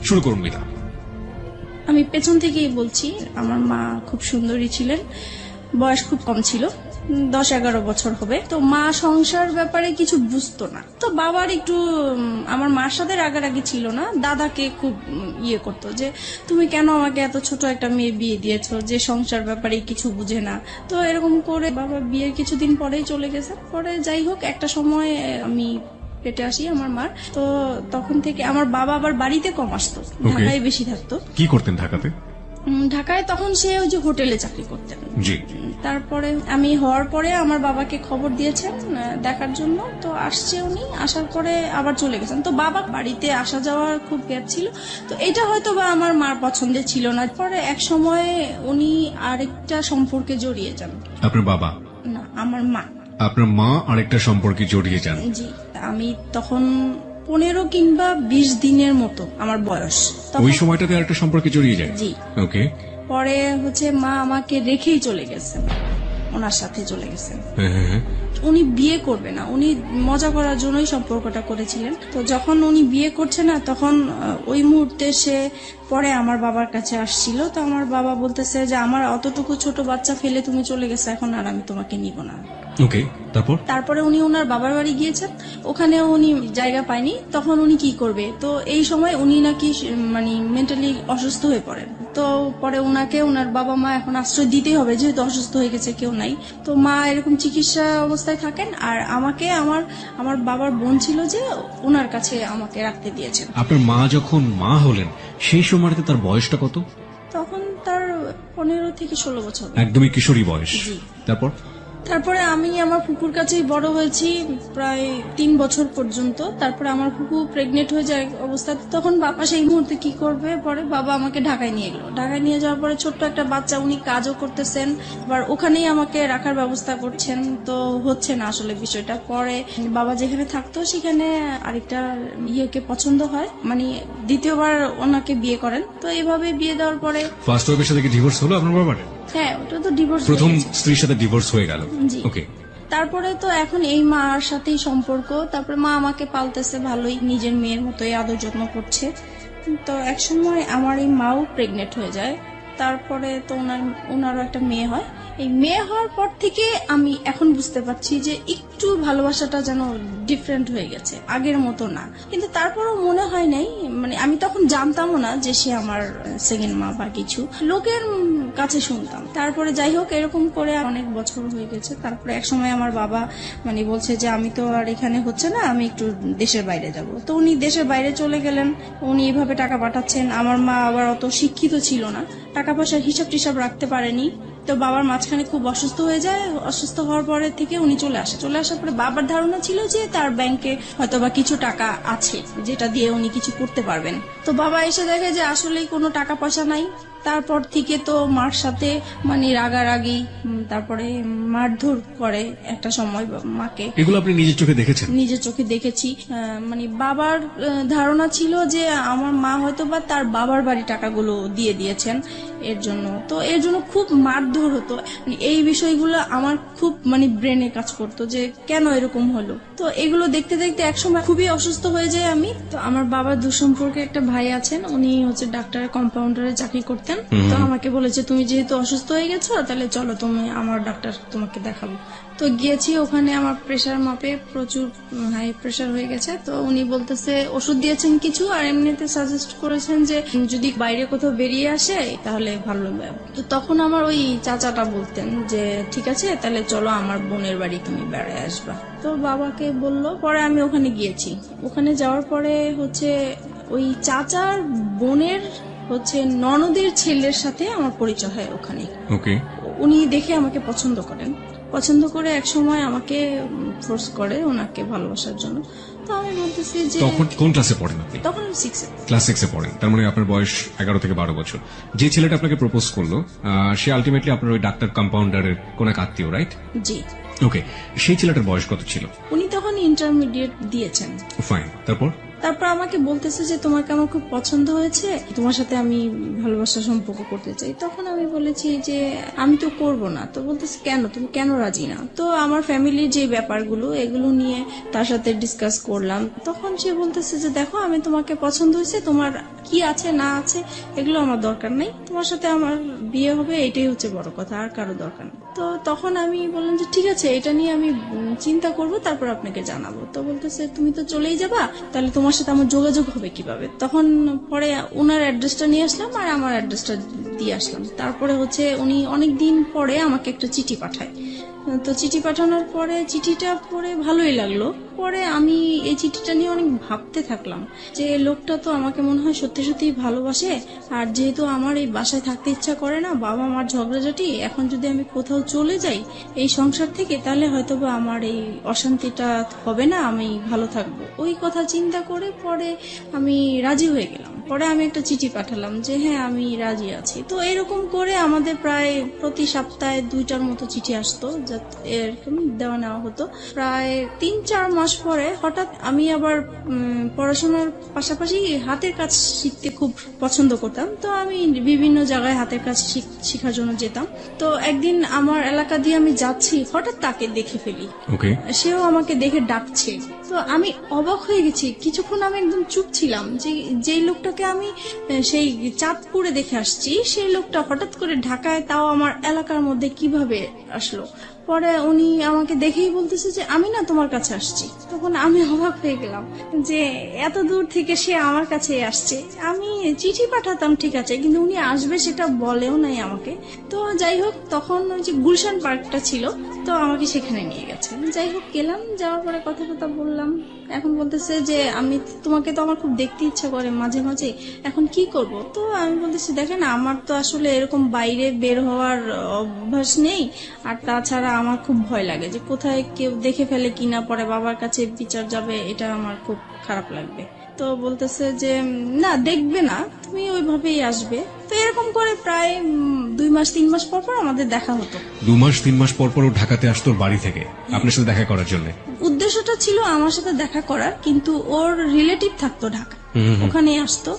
শুরু করুন মিতা। আমি পেছন থেকেই বলছি, আমার মা খুব সুন্দরী ছিলেন, বয়স খুব কম ছিল, 10-11 বছর হবে। তো মা সংসার ব্যাপারে কিছু বুঝতো না। তো বাবার একটু আমার মার সাথে রাগারাগি ছিল না, দাদাকে খুব ইয়ে করতো যে তুমি কেন আমাকে এত ছোট একটা মেয়ে বিয়ে দিয়েছো যে সংসার ব্যাপারে কিছু বুঝে না। তো এরকম করে বাবা বিয়ের কিছুদিন পরেই চলে গেছে। পরে যাই হোক, একটা সময় আমি পেটে আসি আমার মার। তো তখন থেকে আমার বাবা আবার বাড়িতে কম আসতো, ঢাকায় বেশি থাকতো। কি করতেন ঢাকাতে? ঢাকায় তখন সে ওই যে হোটেলে চাকরি করতেন। জি। তারপরে আমি হওয়ার পরে আমার বাবাকে খবর দিয়েছেন দেখার জন্য। তো আসছে উনি, আসার পরে আবার চলে গেছেন। তো বাবা বাড়িতে আসা যাওয়ার খুব গ্যাপ ছিল। তো এটা হয়তো বা আমার মার পছন্দের ছিল না। পরে এক সময় উনি আরেকটা সম্পর্কে জড়িয়ে যান। আপনার বাবা না, আমার মা। আপনার মা আরেকটা সম্পর্কে জড়িয়ে যান? জি। আমি তখন 15 কিংবা 20 দিনের মতো আমার বয়স। ওই সময়টাতে আরেকটা সম্পর্কে জড়িয়ে যায়? জি। ওকে। পরে মা আমাকে রেখেই চলে গেছেন, ওনার সাথে চলে গেছেন। উনি বিয়ে করবে না, উনি মজা করার জন্যই সম্পর্কটা করেছিলেন। তো যখন উনি বিয়ে করছে না, তখন ওই মুহূর্তে সে পরে আমার বাবার কাছে আসছিল। তো আমার বাবা বলতেছে যে আমার অতটুকু ছোট বাচ্চা ফেলে তুমি চলে গেছে, এখন আর আমি তোমাকে নিব না। ওকে। তারপরে উনি ওনার বাবার বাড়ি গিয়েছেন, ওখানে উনি জায়গা পায়নি। তখন উনি কি করবে, তো এই সময় উনি নাকি মানে মেন্টালি অসুস্থ হয়ে পড়েন। তো পরে ওনাকে ওনার বাবা মা এখন আশ্রয় দিতেই হবে, যেহেতু অসুস্থ হয়ে গেছে, কেউ নাই। তো মা এরকম চিকিৎসা অবস্থায় থাকেন। আর আমাকে আমার বাবার বোন ছিল যে ওনার কাছে আমাকে রাখতে দিয়েছেন। আপনার মা যখন মা হলেন সেই সময়টাতে তার বয়সটা কত? তখন তার 15 থেকে 16 বছর। একদমই কিশোরী বয়স। জি। তারপরে আমি আমার ফুপুর কাছেই বড় হয়েছি প্রায় 3 বছর পর্যন্ত। তারপরে আমার ফুপু প্রেগনেন্ট হয়ে যায় অবস্থাতে, তখন বাবা সেই মুহূর্তে কি করবে, পরে বাবা আমাকে ঢাকায় নিয়ে গেল। ঢাকায় নিয়ে যাওয়ার পরে ছোট্ট একটা বাচ্চা, উনি কাজও করতেছেন, আবার ওখানেই আমাকে রাখার ব্যবস্থা করছেন। তো হচ্ছে না আসলে বিষয়টা। পরে বাবা যেখানে থাকতো সেখানে আরেকটা ইয়েকে পছন্দ হয়, মানে দ্বিতীয়বার ওনাকে বিয়ে করেন। তো এইভাবে বিয়ে দেওয়ার পরে ফার্স্ট ওয়াইফের সাথে কি ডিভোর্স হলো আপনার বাবার? হ্যাঁ, ওটা তো ডিভোর্স। প্রথম স্ত্রীর সাথে ডিভোর্স হয়ে গেল। ওকে। তারপরে তো এখন এই মার সাথেই সম্পর্ক। তারপরে মা আমাকে পালতেছে ভালোই, নিজের মেয়ের মতোই আদর যত্ন করছে। তো এক সময় আমার এই মাও প্রেগনেন্ট হয়ে যায়। তারপরে তো ওনারও একটা মেয়ে হয়। এই মেয়ে হওয়ার পর থেকে আমি এখন বুঝতে পারছি যে একটু ভালোবাসাটা যেন ডিফারেন্ট হয়ে গেছে, আগের মতো না। কিন্তু তারপরও মনে হয় নাই, মানে আমি তখন জানতামও না যে সে আমার সেকেন্ড মা বা কিছু, লোকের কাছে শুনতাম। তারপরে যাই হোক, এরকম করে অনেক বছর হয়ে গেছে। তারপরে এক সময় আমার বাবা মানে বলছে যে আমি তো আর এখানে হচ্ছে না, আমি একটু দেশের বাইরে যাব। তো উনি দেশের বাইরে চলে গেলেন। উনি এভাবে টাকা পাঠাচ্ছেন। আমার মা আবার অত শিক্ষিত ছিল না, টাকা পয়সার হিসাব টিসাব রাখতে পারেনি। তো বাবার মাঝখানে খুব অসুস্থ হয়ে যায়। অসুস্থ হওয়ার পরে থেকে উনি চলে আসার পরে বাবার ধারণা ছিল যে তার ব্যাংকে হয়তোবা কিছু টাকা আছে যেটা দিয়ে উনি কিছু করতে পারবেন। তো বাবা এসে দেখে যে আসলেই কোনো টাকা পয়সা নাই। তারপর থেকে তো মার সাথে মানে রাগারাগি, তারপরে মারধর করে একটা সময় মাকে। এগুলো আপনি নিজের চোখে দেখেছেন? নিজের চোখে দেখেছি। মানে বাবার ধারণা ছিল যে আমার মা হয়তোবা তার বাবার বাড়ি টাকাগুলো দিয়ে দিয়েছেন এর জন্য। তো এর জন্য খুব মারধর হতো। এই বিষয়গুলো আমার খুব মানে ব্রেনে কাজ করতো যে কেন এরকম হলো। তো এগুলো দেখতে দেখতে একসময় খুবই অসুস্থ হয়ে যায় আমি। তো আমার বাবার দুঃসম্পর্কে একটা ভাই আছেন, উনি হচ্ছে ডাক্তারের কম্পাউন্ডারে চাকরি করতেন। তো আমাকে বলেছে তুমি যেহেতু অসুস্থ হয়ে গেছো, তাহলে চলো তুমি আমার ডাক্তার তোমাকে দেখাবো। তো গিয়েছি, ওখানে আমার প্রেশার মাপে প্রচুর হাই প্রেশার হয়ে গেছে। তো উনি বলতেছে ওষুধ দিয়েছেন কিছু, আর এমনিতে সাজেস্ট করেছেন যে যদি বাইরে কোথাও বেরিয়ে আসে তাহলে ভালো হবে। তো তখন আমার ওই চাচাটা বলতেন যে ঠিক আছে, তাহলে চলো আমার বোনের বাড়ি তুমি বেড়ায় আসবা। তো বাবাকে বললো, পরে আমি ওখানে গিয়েছি। ওখানে যাওয়ার পরে ওই চাচার বোনের ননদের ছেলের সাথে আমার পরিচয় হয় ওখানে। উনি দেখে আমাকে পছন্দ করে এক সময় আমাকে ফোর্স করে ওনাকে ভালোবাসার জন্য। তো আমি বলতেছি যে তখন কোন ক্লাসে পড়েন আপনি? তখন 6 ক্লাস 6 এ পড়েন। তার মানে আপনার বয়স 11 থেকে 12 বছর। যে ছেলেটা আপনাকে প্রপোজ করলো সে আলটিমেটলি আপনার ওই ডাক্তার কম্পাউন্ডারের কোন এক আত্মীয়, রাইট? জি। ওকে। সেই ছেলেটার বয়স কত ছিল? উনি তখন ইন্টারমিডিয়েট দিয়েছেন। ফাইন। তারপর তারপর আমাকে বলতেছে যে তোমাকে আমার খুব পছন্দ হয়েছে, তোমার সাথে আমি ভালোবাসার সম্পর্ক করতে চাই। তখন আমি বলেছি যে আমি তো করব না। তো বলতেছে কেন, তুমি কেন রাজি না? তো আমার ফ্যামিলির যে ব্যাপারগুলো এগুলো নিয়ে তার সাথে ডিসকাস করলাম। তখন সে বলতেছে যে দেখো, আমি তোমাকে পছন্দ হয়েছে, তোমার কি আছে না আছে এগুলো আমার দরকার নেই, তোমার সাথে আমার বিয়ে হবে এটাই হচ্ছে বড় কথা, আর কারো দরকার নেই। তো তখন আমি বললাম যে ঠিক আছে, এটা নিয়ে আমি চিন্তা করব, তারপর আপনাকে জানাবো। তো বলতেছে তুমি তো চলেই যাবা, তাহলে তোমার সাথে আমার যোগাযোগ হবে কিভাবে? তখন পরে ওনার অ্যাড্রেসটা নিয়ে আসলাম আর আমার অ্যাড্রেসটা দিয়ে আসলাম। তারপরে হচ্ছে উনি অনেকদিন পরে আমাকে একটা চিঠি পাঠায়। তো চিঠি পাঠানোর পরে চিঠিটা পড়ে ভালোই লাগলো। পরে আমি এই চিঠিটা নিয়ে অনেক ভাবতে থাকলাম যে লোকটা তো আমাকে মনে হয় সত্যি সত্যি ভালোবাসে। আর যেহেতু আমার এই বাসায় থাকতে ইচ্ছা করে না, বাবা মার ঝগড়াঝাটি, এখন যদি আমি কোথাও চলে যাই এই সংসার থেকে, তাহলে হয়তোবা আমার এই অশান্তিটা হবে না, আমি ভালো থাকবো। ওই কথা চিন্তা করে পরে আমি রাজি হয়ে গেলাম। পরে আমি একটা চিঠি পাঠালাম যে হ্যাঁ আমি রাজি আছি। তো এরকম করে আমাদের প্রায় প্রতি সপ্তাহে 2টার মতো চিঠি আসতো, এরকম দেওয়া নেওয়া হতো। প্রায় 3-4 মাস পরে হঠাৎ আমি আবার পড়াশোনার পাশাপাশি হাতের কাজ শিখতে খুব পছন্দ করতাম। তো আমি বিভিন্ন জায়গায় হাতের কাজ শেখার জন্য যেতাম। তো একদিন আমার এলাকা দিয়ে আমি যাচ্ছি, হঠাৎ তাকে দেখে ফেলি। সেও আমাকে দেখে ডাকছে। তো আমি অবাক হয়ে গেছি। কিছুক্ষণ আমি একদম চুপ ছিলাম যে যেই লোকটাকে আমি সেই চাঁদপুরে দেখে আসছি, সেই লোকটা হঠাৎ করে ঢাকায়, তাও আমার এলাকার মধ্যে কিভাবে আসলো? পরে উনি আমাকে দেখেই বলতেছে যে আমি না তোমার কাছে আসছি। তখন আমি অবাক হয়ে গেলাম যে এত দূর থেকে সে আমার কাছে আসছে। আমি চিঠি পাঠাতাম ঠিক আছে, কিন্তু উনি আসবে সেটা বলেও নাই আমাকে। তো যাই হোক, তখন ওই যে গুলশান পার্কটা ছিল, তো আমাকে সেখানে নিয়ে গেছে। যাই হোক গেলাম, যাওয়ার পরে কথা বললাম। এখন বলতেছে যে আমি তোমাকে তো আমার খুব দেখতে ইচ্ছা করে মাঝে মাঝে, এখন কি করব? তো আমি বলতেছি দেখেন, আমার তো আসলে এরকম বাইরে বের হওয়ার অভ্যাস নেই, আর তাছাড়া আমার খুব ভয় লাগে যে কোথায় কেউ দেখে ফেলে কিনা, পরে বাবার কাছে বিচার যাবে, এটা আমার খুব খারাপ লাগবে। তো বলতেছে যে না, দেখবে না, তুমি ওইভাবেই আসবে। তো এরকম করে প্রায় 2-3 মাস পর পর আমাদের দেখা হতো। 2-3 মাস পর পর ঢাকাতে আসতো বাড়ি থেকে আপনার সাথে দেখা করার জন্য? উদ্দেশ্যটা ছিল আমার সাথে দেখা করার, কিন্তু ওর রিলেটিভ থাকতো ঢাকা, ওখানে আসতো।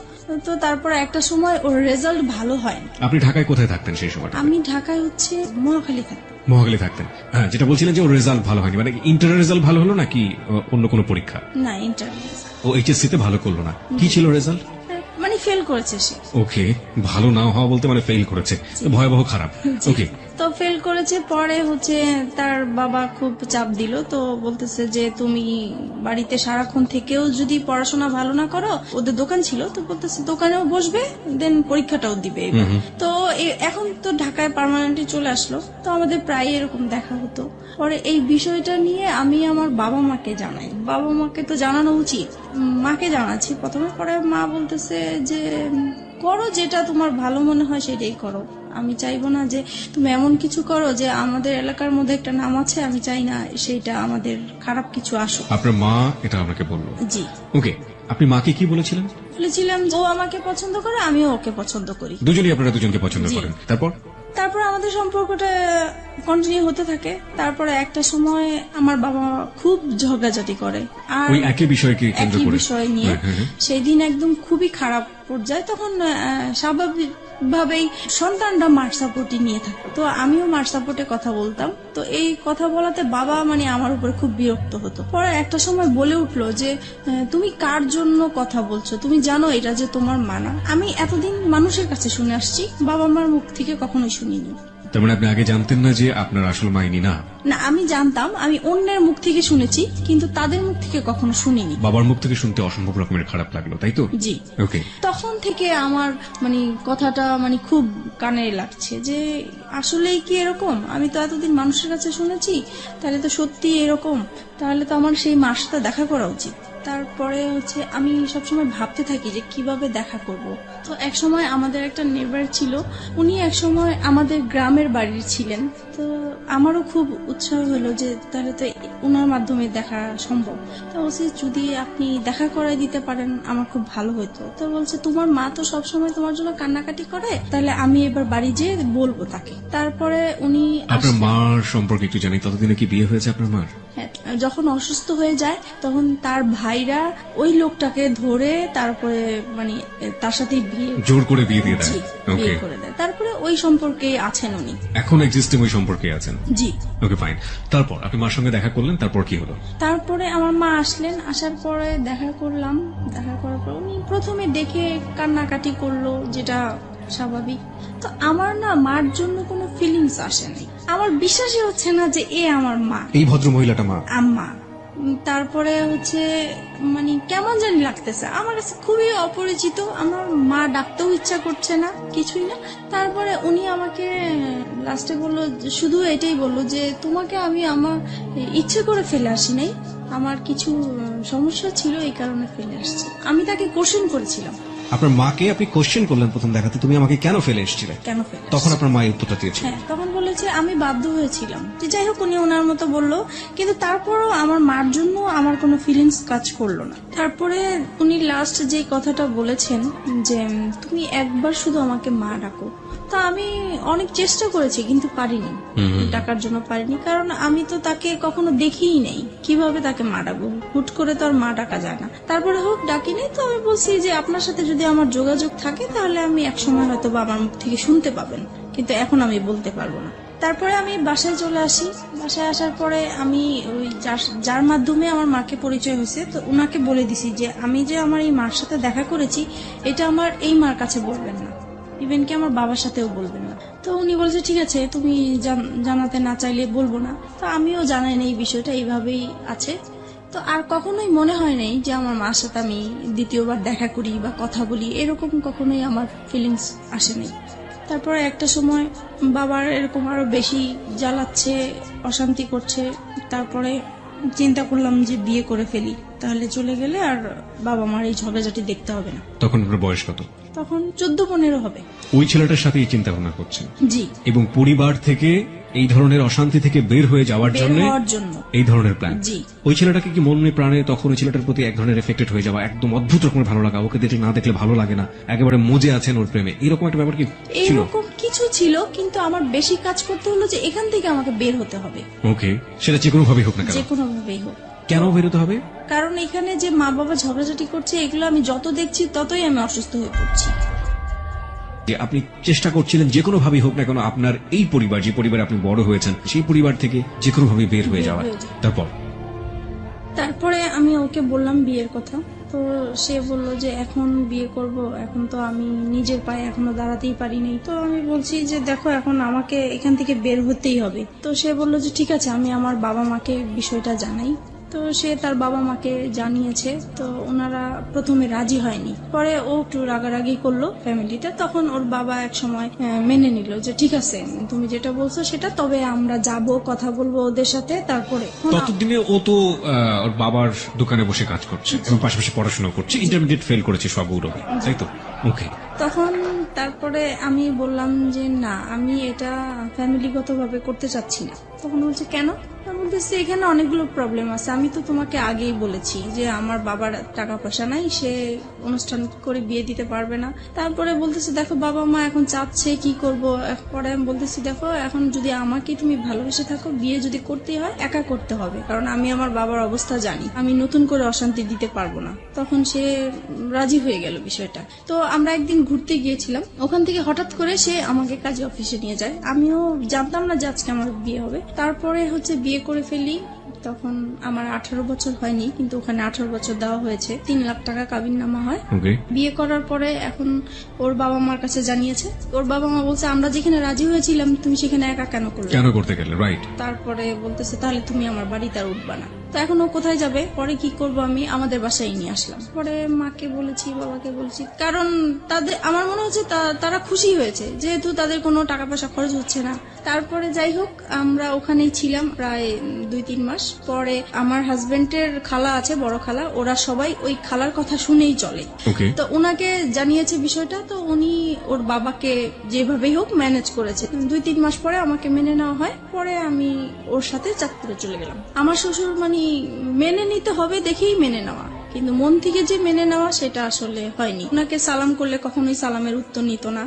তো তারপর একটা সময় ওর রেজাল্ট ভালো হয়। আপনি ঢাকায় কোথায় থাকতেন সেই সময়? আমি ঢাকায় হচ্ছে মহাখালী থাকতাম। মহাখালী থাকতেন। হ্যাঁ, যেটা বলছিলেন যে ওর রেজাল্ট ভালো হয়নি, মানে ইন্টার রেজাল্ট ভালো হলো নাকি অন্য কোনো পরীক্ষা? না, ইন্টার। ও এইচএসসি তে ভালো করলো না, কি ছিল রেজাল্ট? মানে ফেল করেছে সে। ওকে, ভালো না হওয়া বলতে মানে ফেল করেছে, ভয়াবহ খারাপ। ওকে, তো ফেল করেছে। পরে হচ্ছে তার বাবা খুব চাপ দিল। তো বলতেছে যে তুমি বাড়িতে সারাক্ষণ থেকেও যদি পড়াশোনা ভালো না করো, ওদের দোকান ছিল, তো বলতেছে দোকানেও বসবে, দেন পরীক্ষাটাও দিবে। তো এখন তো ঢাকায় পার্মানেন্টলি চলে আসলো, তো আমাদের প্রায় এরকম দেখা হতো। পরে এই বিষয়টা নিয়ে আমি আমার বাবা মাকে জানাই। বাবা মাকে তো জানানো উচিত, মাকে জানাচ্ছি প্রথমে। পরে মা বলতেছে যে করো, যেটা তোমার ভালো মনে হয় সেটাই করো। আমি চাইবো না যে তুমি এমন কিছু করো যে আমাদের এলাকার মধ্যে একটা নাম আছে, আমি চাই না সেইটা আমাদের খারাপ কিছু আসুক। আপনার মা এটা আপনাকে বললো? জি। ওকে, আপনি মাকে কি বলেছিলেন? বলেছিলাম ও আমাকে পছন্দ করে, আমিও ওকে পছন্দ করি। দুজনেই আপনারা দুজনকে পছন্দ করেন। তারপর আমাদের সম্পর্কটা কন্টিনিউ হতে থাকে। তারপরে একটা সময় আমার বাবা খুব ঝগড়াঝাটি করে, আর ওই একই বিষয়কে কেন্দ্র করে, একই বিষয় নিয়ে। সেই দিন একদম খুবই খারাপ পর্যায়ে। তখন স্বাভাবিক ভাবেই সন্তানরা মার সাপোর্টই নিয়ে থাকে, তো আমিও মার সাপোর্টে কথা বলতাম। তো এই কথা বলাতে বাবা মানে আমার উপর খুব বিরক্ত হতো। পরে একটা সময় বলে উঠলো যে তুমি কার জন্য কথা বলছো, তুমি জানো এটা যে তোমার মানা? আমি এতদিন মানুষের কাছে শুনে আসছি, বাবা মার মুখ থেকে কখনোই শুনিনি। তার মানে আপনি আগে জানতেন না যে আপনার আসল মা ইনি না? না, আমি জানতাম, আমি অন্যের মুখ থেকে শুনেছি, কিন্তু তাদের মুখ থেকে কখনো শুনিনি। বাবার মুখ থেকে শুনতে অসম্ভব রকমের খারাপ লাগলো, তাই তো? জি। ওকে, তখন থেকে আমার মানে কথাটা মানে খুব কানে লাগছে যে আসলেই কি এরকম? আমি তো এতদিন মানুষের কাছে শুনেছি, তাহলে তো সত্যি এরকম, তাহলে তো আমার সেই মার সাথে দেখা করা উচিত। তারপরে হচ্ছে আমি সবসময় ভাবতে থাকি যে কিভাবে দেখা করব। তো এক সময় আমাদের একটা নেবার ছিল, উনি এক সময় আমাদের গ্রামের বাড়ির ছিলেন। তো আমারও খুব উৎসাহ হলো যে তাহলে তো উনার মাধ্যমে দেখা সম্ভব। তো বলছে যদি আপনি দেখা করাই দিতে পারেন আমার খুব ভালো হতো। তো বলছে তোমার মা তো সবসময় তোমার জন্য কান্নাকাটি করে, তাহলে আমি এবার বাড়ি যেয়ে বলবো তাকে। তারপরে উনি আপনার মার সম্পর্কে একটু জানি, ততদিনে কি বিয়ে হয়েছে আপনার মার? হ্যাঁ, যখন অসুস্থ হয়ে যায় তখন তার ভাই ভাইরা ওই লোকটাকে ধরে তারপরে মানে তার সাথে বিয়ে জোর করে বিয়ে দিয়ে দেয়। জি, ওকে, বিয়ে করে দেয়। তারপরে ওই সম্পর্কে আছেন উনি। এখন এক্সিস্টিং ওই সম্পর্কে আছেন। জি। ওকে, ফাইন। তারপর আপনি মার সঙ্গে দেখা করলেন, তারপর কি হলো? তারপরে আমার মা আসলেন, আসার পরে দেখা করলাম। দেখা করার পর উনি প্রথমে দেখে কান্নাকাটি করলো, যেটা স্বাভাবিক। তো আমার না মার জন্য কোনো ফিলিংস আসে নাই। আমার বিশ্বাসই হচ্ছে না যে এ আমার মা, এই ভদ্র মহিলাটা মা। আম্মা। তারপরে হচ্ছে মানে কেমন জানি লাগতেছে আমার কাছে, খুবই অপরিচিত। আমার মা ডাকতেও ইচ্ছা করছে না, কিছুই না। তারপরে উনি আমাকে লাস্টে বললো, শুধু এটাই বললো যে তোমাকে আমি আমার ইচ্ছে করে ফেলে আসি নাই, আমার কিছু সমস্যা ছিল এই কারণে ফেলে আসছি। আমি তাকে কোশ্চেন করেছিলাম। আপনার মাকে আপনি কোশ্চেন করলেন প্রথম দেখাতে, তুমি আমাকে কেন ফেলে এসেছিলে? কেন ফেলে আসছি? তখন আপনার মা এই উত্তরটা দিয়েছিল। হ্যাঁ, তখন বলেছে আমি বাধ্য হয়েছিলাম। যে যাই হোক, উনি ওনার মতো বললো, কিন্তু তারপরও আমার মার জন্য আমার কোনো ফিলিংস কাজ করলো না। তারপরে উনি লাস্ট যে কথাটা বলেছেন যে তুমি একবার শুধু আমাকে মা ডাকো। তা আমি অনেক চেষ্টা করেছি কিন্তু পারিনি, ডাকার জন্য পারিনি, কারণ আমি তো তাকে কখনো দেখিই নেই। কিভাবে তাকে মা ডাকবো? হুট করে তো আর মা ডাকা যায় না। তারপরে হোক ডাকিনি, তো আমি বলছি যে আপনার সাথে যদি আমার যোগাযোগ থাকে তাহলে আমি একসময় হয়তো বা আমার মুখ থেকে শুনতে পাবেন, কিন্তু এখন আমি বলতে পারবো না। তারপরে আমি বাসায় চলে আসি। বাসায় আসার পরে আমি ওই যার মাধ্যমে আমার মাকে পরিচয় হয়েছে, তো উনাকে বলে দিছি যে আমি যে আমার এই মার সাথে দেখা করেছি এটা আমার এই মার কাছে বলবেন না, ইভেন কি আমার বাবার সাথেও বলবেন না। তো উনি বলছে ঠিক আছে, তুমি জানাতে না চাইলে বলবো না। তো আমিও জানাই না এই বিষয়টা, এইভাবেই আছে। তো আর কখনোই মনে হয় নাই যে আমার মার সাথে আমি দ্বিতীয়বার দেখা করি বা কথা বলি, এরকম কখনোই আমার ফিলিংস আসেনি। তারপরে একটা সময় বাবার এরকম আরো বেশি জ্বালাচ্ছে, অশান্তি করছে। তারপরে চিন্তা করলাম যে বিয়ে করে ফেলি, তাহলে চলে গেলে আর বাবা মার এই ঝগড়াঝাটি দেখতে হবে না। তখন আপনার বয়স কত? তখন 14-15 হবে। ওই ছেলেটার সাথে এই চিন্তা ভাবনা করছেন? জি। এবং পরিবার থেকে এই ধরনের অশান্তি থেকে বের হয়ে যাওয়ার বের জন্য হওয়ার জন্য এই ধরনের প্ল্যান। জি। ওই ছেলেটাকে কি মনে প্রাণে তখন ওই ছেলেটার প্রতি এক ধরনের এফেক্টেড হয়ে যাওয়া, একদম অদ্ভুত রকমের ভালো লাগা, ওকে দেখলে না দেখলে ভালো লাগে না, একেবারে মজে আছেন ওর প্রেমে, এরকম একটা ব্যাপার কি ছিল? এইরকম কিছু ছিল, কিন্তু আমার বেশি কাজ করতে হলো যে এখান থেকে আমাকে বের হতে হবে। ওকে, সেটা যে কোনো ভাবেই হোক না কেন। যে কোনো ভাবেই হোক। কেন বেরোতে হবে? কারণ এখানে যে মা বাবা ঝগড়াঝাটি করছে, এগুলো আমি যত দেখছি ততই আমি অসুস্থ হয়ে পড়ছি। যে আপনি চেষ্টা করছিলেন যে কোনো ভাবেই হোক না কেন আপনার এই পরিবার, যে পরিবারে আপনি বড় হয়েছেন, সেই পরিবার থেকে যে কোনো ভাবে বের হয়ে যাওয়া। তারপরে আমি ওকে বললাম বিয়ের কথা। তো সে বললো যে এখন বিয়ে করব, এখন তো আমি নিজের পায়ে এখনো দাঁড়াতেই পারিনি। তো আমি বলছি যে দেখো, এখন আমাকে এখান থেকে বের হতেই হবে। তো সে বললো যে ঠিক আছে, আমি আমার বাবা মাকে বিষয়টা জানাই। তো সে তার বাবা মাকে জানিয়েছে। তো ওনারা প্রথমে রাজি হয়নি, পরে ও একটু রাগারাগি করলো ফ্যামিলিটা। তখন ওর বাবা এক সময় মেনে নিল যে ঠিক আছে, তুমি যেটা বলছো সেটা, তবে আমরা যাব, কথা বলবো ওদের সাথে। তারপরে ততদিনে ও তো ওর বাবার দোকানে বসে কাজ করছে এবং পাশাপাশি পড়াশোনা করছে, ইন্টারমিডিয়েট ফেল করেছে সব গৌরবে, তাই তো? ওকে। তখন তারপরে আমি বললাম যে না, আমি এটা ফ্যামিলিগতভাবে করতে চাচ্ছি না। তখন বলছে কেন? বলতেছি এখানে অনেকগুলো প্রবলেম আছে, আমি তো তোমাকে আগেই বলেছি যে আমার বাবার টাকা পয়সা নাই, সে অনুষ্ঠান করে বিয়ে দিতে পারবে না। তারপরে বলতেছি দেখো, বাবা মা এখন চাচ্ছে, কি করব। পরে আমি বলতেছি দেখো, এখন যদি আমাকে তুমি ভালোবেসে থাকো, বিয়ে যদি করতে হয় একা করতে হবে, কারণ আমি আমার বাবার অবস্থা জানি, আমি নতুন করে অশান্তি দিতে পারবো না। তখন সে রাজি হয়ে গেল বিষয়টা। তো আমরা একদিন ঘুরতে গিয়েছিলাম, ওখান থেকে হঠাৎ করে সে আমাকে কাজে অফিসে নিয়ে যায়। আমিও জানতাম না যে আজকে আমার বিয়ে হবে। তারপরে হচ্ছে বিয়ে করে ফেলি। তখন আমার 18 বছর হয়নি, কিন্তু ওখানে 18 বছর দেওয়া হয়েছে। 3 লাখ টাকা কাবিননামা হয়। বিয়ে করার পরে এখন ওর বাবা মার কাছে জানিয়েছে। ওর বাবা মা বলছে আমরা যেখানে রাজি হয়েছিলাম তুমি সেখানে একা কেন করতে গেলে, রাইট? তারপরে বলতেছে তাহলে তুমি আমার বাড়িতে আর উঠবা না। তো এখন ও কোথায় যাবে? পরে কি করব, আমি আমাদের বাসায় নিয়ে আসলাম। পরে মাকে বলেছি, বাবাকে বলছি, কারণ তাদের আমার মনে হচ্ছে তারা খুশি হয়েছে, যেহেতু তাদের কোনো টাকা পয়সা খরচ হচ্ছে না। তারপরে যাই হোক, আমরা ওখানেই ছিলাম প্রায় 2-3 মাস। পরে আমার হাজবেন্ডের খালা আছে, বড় খালা, ওরা সবাই ওই খালার কথা শুনেই চলে। তো ওনাকে জানিয়েছে বিষয়টা। তো উনি ওর বাবাকে যেভাবেই হোক ম্যানেজ করেছে। 2-3 মাস পরে আমাকে মেনে নেওয়া হয়। পরে আমি ওর সাথে চাঁদপুরে চলে গেলাম। আমার শ্বশুর মেনে নিতে হবে দেখেই মেনে নেওয়া, কিন্তু মন থেকে যে মেনে নেওয়া সেটা আসলে হয়নি। ওনাকে সালাম করলে কখনোই সালামের উত্তর নিত না।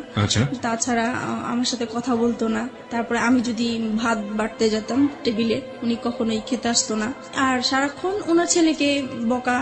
তাছাড়া আমার সাথে কথা বলতো না। তারপরে আমি যদি ভাত বাড়তে যেতাম টেবিলে, উনি কখনোই খেতে আসতো না। আর সারাক্ষণ ওনার ছেলেকে বকা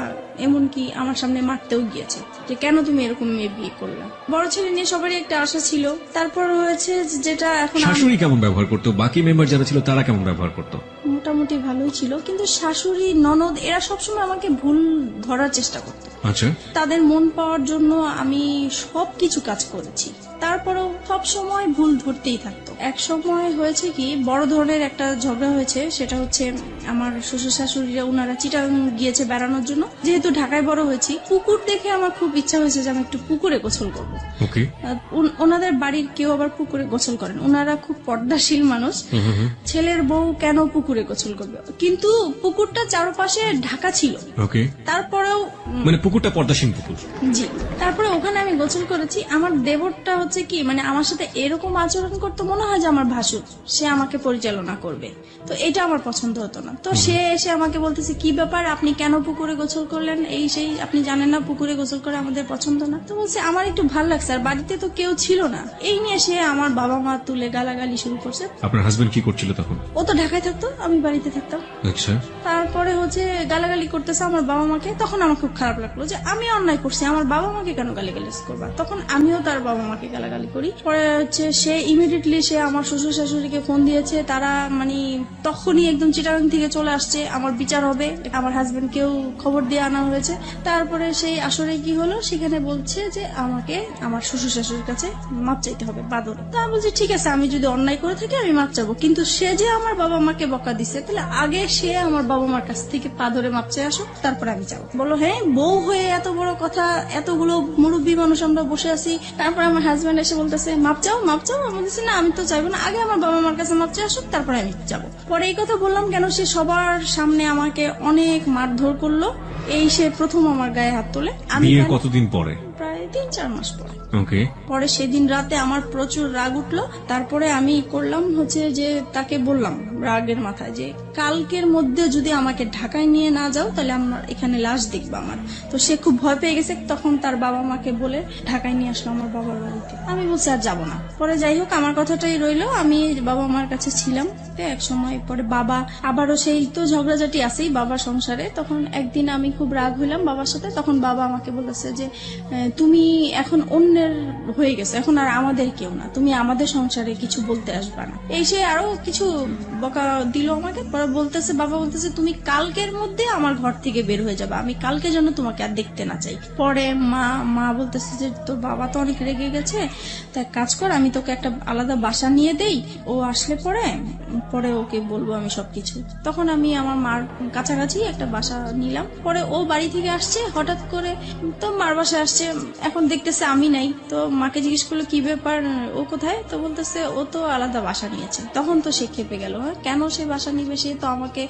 এমনকি আমার সামনে মারতেও গিয়েছে যে কেন তুমি এরকম মেয়ে বিয়ে করলে। বড় ছেলে নিয়ে সবারই একটা আশা ছিল। তারপর হয়েছে যেটা এখন শাশুড়ি কেমন ব্যবহার করতো, বাকি মেম্বার যারা ছিল তারা কেমন ব্যবহার করতো? মোটামুটি ভালোই ছিল, কিন্তু শাশুড়ি ননদ এরা সবসময় আমাকে ভুল ধরার চেষ্টা করতো। আচ্ছা, তাদের মন পাওয়ার জন্য আমি সবকিছু কাজ করেছি, তারপরেও সব সময় ভুল ধরতেই থাকতো। এক সময় হয়েছে কি, বড় ধরনের একটা ঝগড়া হয়েছে। সেটা হচ্ছে আমার শ্বশুর শাশুড়িরা ওনারা চিটাগাং গিয়েছে বেড়ানোর জন্য। যেহেতু ঢাকায় বড় হয়েছি, পুকুর দেখে আমার খুব ইচ্ছা হয়েছে যে আমি একটু পুকুরে গোসল করবো। ওকে। ওনাদের বাড়ির কেউ আবার পুকুরে গোসল করেন, ওনারা খুব পর্দাশীল মানুষ। ছেলের বউ কেন পুকুরে গোসল করবে, কিন্তু পুকুরটা চারপাশে ঢাকা ছিল। ওকে। তারপরেও মানে পুকুরটা পর্দাসীন পুকুর। জি, তারপরে ওখানে আমি গোসল করেছি। আমার দেবরটা হচ্ছে কি, মানে আমার সাথে এরকম আচরণ করতে মনে হয় যে আমার ভাসুর, সে আমাকে পরিচালনা করবে। তো এটা আমার পছন্দ হতো না। তো সে এসে আমাকে বলতেছে, কি ব্যাপার, আপনি কেন পুকুরে গোসল করলেন, এই সেই, আপনি জানেন না পুকুরে গোসল করে আমাদের পছন্দ না। তো বলছে আমার একটু ভালো লাগছে, আর বাড়িতে তো কেউ ছিল না। এই নিয়ে সে আমার বাবা মা তুলে গালাগালি শুরু করছে। আপনার হাজবেন্ড কি করছিল তখন? ও তো ঢাকায় থাকতো, আমি বাড়িতে থাকতাম। আচ্ছা। তারপরে হচ্ছে গালাগালি করতেছে আমার বাবা মাকে। তখন আমার খুব খারাপ লাগলো যে আমি অন্যায় করছি, আমার বাবা মাকে কেন গালিগালিজ করবা। তখন আমিও তার বাবা মাকে গালাগালি করি। পরে হচ্ছে সে ইমিডিয়েটলি সে আমার শ্বশুর শাশুড়িকে ফোন দিয়েছে। তারা মানে তখনই একদম চিটাগাং থেকে চলে আসছে, আমার বিচার হবে। আমার হাজবেন্ডকেও খবর দিয়ে আনা হয়েছে। তারপরে সেই আসরে কি হলো, সেখানে বলছে যে আমাকে আমার শ্বশুর শাশুড়ির কাছে মাপ চাইতে হবে বাদরে। তা বলছি ঠিক আছে, আমি যদি অন্যায় করে থাকি আমি মাপ চাবো, কিন্তু সে যে আমার বাবা মাকে বকা দিচ্ছে, তাহলে আগে সে আমার বাবা মার কাছ থেকে পা ধরে মাপ চাই আসো, তারপরে আমি যাবো। বলো হ্যাঁ, বউ হয়ে এত বড় কথা, এতগুলো মুরব্বী মানুষ আমরা বসে আছি। তারপরে আমার হাজবেন্ড এসে বলতেছে মাপ চাও মাপ চাও। আমি বলছি না, আমি তো চাইবো না, আগে আমার বাবা মার কাছে মাপ চাই আসুক, তারপরে আমি যাবো। পরে এই কথা বললাম কেন, সে সবার সামনে আমাকে অনেক মারধর করলো। এই সে প্রথম আমার গায়ে হাত তোলে। আমি বিয়ে কতদিন পরে? প্রায় 3-4 মাস পরে। ওকে। পরে সেদিন রাতে আমার প্রচুর রাগ উঠলো। তারপরে আমি করলাম হচ্ছে যে তাকে বললাম রাগের মাথায় যে কালকের মধ্যে যদি আমাকে ঢাকায় নিয়ে না যাও, তাহলে আমার এখানে লাশ দেখবো আমার। তো সে খুব ভয় পেয়ে গেছে। তখন তার বাবা মাকে বলে ঢাকায় নিয়ে আসলো আমার বাবার বাড়িতে। আমি বলছি আর যাবো না। পরে যাই হোক, আমার কথাটাই রইলো, আমি বাবা মার কাছে ছিলাম। এক সময় পরে বাবা আবারও সেই তো ঝগড়াঝাটি আছেই বাবার সংসারে। তখন একদিন আমি খুব রাগ হইলাম বাবার সাথে। তখন বাবা আমাকে বলেছে যে তুমি এখন অন্যের হয়ে গেছো, এখন আর আমাদের কেউ না, তুমি আমাদের সংসারে কিছু বলতে আসবা না। এই সে আরো কিছু বকা দিল আমাকে। পরে বলতেছে, বাবা বলতেছে তুমি কালকের মধ্যে আমার ঘর থেকে বের হয়ে যাবে, আমি কালকে যেন তোমাকে আর দেখতে না চাই। পরে মা বলতেছে যে তোর বাবা তো অনেক রেগে গেছে, তা কাজ কর, আমি তোকে একটা আলাদা বাসা নিয়ে দেই, ও আসলে পরে ওকে বলবো আমি সবকিছু। তখন আমি আমার মার কাছাকাছি একটা বাসা নিলাম। পরে ও বাড়ি থেকে আসছে হঠাৎ করে, তো মার বাসায় আসছে। এখন দেখতেছে আমি নাই। তো মাকে জিজ্ঞেস করলো কি ব্যাপার, ও কোথায়? তো বলতেছে ও তো আলাদা বাসা নিয়েছে। তখন তো সে খেপে গেল, কেন সে বাসা নিবে? সে তো আমাকে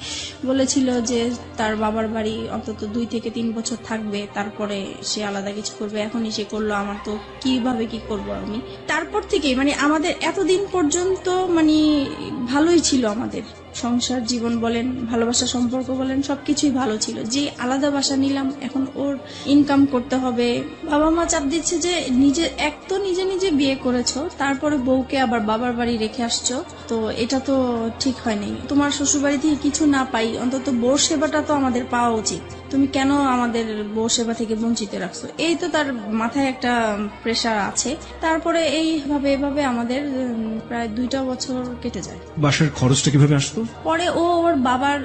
বলেছিল যে তার বাবার বাড়ি অন্তত 2 থেকে 3 বছর থাকবে, তারপরে সে আলাদা কিছু করবে। এখনই সে করলো, আমার তো কিভাবে কি করব আমি। তারপর থেকে মানে আমাদের এতদিন পর্যন্ত মানে ভালোই ছিল, আমাদের সংসার জীবন বলেন, ভালোবাসা সম্পর্ক বলেন, সবকিছুই ভালো ছিল। যে আলাদা বাসা নিলাম, এখন ওর ইনকাম করতে হবে। বাবা মা চাপ দিচ্ছে যে নিজে নিজে বিয়ে করেছো, তারপরে বউকে আবার বাবার বাড়ি রেখে আসছো, তো এটা তো ঠিক হয় নাই। তোমার শ্বশুর বাড়ি থেকে কিছু না পাই, অন্তত বউ সেবাটা তো আমাদের পাওয়া উচিত, তুমি কেন আমাদের বউ সেবা থেকে বঞ্চিত রাখছো? এই তো তার মাথায় একটা প্রেশার আছে। তারপরে এভাবে আমাদের প্রায় 2টা বছর কেটে যায়। বাসার খরচটা কিভাবে আসতো? পরে ও ওর বাবার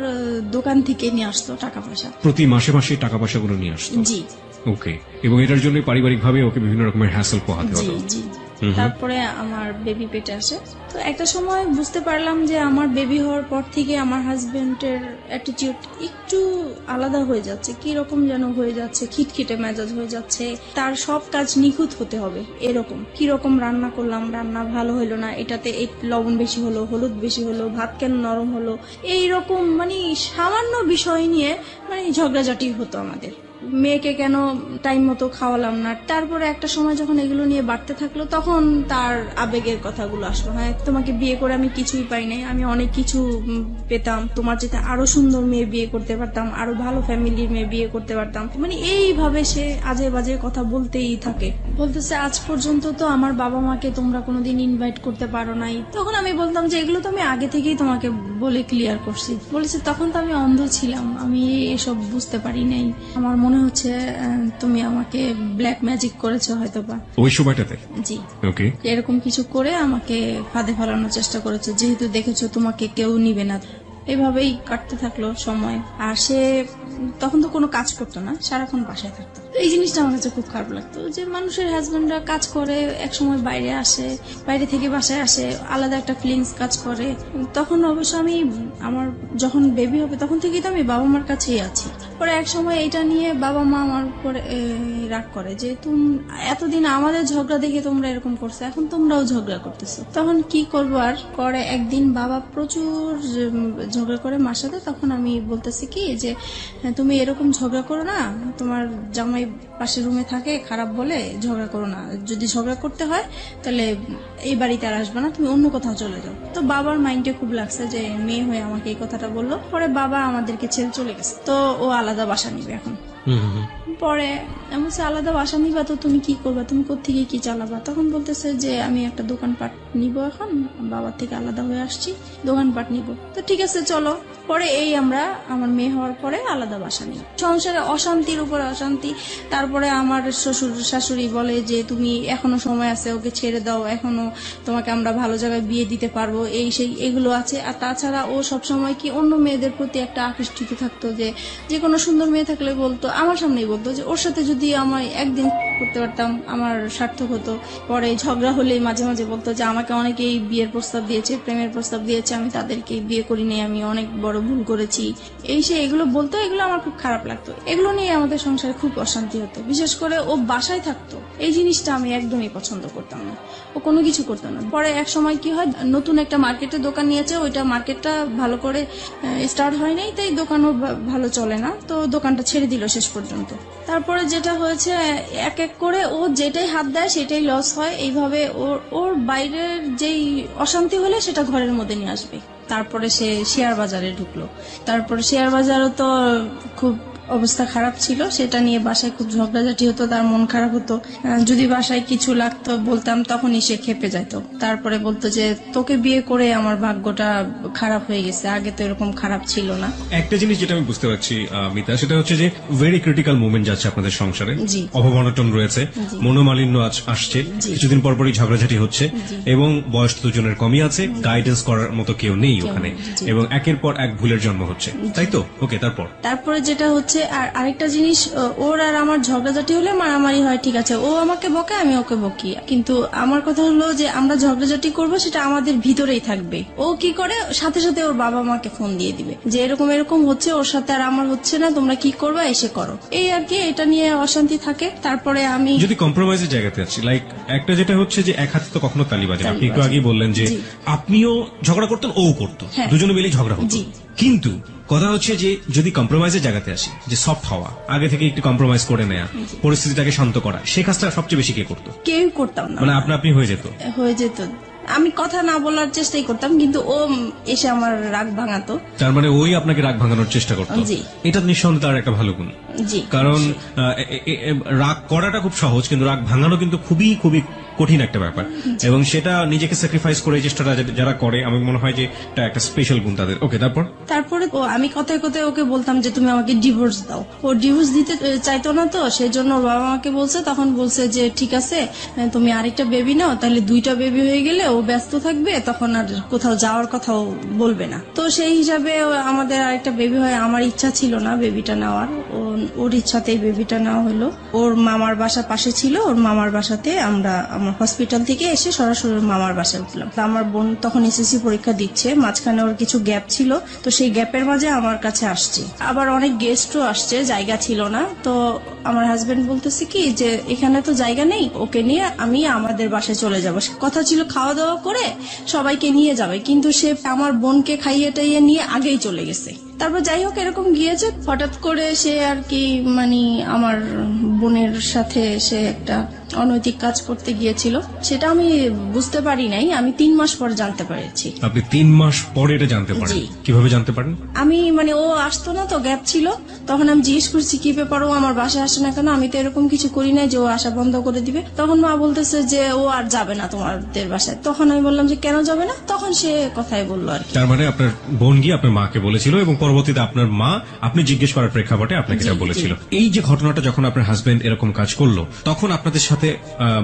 দোকান থেকে নিয়ে আসতো টাকা পয়সা, প্রতি মাসে মাসে টাকা পয়সাগুলো নিয়ে আসতো। জি। ওকে। এবং এটার জন্য পারিবারিক ভাবে ওকে বিভিন্ন রকমের হ্যাসেল পোহাতে জি হতো। জি। তারপরে আমার বেবি পেটে আসে। তো একটা সময় বুঝতে পারলাম যে আমার বেবি হওয়ার পর থেকে আমার হাজবেন্ডের অ্যাটিটিউড একটু আলাদা হয়ে যাচ্ছে, কি রকম যেন হয়ে যাচ্ছে, খিটখিটে মেজাজ হয়ে যাচ্ছে। তার সব কাজ নিখুঁত হতে হবে এরকম। কি রকম রান্না করলাম, রান্না ভালো হলো না, এটাতে এই লবণ বেশি হলো, হলুদ বেশি হলো, ভাত কেন নরম হলো, এই রকম মানে সামান্য বিষয় নিয়ে মানে ঝগড়াঝাটি হতো আমাদের। মেয়েকে কেন টাইম মতো খাওয়ালাম না। তারপরে একটা সময় যখন এগুলো নিয়ে বাড়তে থাকলো, তখন তার আবেগের কথাগুলো আসলো, হ্যাঁ তোমাকে বিয়ে করে আমি কিছুই পাই নাই, আমি অনেক কিছু পেতাম, তোমার যেটা আরো সুন্দর মেয়ে বিয়ে করতে পারতাম, আরো ভালো ফ্যামিলির মেয়ে বিয়ে করতে পারতাম। মানে এইভাবে সে আজে বাজে কথা বলতেই থাকে। বলতেছে আজ পর্যন্ত তো আমার বাবা মাকে তোমরা কোনোদিন ইনভাইট করতে পারো নাই। তখন আমি বলতাম যে এগুলো তো আমি আগে থেকেই তোমাকে বলে ক্লিয়ার করছি। বলেছে তখন তো আমি অন্ধ ছিলাম, আমি এসব বুঝতে পারি নাই, আমার মনে হচ্ছে তুমি আমাকে ব্ল্যাক ম্যাজিক করেছো হয়তোবা। ওই সময়টাতে? জি। ওকে। এরকম কিছু করে আমাকে ফাঁদে ফেলানোর চেষ্টা করেছে, যেহেতু দেখেছো তোমাকে কেউ নিবে না। এভাবেই কাটতে থাকলো সময়। আর সে তখন তো কোনো কাজ করতো না, সারাক্ষণ বাসায় থাকতো। এই জিনিসটা আমার কাছে খুব খারাপ লাগতো যে মানুষের হাজবেন্ডরা কাজ করে, এক সময় বাইরে আসে, বাইরে থেকে বাসায় আসে, আলাদা একটা ফিলিংস কাজ করে। তখন অবশ্য আমি আমার যখন বেবি হবে তখন থেকেই তো আমি বাবা মার কাছেই আছি। পরে এক সময় এটা নিয়ে বাবা মা আমার উপরে রাগ করে যে তুমি এতদিন আমাদের ঝগড়া দেখে তোমরা এরকম করছো, এখন তোমরাও ঝগড়া করতেছো। তখন কি করবো আর, পরে একদিন বাবা প্রচুর ঝগড়া করে মার সাথে। তখন আমি বলতেছি কি যে তুমি এরকম ঝগড়া করো না, তোমার জামাই পাশের রুমে থাকে, খারাপ বলে ঝগড়া করো না, যদি ঝগড়া করতে হয় তাহলে এই বাড়িতে আর আসবে না, তুমি অন্য কোথাও চলে যাও। তো বাবার মাইন্ডে খুব লাগছে যে মেয়ে হয়ে আমাকে এই কথাটা বললো। পরে বাবা আমাদেরকে ছেড়ে চলে গেছে, তো ও আলাদা বাসা নিবে এখন। পরে এমন আলাদা বাসা নিবা তো তুমি কি করবা, তুমি কোত্থেকে কি চালাবা? তখন বলতেছে যে আমি একটা দোকানপাট নিব, এখন বাবার থেকে আলাদা হয়ে আসছি, দোকানপাট নিব। তো ঠিক আছে চলো। পরে এই আমরা আমার মেয়ে হওয়ার পরে আলাদা বাসা নিই। সংসারে অশান্তির উপরে অশান্তি। তারপরে আমার শ্বশুর শাশুড়ি বলে যে তুমি এখনো সময় আছে, ওকে ছেড়ে দাও, এখনো তোমাকে আমরা ভালো জায়গায় বিয়ে দিতে পারবো, এই সেই এগুলো আছে। আর তাছাড়া ও সবসময় কি অন্য মেয়েদের প্রতি একটা আকৃষ্টিত থাকতো, যে কোনো সুন্দর মেয়ে থাকলে বলতো, আমার সামনেই বলতো যে ওর সাথে যদি আমার একদিন করতে পারতাম আমার সার্থক হতো। পরে ঝগড়া হলেই মাঝে মাঝে বলতো যে আমাকে অনেকেই বিয়ের প্রস্তাব দিয়েছে, প্রেমের প্রস্তাব দিয়েছে, আমি তাদেরকে বিয়ে করিনি, আমি অনেক বড় ভুল করেছি, এই সে এগুলো বলতো। এগুলো আমার খুব খারাপ লাগতো, এগুলো নিয়ে আমাদের সংসারে খুব অশান্তি হতো। বিশেষ করে ও বাসায় থাকতো, এই জিনিসটা আমি একদমই পছন্দ করতাম না, ও কোনো কিছু করতো না। পরে এক সময় কি হয়, নতুন একটা মার্কেটে দোকান নিয়েছে, ওইটা মার্কেটটা ভালো করে স্টার্ট হয় নাই, তাই দোকানও ভালো চলে না, তো দোকানটা ছেড়ে দিল শেষ পর্যন্ত। তারপরে যেটা হয়েছে, এক এক করে ও যেটাই হাত দেয় সেটাই লস হয়। এইভাবে ওর বাইরের যেই অশান্তি হলে সেটা ঘরের মধ্যে নিয়ে আসবে। তারপরে সে শেয়ার বাজারে ঢুকলো। তারপরে শেয়ার বাজারও তো খুব অবস্থা খারাপ ছিল, সেটা নিয়ে বাসায় খুব ঝগড়াঝাটি হতো, তার মন খারাপ হতো। যদি বাসায় কিছু লাগতো বলতাম, তখনই সে খেপে যেত। তারপরে বলতো যে তোকে বিয়ে করে আমার ভাগ্যটা খারাপ হয়ে গেছে, আগে তো এরকম খারাপ ছিল না। একটা জিনিস যেটা আমি বুঝতে পারছি মিতা, সেটা হচ্ছে যে ভেরি ক্রিটিক্যাল মোমেন্ট যাচ্ছে আপনাদের সংসারে, অভাব অনটন রয়েছে, মনোমালিন্য আসছে, কিছুদিন পরপরই ঝগড়াঝাটি হচ্ছে, এবং বয়স দুজনের কমই আছে, গাইডেন্স করার মতো কেউ নেই ওখানে, এবং একের পর এক ভুলের জন্ম হচ্ছে, তাই তো? ওকে, তারপরে যেটা হচ্ছে, আর আরেকটা জিনিস, ওর আর আমার ঝগড়াঝাটি হলে মারামারি হয়, ঠিক আছে, ও আমাকে বকে, আমি ওকে বকি, কিন্তু আমার কথা হলো যে আমরা ঝগড়াঝাটি করব সেটা আমাদের ভিতরেই থাকবে। ও কি করে, সাথে সাথে ওর বাবা মাকে ফোন দিয়ে দিবে যে এরকম এরকম হচ্ছে, ওর সাথে আর আমার হচ্ছে না, তোমরা কি করবা, এসে করো, এই আর কি। এটা নিয়ে অশান্তি থাকে। তারপরে আমি যদি কম্প্রোমাইজের জায়গাতে আছি, লাইক একটা যেটা হচ্ছে যে এক হাতে তো কখনো তালি বাজে না, আপনি একটু আগেই বললেন যে আপনিও ঝগড়া করতেন, ও করতো, দুজনে মিলেই ঝগড়া হতো, কিন্তু কথা হচ্ছে যে যদি কম্প্রোমাইজের জায়গাতে আসি, যে সফট হওয়া, আগে থেকে একটু কম্প্রোমাইজ করে নেয়া, পরিস্থিতিটাকে শান্ত করা, সেই কাজটা সবচেয়ে বেশি কে করতো? কেউ করতাম না, মানে আপনি হয়ে যেত। আমি কথা না বলার চেষ্টাই করতাম, কিন্তু ও এসে আমার রাগ ভাঙাতো। তার মানে ওই আপনাকে রাগ ভাঙানোর চেষ্টা করতো। এটা নিঃসন্দেহে তার একটা ভালো গুণ। কারণ রাগ করাটা খুব সহজ, কিন্তু রাগ ভাঙানো কিন্তু খুবই খুবই কঠিন একটা ব্যাপার, এবং সেটা নিজেকে স্যাক্রিফাইস করে চেষ্টাটা যারা করে, আমি মনে হয় যে এটা একটা স্পেশাল গুণ তাদের। ওকে, তারপরে আমি কথায় কথায় ওকে বলতাম যে তুমি আমাকে ডিভোর্স দাও। ও ডিভোর্স দিতে চাইতো না, তো সেই জন্য ওর বাবা আমাকে বলছে, তখন বলছে যে ঠিক আছে, তুমি আরেকটা বেবি নাও, তাহলে 2টা বেবি হয়ে গেলে ও ব্যস্ত থাকবে, তখন আর কোথাও যাওয়ার কথাও বলবে না। তো সেই হিসাবে আমাদের আরেকটা বেবি হয়। আমার ইচ্ছা ছিল না বেবিটা নেওয়ার, ওর ইচ্ছাতেই বেবিটা নেওয়া হলো। ওর মামার বাসা পাশে ছিল, ওর মামার বাসাতে আমরা হসপিটাল থেকে এসে সরাসরি মামার বাসায় উঠলাম। আমার বোন তখন এসএসসি পরীক্ষা দিচ্ছে, মাঝখানে ওর কিছু গ্যাপ ছিল, তো সেই গ্যাপের মাঝে আমার কাছে আসছে। আবার অনেক গেস্টও আসছে, জায়গা ছিল না। তো আমার হাজবেন্ড বলতেছে কি যে এখানে তো জায়গা নেই, ওকে নিয়ে আমি আমাদের বাসায় চলে যাব। কথা ছিল খাওয়া দাওয়া করে সবাইকে নিয়ে যাবে, কিন্তু সে আমার বোনকে খাইয়ে টাইয়ে নিয়ে আগেই চলে গেছে। তারপর যাই হোক এরকম গিয়েছে, হঠাৎ করে সে আর কি মানে আমার বোনের সাথে সে একটা অনৈতিক কাজ করতে গিয়েছিল। সেটা আমি বুঝতে পারি নাই, আমি 3 মাস পর জানতে পেরেছি। আপনি 3 মাস পরে এটা জানতে পারেন? জি। কিভাবে জানতে পারেন? আমি ও আসতো না তো, গ্যাপ ছিল, তখন আমি জিজ্ঞেস করছি কি ব্যাপার, ও আমার বাসায় আসে না কেন? আমি তো এরকম কিছু করি না যে ও আসা বন্ধ করে দিবে। তখন মা বলতেছে যে ও আর যাবে না তোমাদের বাসায়। তখন আমি বললাম যে কেন যাবে না? তখন সে কথাই বললো আর কি। তার মানে আপনার বোন গিয়ে আপনার মাকে বলেছিল এবং পরবর্তীতে আপনার মা আপনি জিজ্ঞেস করার প্রেক্ষাপটে আপনাকে এটা বলেছিল। এই যে ঘটনাটা যখন আপনার হাজবেন্ড এরকম কাজ করলো, তখন আপনাদের সাথে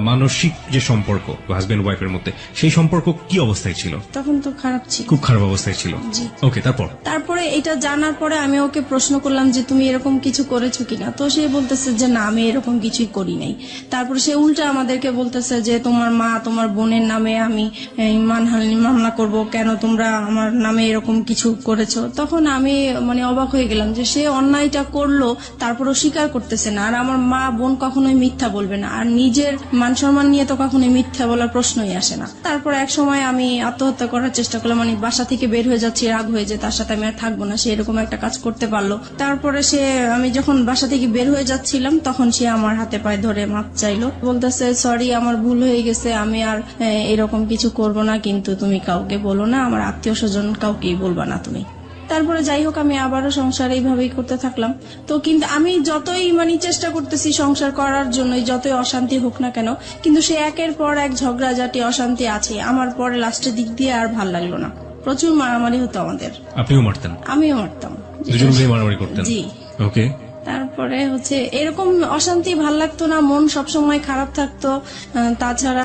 মানসিক যে সম্পর্ক হাজবেন্ড ওয়াইফের মধ্যে, সেই সম্পর্ক কি অবস্থায় ছিল? তখন তো খারাপ ছিল, খুব খারাপ অবস্থায় ছিল। জি। ওকে, তারপরে এটা জানার পরে আমি ওকে প্রশ্ন করলাম যে তুমি এরকম কিছু করেছো কিনা? তো সে বলতেছে যে না, আমি এরকম কিছুই করি নাই। তারপরে সে উল্টা আমাদেরকে বলতেছে যে তোমার মা তোমার বোনের নামে আমি মানহানি মামলা করব, কেন তোমরা আমার নামে এরকম কিছু করেছো? তখন আমি অবাক হয়ে গেলাম যে সে অন্যায়টা করলো, তারপরও স্বীকার করতেছে না। আর আমার মা বোন কখনোই মিথ্যা বলবে না, আর নিজের মান সম্মান নিয়ে তো কখনোই মিথ্যা বলার প্রশ্নই আসে না। তারপর এক সময় আমি আত্মহত্যা করার চেষ্টা করলাম, বাসা থেকে বের হয়ে যাচ্ছি, রাগ হয়ে যে তার সাথে আমি আর থাকবো না, সে এরকম একটা কাজ করতে পারলো। তারপরে আমি যখন বাসা থেকে বের হয়ে যাচ্ছিলাম, তখন সে আমার হাতে পায়ে ধরে মাপ চাইলো, বলতেছে সরি আমার ভুল হয়ে গেছে, আমি আর এরকম কিছু করব না, কিন্তু তুমি কাউকে বলো না, আমার আত্মীয় স্বজন কাউকেই বলবা না তুমি। তারপরে যাই হোক আমি আবারও সংসার এইভাবেই করতে থাকলাম। তো কিন্তু আমি যতই চেষ্টা করতেছি সংসার করার জন্য, যতই অশান্তি হোক না কেন, কিন্তু সে একের পর এক ঝগড়াঝাটি অশান্তি আছে। আমার পরে লাস্টের দিক দিয়ে আর ভাল লাগলো না, প্রচুর মারামারি হতো আমাদের। আপনিও মারতেন? আমিও মারতাম, দুজন মিলে মারামারি করতেন? জি। ওকে। তারপরে এরকম অশান্তি ভাল লাগতো না, মন সবসময় খারাপ থাকতো। তাছাড়া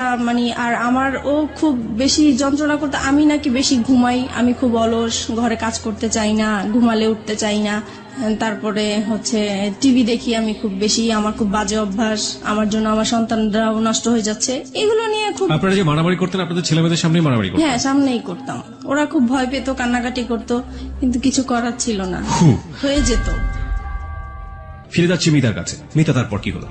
আর আমার ও খুব বেশি যন্ত্রণা করতো, আমি নাকি বেশি ঘুমাই, আমি খুব অলস, ঘরে কাজ করতে চাই না, ঘুমালে উঠতে চাই না। তারপরে টিভি দেখি আমি খুব বেশি, আমার খুব বাজে অভ্যাস, আমার জন্য আমার সন্তানরাও নষ্ট হয়ে যাচ্ছে, এগুলো নিয়ে খুব। আপনারা যে মারামারি করতেন আপনাদের ছেলেমেয়েদের সামনেই মারামারি করতেন? হ্যাঁ, সামনেই করতাম। ওরা খুব ভয় পেত, কান্নাকাটি করতো, কিন্তু কিছু করার ছিল না, হয়ে যেত। ফিরে যাচ্ছি মিতার কাছে। মিতা, তারপর কি হলো?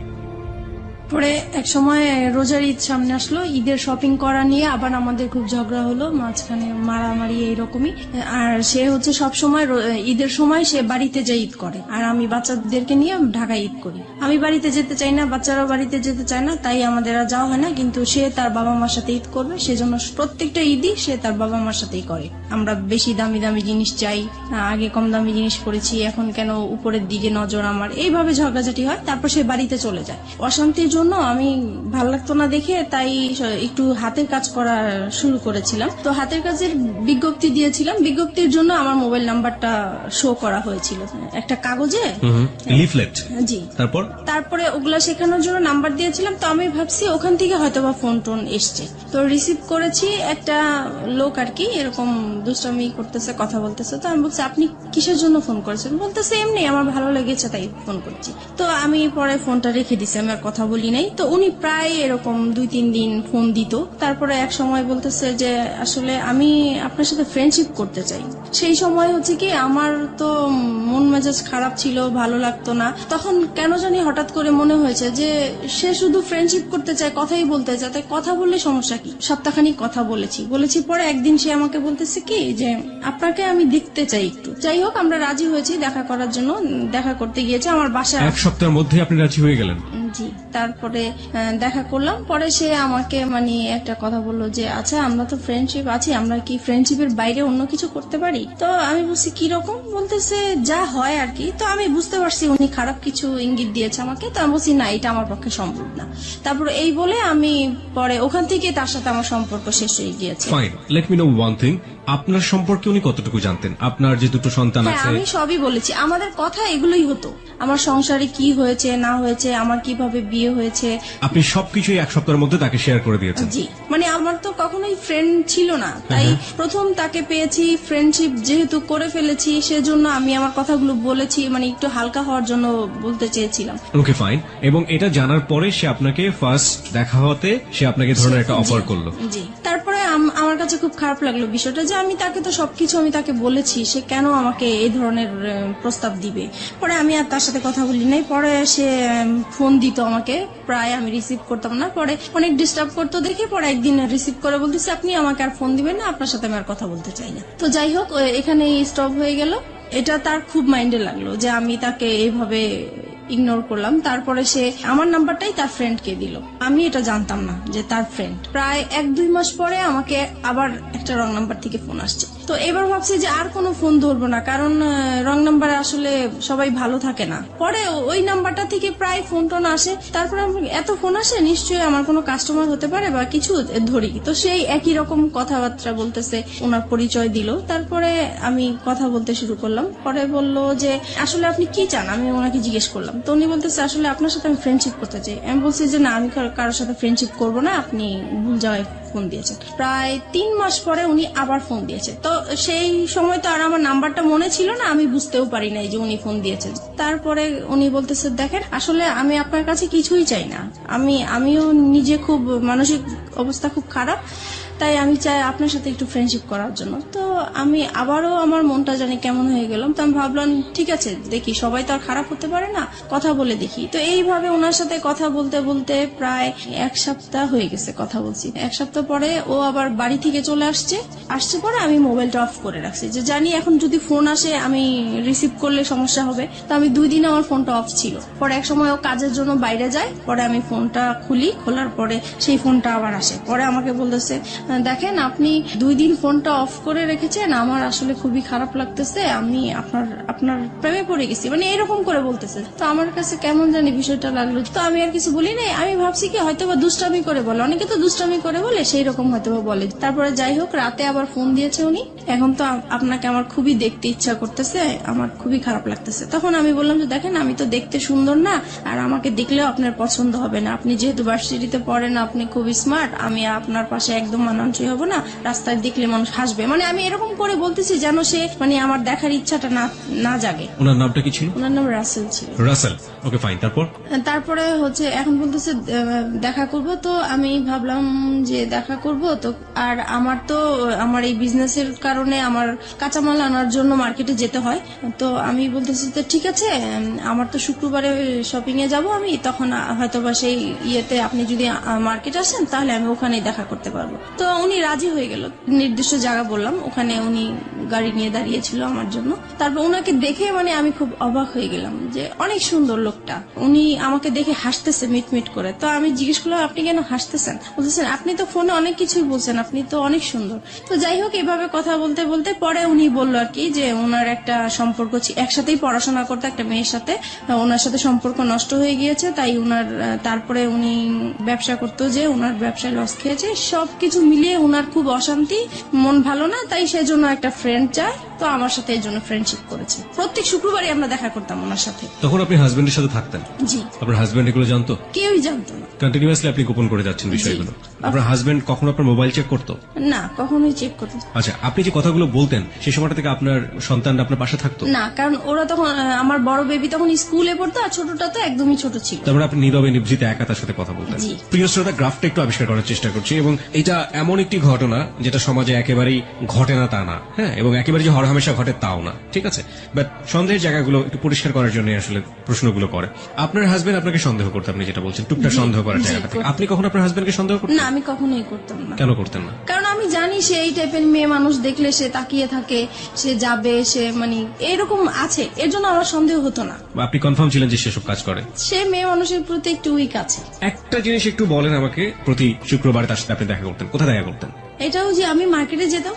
পরে এক সময় রোজার ঈদ সামনে আসলো, ঈদের শপিং করা নিয়ে আবার আমাদের খুব ঝগড়া হলো, মাঝখানে মারামারি এইরকমই। আর সে সব সময় ঈদের সময় সে বাড়িতে যায় ঈদ করে, আর আমি বাচ্চাদেরকে নিয়ে ঢাকায় ঈদ করি। আমি বাড়িতে যেতে চাই না, বাচ্চারাও বাড়িতে যেতে চায় না, তাই আমাদের আর যাওয়া হয় না। কিন্তু সে তার বাবা মার সাথে ঈদ করবে, সেজন্য প্রত্যেকটা ঈদই সে তার বাবা মার সাথেই করে। আমরা বেশি দামি দামি জিনিস চাই, আগে কম দামি জিনিস পরেছি, এখন কেন উপরের দিকে নজর আমার, এইভাবে ঝগড়াঝাটি হয়। তারপর সে বাড়িতে চলে যায়। অশান্তির জন্য আমি ভালো লাগতো না দেখে, তাই একটু হাতের কাজ করা শুরু করেছিলাম। তো হাতের কাজের বিজ্ঞপ্তি দিয়েছিলাম, বিজ্ঞপ্তির জন্য আমার মোবাইল নাম্বারটা শো করা হয়েছিল একটা কাগজে, লিফলেট। জি। তারপরে ওগুলা শেখানোর জন্য নাম্বার দিয়েছিলাম। তো আমি ভাবছি ওখান থেকে হয়তোবা ফোন টোন এসছে, তো রিসিভ করেছি। একটা লোক আর কি এরকম দুষ্টামি করতেছে, কথা বলতেছে। তো আমি বলছি আপনি কিসের জন্য ফোন করেছেন? বলতেছে এমনি আমার ভালো লেগেছে তাই ফোন করছি। তো আমি পরে ফোনটা রেখে দিছি, আমি আর কথা বলি নাই। তো উনি প্রায় এরকম 2-3 দিন ফোন দিত। তারপরে এক সময় বলতেছে যে আসলে আমি আপনার সাথে ফ্রেন্ডশিপ করতে চাই। সেই সময় কি আমার তো মন মেজাজ খারাপ ছিল, ভালো লাগতো না। তখন কেন জানি হঠাৎ করে মনে হয়েছে যে সে শুধু ফ্রেন্ডশিপ করতে চায়, কথাই বলতে চায়, তাই কথা বললে সমস্যা কি। সপ্তাহখানিক কথা বলেছি পরে একদিন সে আমাকে বলতেছে কি যে আপনাকে আমি দেখতে চাই একটু। যাই হোক আমরা রাজি হয়েছি দেখা করার জন্য, দেখা করতে গিয়েছে আমার বাসায়। এক সপ্তাহের মধ্যে আপনি রাজি হয়ে গেলেন? জি। তারপরে দেখা করলাম, পরে সে আমাকে একটা কথা বললো যে আচ্ছা আমরা তো ফ্রেন্ডশিপ আছি, আমরা কি ফ্রেন্ডশিপের বাইরে অন্য কিছু করতে পারি? তো আমি বলছি কিরকম? বলতেছে যা হয় আর কি। তো আমি বুঝতে পারছি উনি খারাপ কিছু ইঙ্গিত দিয়েছে আমাকে। তো আমি বলছি না, এটা আমার পক্ষে সম্ভব না। তারপর এই বলে আমি পরে ওখান থেকে তার সাথে আমার সম্পর্ক শেষ হয়ে গিয়েছে। Fine, let me no one thing, আপনার সম্পর্কে উনি কতটুকু জানতেন? আপনার যে 2 সন্তান আছে? আমি সবই বলেছি, আমাদের কথা এগুলোই হতো, আমার সংসারে কি হয়েছে না হয়েছে, আমার কিভাবে বিয়ে হয়েছে। আপনি সবকিছুই এক সপ্তাহের মধ্যে তাকে শেয়ার করে দিয়েছেন? জি। আমার তো কখনোই ফ্রেন্ড ছিল না, তাই প্রথম তাকে পেয়েছি, ফ্রেন্ডশিপ যেহেতু করে ফেলেছি সেজন্য আমি আমার কথাগুলো বলেছি, একটু হালকা হওয়ার জন্য বলতে চেয়েছিলাম। Okay fine. এবং এটা জানার পরে সে আপনাকে ফার্স্ট দেখা হতে সে আপনাকে ধরনের একটা অফার করলো? জি। তারপরে আমার কাছে খুব খারাপ লাগলো বিষয়টা, যে আমি তাকে তো সবকিছু আমি তাকে বলেছি, সে কেন আমাকে এই ধরনের প্রস্তাব দিবে। পরে আমি আর তার সাথে কথা বলি নাই। পরে সে ফোন দিত আমাকে, প্রায় আমি রিসিভ করতাম না। পরে অনেক ডিস্টার্ব করতো দেখে পরে একদিন রিসিভ করে বলতেছে আপনি আমাকে আর ফোন দিবেন না, আপনার সাথে আমি আর কথা বলতে চাই না। তো যাই হোক এখানেই স্টপ হয়ে গেল। এটা তার খুব মাইন্ডে লাগলো যে আমি তাকে এইভাবে ইগনোর করলাম। তারপরে সে আমার নাম্বারটাই তার ফ্রেন্ডকে দিল, আমি এটা জানতাম না যে তার ফ্রেন্ড। প্রায় 1-2 মাস পরে আমাকে আবার একটা রং নাম্বার থেকে ফোন আসছে। তো এবার ভাবছি যে আর কোনো ফোন ধরবো না, কারণ রং নাম্বারে আসলে সবাই ভালো থাকে না। পরে ওই নাম্বারটা থেকে প্রায় ফোন টোন আসে, তারপরে এত ফোন আসে নিশ্চয়ই আমার কোনো কাস্টমার হতে পারে বা কিছু, ধরি। তো সেই একই রকম কথাবার্তা বলতেছে, ওনার পরিচয় দিল। তারপরে আমি কথা বলতে শুরু করলাম। পরে বললো যে আসলে আপনি কি চান, আমি ওনাকে জিজ্ঞেস করলাম। তো উনি বলতেছে আসলে আপনার সাথে আমি ফ্রেন্ডশিপ করতে চাই। আমি বলছি যে না, আমি কারোর সাথে ফ্রেন্ডশিপ করবো না, আপনি ভুল জায়গায় ফোন দিয়েছেন। প্রায় 3 মাস পরে উনি আবার ফোন দিয়েছে। তো সেই সময় তো আর আমার নাম্বারটা মনে ছিল না, আমি বুঝতেও পারি নাই যে উনি ফোন দিয়েছেন। তারপরে উনি বলতেছে দেখেন আসলে আমি আপনার কাছে কিছুই চাই না, আমিও নিজে খুব মানসিক অবস্থা খুব খারাপ, তাই আমি চাই আপনার সাথে একটু ফ্রেন্ডশিপ করার জন্য। তো আমি আবারও আমার মনটা জানি কেমন হয়ে গেলাম। তো আমি ভাবলাম ঠিক আছে, দেখি, সবাই তো আর খারাপ হতে পারে না, কথা বলে দেখি। তো এইভাবে ওনার সাথে কথা বলতে বলতে প্রায় 1 সপ্তাহ হয়ে গেছে কথা বলছি। 1 সপ্তাহ পরে ও আবার বাড়ি থেকে চলে আসছে পরে আমি মোবাইলটা অফ করে রাখছি, যে জানি এখন যদি ফোন আসে আমি রিসিভ করলে সমস্যা হবে। তো আমি 2 দিন আমার ফোনটা অফ ছিল। পরে এক সময় ও কাজের জন্য বাইরে যায়, পরে আমি ফোনটা খুলি, খোলার পরে সেই ফোনটা আবার আসে। পরে আমাকে বলতেছে দেখেন আপনি 2 দিন ফোনটা অফ করে রেখেছেন, আমার আসলে খুবই খারাপ লাগতেছে, আমি আপনার প্রেমে পড়ে গেছি, মানে এরকম করে বলতেছে। তো আমার কাছে কেমন জানি বিষয়টা লাগলো। তো আমি আর কিছু বলি নাই, আমি ভাবছি কি হয়তো বা দুষ্টামি করে বলে, অনেকে তো দুষ্টামি করে বলে, সেই রকম হয়তো বা বলে। তারপরে যাই হোক, রাতে আবার ফোন দিয়েছে উনি, এখন তো আপনাকে আমার খুবই দেখতে ইচ্ছা করতেছে, আমার খুবই খারাপ লাগতেছে। তখন আমি বললাম যে দেখেন আমি তো দেখতে সুন্দর না, আর আমাকে দেখলেও আপনার পছন্দ হবে না, আপনি যেহেতু ভার্সিটিতে পড়েন, আপনি খুবই স্মার্ট, আমি আপনার পাশে একদম মানানসই হবো না, রাস্তায় দেখলে মানুষ হাসবে, মানে আমি এরকম করে বলতেছি যেন সে মানে আমার দেখার ইচ্ছাটা না জাগে। ওনার নামটা কি ছিল? ওনার নাম রাসেল ছিল। Russell, okay fine. তারপরে হচ্ছে এখন বলতেছে দেখা করব। তো আমি ভাবলাম যে দেখা করব তো, আর আমার এই বিজনেসের কারণে আমার কাঁচামাল আনার জন্য মার্কেটে যেতে হয়। তো আমি বলতেছি তো ঠিক আছে, আমার তো শুক্রবারে শপিং এ যাব আমি, তখন হয়তোবা সেই ইয়েতে আপনি যদি মার্কেট আসেন তাহলে আমি ওখানেই দেখা করতে পারবো। তো উনি রাজি হয়ে গেল। নির্দিষ্ট জায়গা বললাম, ওখানে উনি গাড়ি নিয়ে দাঁড়িয়েছিল আমার জন্য। তারপর ওনাকে দেখে মানে আমি খুব অবাক হয়ে গেলাম যে অনেক সুন্দর লোকটা। উনি আমাকে দেখে হাসতেছে মিটমিট করে। তো আমি জিজ্ঞেস করলাম আপনি কেন হাসতেছেন? বলতেছেন আপনি তো ফোনে অনেক কিছুই বলছেন, আপনি তো অনেক সুন্দর। তো যাই হোক, এভাবে কথা বলতে বলতে পরে উনি বললো আর কি যে ওনার একটা সম্পর্ক একসাথেই পড়াশোনা করতে একটা মেয়ের সাথে, ওনার সাথে সম্পর্ক নষ্ট হয়ে গিয়েছে, তাই তারপরে উনি ব্যবসা করতো, যে ওনার ব্যবসায় লস খেয়েছে, সবকিছু মিলিয়ে ওনার খুব অশান্তি, মন ভালো না, তাই সেজন্য একটা ফ্রেন্ড চায়। তো আমার সাথে এই জন্য ফ্রেন্ডশিপ করেছে। প্রত্যেক শুক্রবারই আমরা দেখা করতাম ওনার সাথে। তখন আপনি হাজবেন্ডের সাথে থাকতেন? জি। আপনার হাজবেন্ড এগুলো জানতো? কেউই জানতো না। কন্টিনিউয়াসলি আপনি গোপন করে যাচ্ছেন বিষয়গুলো। আপনার হাজবেন্ড কখনো আপনার মোবাইল চেক করতো? না, কখনোই চেক করতো। আচ্ছা, আপনি যে কথাগুলো বলতেন সেই সময়টা থেকে আপনার সন্তানরা আপনার পাশে থাকতো? না, কারণ ওরা তখন, আমার বড় বেবি তখন স্কুলে পড়তো, আর ছোটটা তো একদমই ছোট ছিল। তারপরে আপনি নীরবে নিভৃতে একা তার সাথে কথা বলতেন। প্রিয় শ্রোতা, গ্রাফটা একটু আবিষ্কার করার চেষ্টা করছি, এবং এটা এমন একটি ঘটনা যেটা সমাজে একেবারেই ঘটে না তা না, হ্যাঁ, এবং একেবারে যে হরহামেশা ঘটে তাও না, ঠিক আছে? বাট সন্দেহের জায়গাগুলো একটু পরিষ্কার করার জন্য আসলে প্রশ্নগুলো করে। আপনার হাজবেন্ড আপনাকে সন্দেহ করতে, আপনি যেটা বলছেন টুকটাক সন্দেহ করার জায়গাটা থেকে, আপনি কখন আপনার হাজবেন্ডকে সন্দেহ করতেন? না, আমি কখনোই করতাম না। কেন করতেন না? কারণ আমি জানি সে এই টাইপের মেয়ে মানুষ, দেখলে সে তাকিয়ে থাকে, সে যাবে, সে মানে এরকম আছে, এর জন্য আমার সন্দেহ হতো না। আপনি কনফার্ম ছিলেন যে সেসব কাজ করে? সে মেয়ে মানুষের প্রতি একটু উইক আছে। একটা জিনিস একটু বলেন আমাকে, প্রতি শুক্রবারে তার সাথে আপনি দেখা করতেন, কোথায় দেখা করতেন? এটাও যে আমি মার্কেটে যেতাম,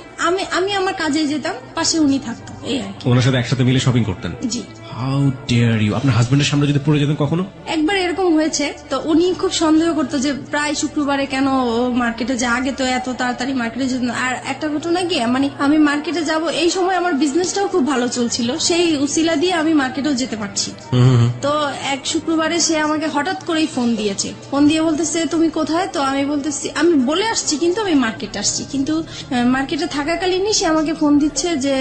আমি আমার কাজে যেতাম, পাশে উনি থাকতো, এই আর কি। ওনার সাথে একসাথে মিলে শপিং করতেন? জি। How dare you! আপনার হাজবেন্ডের সামনে যদি পড়ে যেতেন কখনো? একবার এরকম হয়েছে, তো উনি খুব সন্দেহ করতো যে প্রায় শুক্রবারে কেন মার্কেটে যায়, আগে তো এত তাড়াতাড়ি মার্কেটে যেত না। আর একটা ঘটনা কি, মানে আমি মার্কেটে যাব এই সময় আমার বিজনেসটাও খুব ভালো চলছিল, সেই উসিলা দিয়ে আমি মার্কেটেও যেতে পারছি। তো এক শুক্রবারে সে আমাকে হঠাৎ করেই ফোন দিয়েছে, ফোন দিয়ে বলতেছে তুমি কোথায়? তো আমি বলতেছি আমি বলে আসছি, কিন্তু আমি মার্কেটে আসছি, কিন্তু মার্কেটে থাকাকালীনই সে আমাকে ফোন দিচ্ছে যে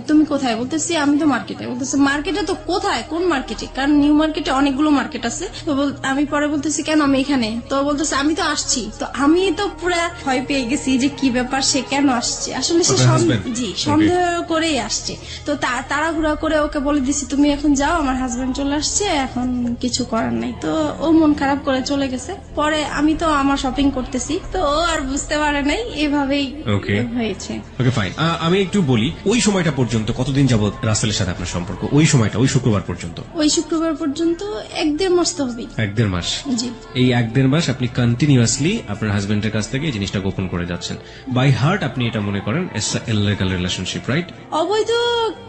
তুমি কোথায়? বলতেছি আমি তো মার্কেটে। বলতেছে মার্কেটে তো কোথায়, কোন মার্কেটে? কারণ নিউ মার্কেটে অনেকগুলো মার্কেট আছে। তো আমি পরে বলতেছি কেন আমি এখানে, তো বলতেছে আমি তো আসছি। তো আমি তো পুরা ভয় পেয়ে গেছি যে কি ব্যাপার, সে কেন আসছে, আসলে সে আপনার husband? জি Okay. সন্দেহ করেই আসছে। তো তাড়াহুড়া করে ওকে বলে দিছি তুমি এখন যাও, আমার হাজবেন্ড চলে আসছে, এখন কিছু করার নাই। তো ও মন খারাপ করে চলে গেছে। পরে আমি তো আমার শপিং করতেছি, তো ও আর বুঝতে পারে নাই, এভাবেই Okay. হয়েছে। ওকে ফাইন, আমি একটু বলি ওই সময়টা পর্যন্ত কতদিন যাবত রাসেলের সাথে আপনার সম্পর্ক, ওই সময়টা ওই শুক্রবার পর্যন্ত? ওই শুক্রবার পর্যন্ত 1-1.5 মাস তো হবেই। 1-1.5 মাস। জি এই 1-1.5 মাস আপনি কন্টিনিউয়াসলি আপনার হাজবেন্ডের কাছ থেকে এই জিনিসটা গোপন করে যাচ্ছেন। বাই হার্ট আপনি এটা মনে করেন ইললিগাল রিলেশনশিপ, রাইট? অবৈধ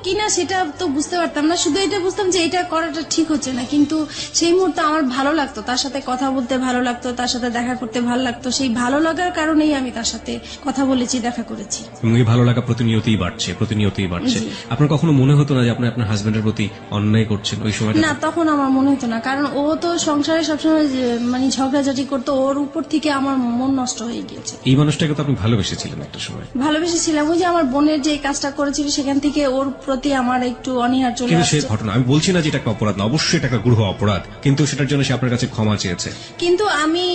কিনা সেটা তো বুঝতে পারতাম না, শুধু এটা বুঝতাম যে এটা করাটা ঠিক হচ্ছে না। কিন্তু সেই মুহূর্তে আমার ভালো লাগতো, তার সাথে কথা বলতে ভালো লাগতো, তার সাথে দেখা করতে ভালো লাগতো। সেই ভালো লাগার কারণেই আমি তার সাথে কথা বলেছি, দেখা করেছি। এবং এই ভালো লাগা প্রতিনিয়তই বাড়ছে, প্রতিনিয়তই বাড়ছে। আপনার কখনো মনে হতো না যে আপনি আপনার হাজবেন্ডের প্রতি অন্যায় করছেন ওই সময়টা? না, তখন আমার মনে হতো না, কারণ ও তো সংসারে সবসময় মানে ঝগড়াঝাটি করতো, ওর উপর থেকে আমার মন নষ্ট হয়ে গিয়েছে। এই মানুষটাকে তো আপনি ভালোবেসেছিলেন একটা সময়। ভালোবেসেছিলাম, ওই যে আমার বোনের যে কাজটা করেছিল সেখান থেকে ওর প্রতি আমার একটু অনীহা চলে কিন্তু সে আসছে। ঘটনা, আমি বলছি না যে এটা একটা অপরাধ না, অবশ্যই এটা একটা গৃহ অপরাধ, কিন্তু সেটার জন্য সে আপনার কাছে ক্ষমা চেয়েছে। কিন্তু আমি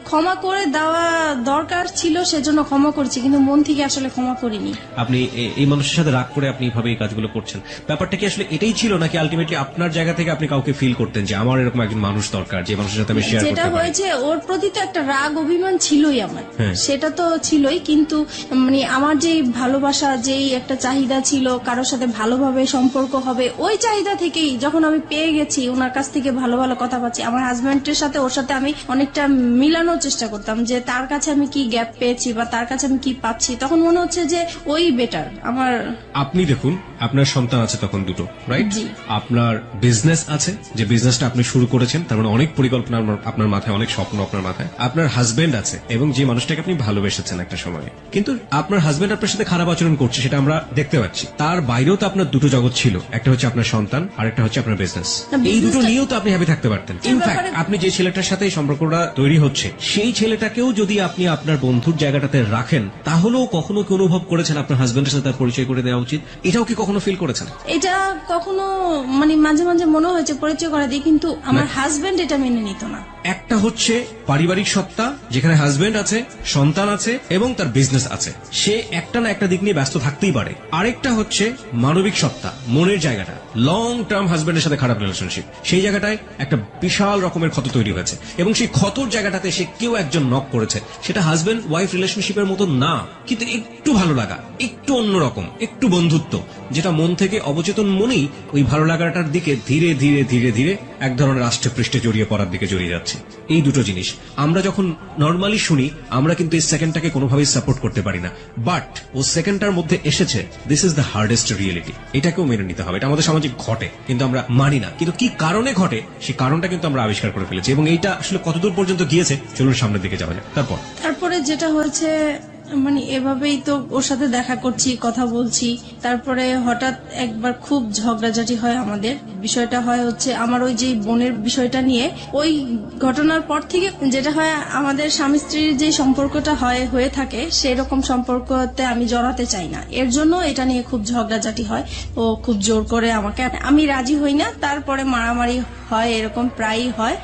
ক্ষমা করে দেওয়া দরকার ছিল, সেজন্য ক্ষমা করছি, কিন্তু মন থেকে আসলে ক্ষমা করিনি। আপনি এই মানুষের সাথে রাগ করে আপনি এইভাবে এই কাজগুলো করছেন, ব্যাপারটা কি আসলে এটাই ছিল, নাকি আলটিমেটলি আপনার জায়গা থেকে আপনি কাউকে ফিল করতেন যে আমার এরকম একজন মানুষ দরকার যে মানুষের সাথে আমি শেয়ার যেটা করতে পারি? হয়েছে, ওর প্রতি তো একটা রাগ অভিমান ছিলই আমার, হ্যাঁ। সেটা তো ছিলই, কিন্তু মানে আমার যেই ভালোবাসা, যেই একটা চাহিদা ছিল কারোর সাথে ভালোভাবে সম্পর্ক হবে, ওই চাহিদা থেকেই যখন আমি পেয়ে গেছি, ওনার কাছ থেকে ভালো ভালো কথা পাচ্ছি, আমার হাজবেন্ডের সাথে ওর সাথে আমি অনেকটা মিলানোর চেষ্টা করতাম যে তার কাছে আমি কি গ্যাপ পেয়েছি বা তার কাছে আমি কি পাচ্ছি, তখন মনে হচ্ছে যে ওই বেটার আমার। আপনি দেখুন, আপনার সন্তান আছে তখন দুটো, রাইট? জি। আপনার বিজনেস আছে, যে বিজনেসটা আপনি শুরু করেছেন, তার মানে অনেক পরিকল্পনা আপনার মাথায়, অনেক স্বপ্ন আপনার মাথায়। আপনার হাজবেন্ড আছে, এবং যে মানুষটাকে আপনি ভালোবেসেছেন একটা সময়, কিন্তু আপনার হাজবেন্ড আপনার সাথে খারাপ আচরণ করছে, সেটা আমরা দেখতে পাচ্ছি। তার বাইরেও তো আপনার দুটো জগৎ ছিল, একটা হচ্ছে আপনার সন্তান আর একটা হচ্ছে আপনার বিজনেস। এই দুটো নিয়েও তো আপনি হ্যাপি থাকতে পারতেন। ইনফ্যাক্ট আপনি যে ছেলেটার সাথে এই সম্পর্কটা তৈরি হচ্ছে, সেই ছেলেটাকেও যদি আপনি আপনার বন্ধুর জায়গাটাতে রাখেন, তাহলেও কখনো কি অনুভব করেছেন আপনার হাজবেন্ডের সাথে তার পরিচয় করে দেওয়া উচিত? এটাও কি কখনো ফিল করেছেন? এটা কখনো মানে মাঝে মাঝে মনে হয়েছে পরিচয় করে দিই, কিন্তু আমার হাজবেন্ড এটা মেনে নিত না। একটা হচ্ছে পারিবারিক সত্তা, যেখানে হাজবেন্ড আছে, সন্তান আছে এবং তার বিজনেস আছে, সে একটা না একটা দিক নিয়ে ব্যস্ত থাকতেই পারে। আরেকটা হচ্ছে মানবিক সত্তা, মনের জায়গাটা, লং টার্ম হাজবেন্ডের সাথে খারাপ রিলেশনশিপ, সেই জায়গাটায় একটা বিশাল রকমের ক্ষত তৈরি হয়েছে, এবং সেই ক্ষতর জায়গাটাতে সে কেউ একজন নক করেছে। সেটা হাজবেন্ড ওয়াইফ রিলেশনশিপের মতো না, কিন্তু একটু ভালো লাগা, একটু অন্যরকম, একটু বন্ধুত্ব, যেটা মন থেকে অবচেতন মনেই ওই ভালো লাগাটার দিকে ধীরে ধীরে ধীরে ধীরে এক ধরনের আষ্টে পৃষ্ঠে জড়িয়ে পড়ার দিকে জড়িয়ে যাচ্ছে। এই দুটো জিনিস আমরা যখন নর্মালি শুনি, আমরা কিন্তু এই সেকেন্ডটাকে কোনোভাবেই সাপোর্ট করতে পারি না, বাট ও সেকেন্ডটার মধ্যে এসেছে, this is the hardest reality. এটাকেও মেনে নিতে হবে, এটা আমাদের সামাজিক ঘটে, কিন্তু আমরা মানি না। কিন্তু কি কারণে ঘটে, সেই কারণটা কিন্তু আমরা আবিষ্কার করে ফেলেছি, এবং এইটা আসলে কতদূর পর্যন্ত গিয়েছে, চলুন সামনের দিকে যাওয়া যাক। তারপরে যেটা হয়েছে, মানে এভাবেই তো ওর সাথে দেখা করছি, কথা বলছি, তারপরে হঠাৎ একবার খুব ঝগড়াঝাটি হয় আমাদের। বিষয়টা হয় হচ্ছে আমার ওই যে বোনের বিষয়টা নিয়ে, ওই ঘটনার পর থেকে যেটা হয়, আমাদের স্বামী স্ত্রীর যে সম্পর্কটা হয়ে থাকে, সেরকম সম্পর্কতে আমি জড়াতে চাই না, এর জন্য এটা নিয়ে খুব ঝগড়াঝাটি হয়। ও খুব জোর করে আমাকে, আমি রাজি হই না, তারপরে মারামারি হয়, এরকম প্রায়ই হয়।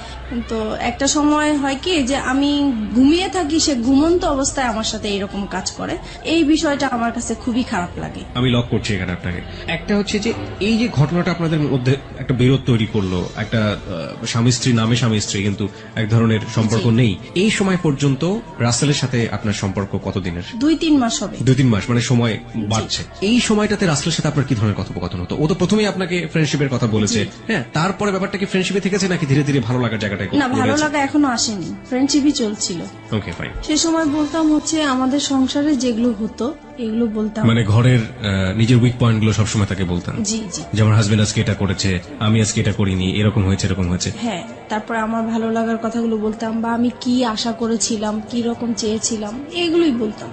তো একটা সময় হয় কি যে আমি ঘুমিয়ে থাকি, সে ঘুমন্ত অবস্থায় আমার সাথে এরকম কাজ করে। এই বিষয়টা আমার কাছে খুবই খারাপ লাগে। আমি লক করছি এখানে আপনাকে। একটা হচ্ছে যে এই যে ঘটনাটা আপনাদের মধ্যে একটা বিরোধ তৈরি করলো, একটা স্বামী স্ত্রী নামে স্বামী স্ত্রী, কিন্তু এক ধরনের সম্পর্ক নেই, এই সময় পর্যন্ত রাসেলের সাথে আপনার সম্পর্ক কতদিনের? 2-3 মাস হবে। 2-3 মাস, মানে সময় বাড়ছে। এই সময়টাতে রাসেলের সাথে আপনার কি ধরনের কথোপকথন হতো? ও তো প্রথমেই আপনাকে ফ্রেন্ডশিপের কথা বলেছে, হ্যাঁ, তারপরে ব্যাপারটা কি ফ্রেন্ডশিপে থেকেছে নাকি ধীরে ধীরে ভালো লাগার জায়গাটায়? না, ভালো লাগা এখনো আসেনি, ফ্রেন্ডশিপই চলছিল। Okay fine. সে সময় বলতাম হচ্ছে আমাদের সংসারে যেগুলো হতো এগুলো বলতাম, মানে ঘরের নিজের উইক পয়েন্ট গুলো সবসময় তাকে বলতেন? জি জি। যেমন হাজবেন্ড আজকে এটা করেছে, আমি আজকে এটা করিনি, এরকম হয়েছে, এরকম হয়েছে। হ্যাঁ, তারপরে আমার ভালো লাগার কথাগুলো বলতাম, বা আমি কি আশা করেছিলাম, কি রকম চেয়েছিলাম, এগুলোই বলতাম।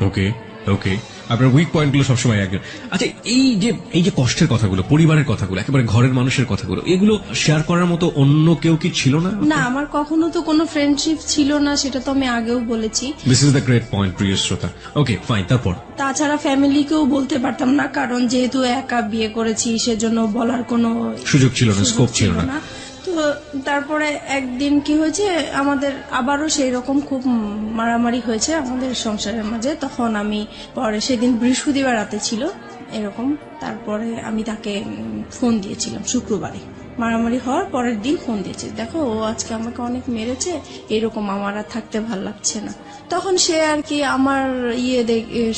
ওকে ওকে, আপনার উইক পয়েন্ট গুলো সবসময় একজন। আচ্ছা, এই যে কষ্টের কথাগুলো, পরিবারের কথাগুলো, একেবারে ঘরের মানুষের কথাগুলো, এগুলো শেয়ার করার মতো অন্য কেউ কি ছিল না? না, আমার কখনো তো কোনো ফ্রেন্ডশিপ ছিল না, সেটা তো আমি আগেও বলেছি। This is the great point, প্রিয় শ্রোতা। ওকে ফাইন, তারপর? তাছাড়া ফ্যামিলিকেও বলতে পারতাম না, কারণ যেহেতু একা বিয়ে করেছি, সেজন্য বলার কোনো সুযোগ ছিল না, স্কোপ ছিল না। তো তারপরে একদিন কি হয়েছে, আমাদের আবারও সেই রকম খুব মারামারি হয়েছে আমাদের সংসারের মাঝে। তখন আমি পরে, সেদিন বৃহস্পতিবার রাতে ছিল এরকম, তারপরে আমি তাকে ফোন দিয়েছিলাম শুক্রবারে। মারামারি হওয়ার পরের দিন ফোন দিয়েছে, দেখো ও আজকে আমাকে অনেক মেরেছে, এরকম আমার আর থাকতে ভাল লাগছে না। তখন সে আর কি আমার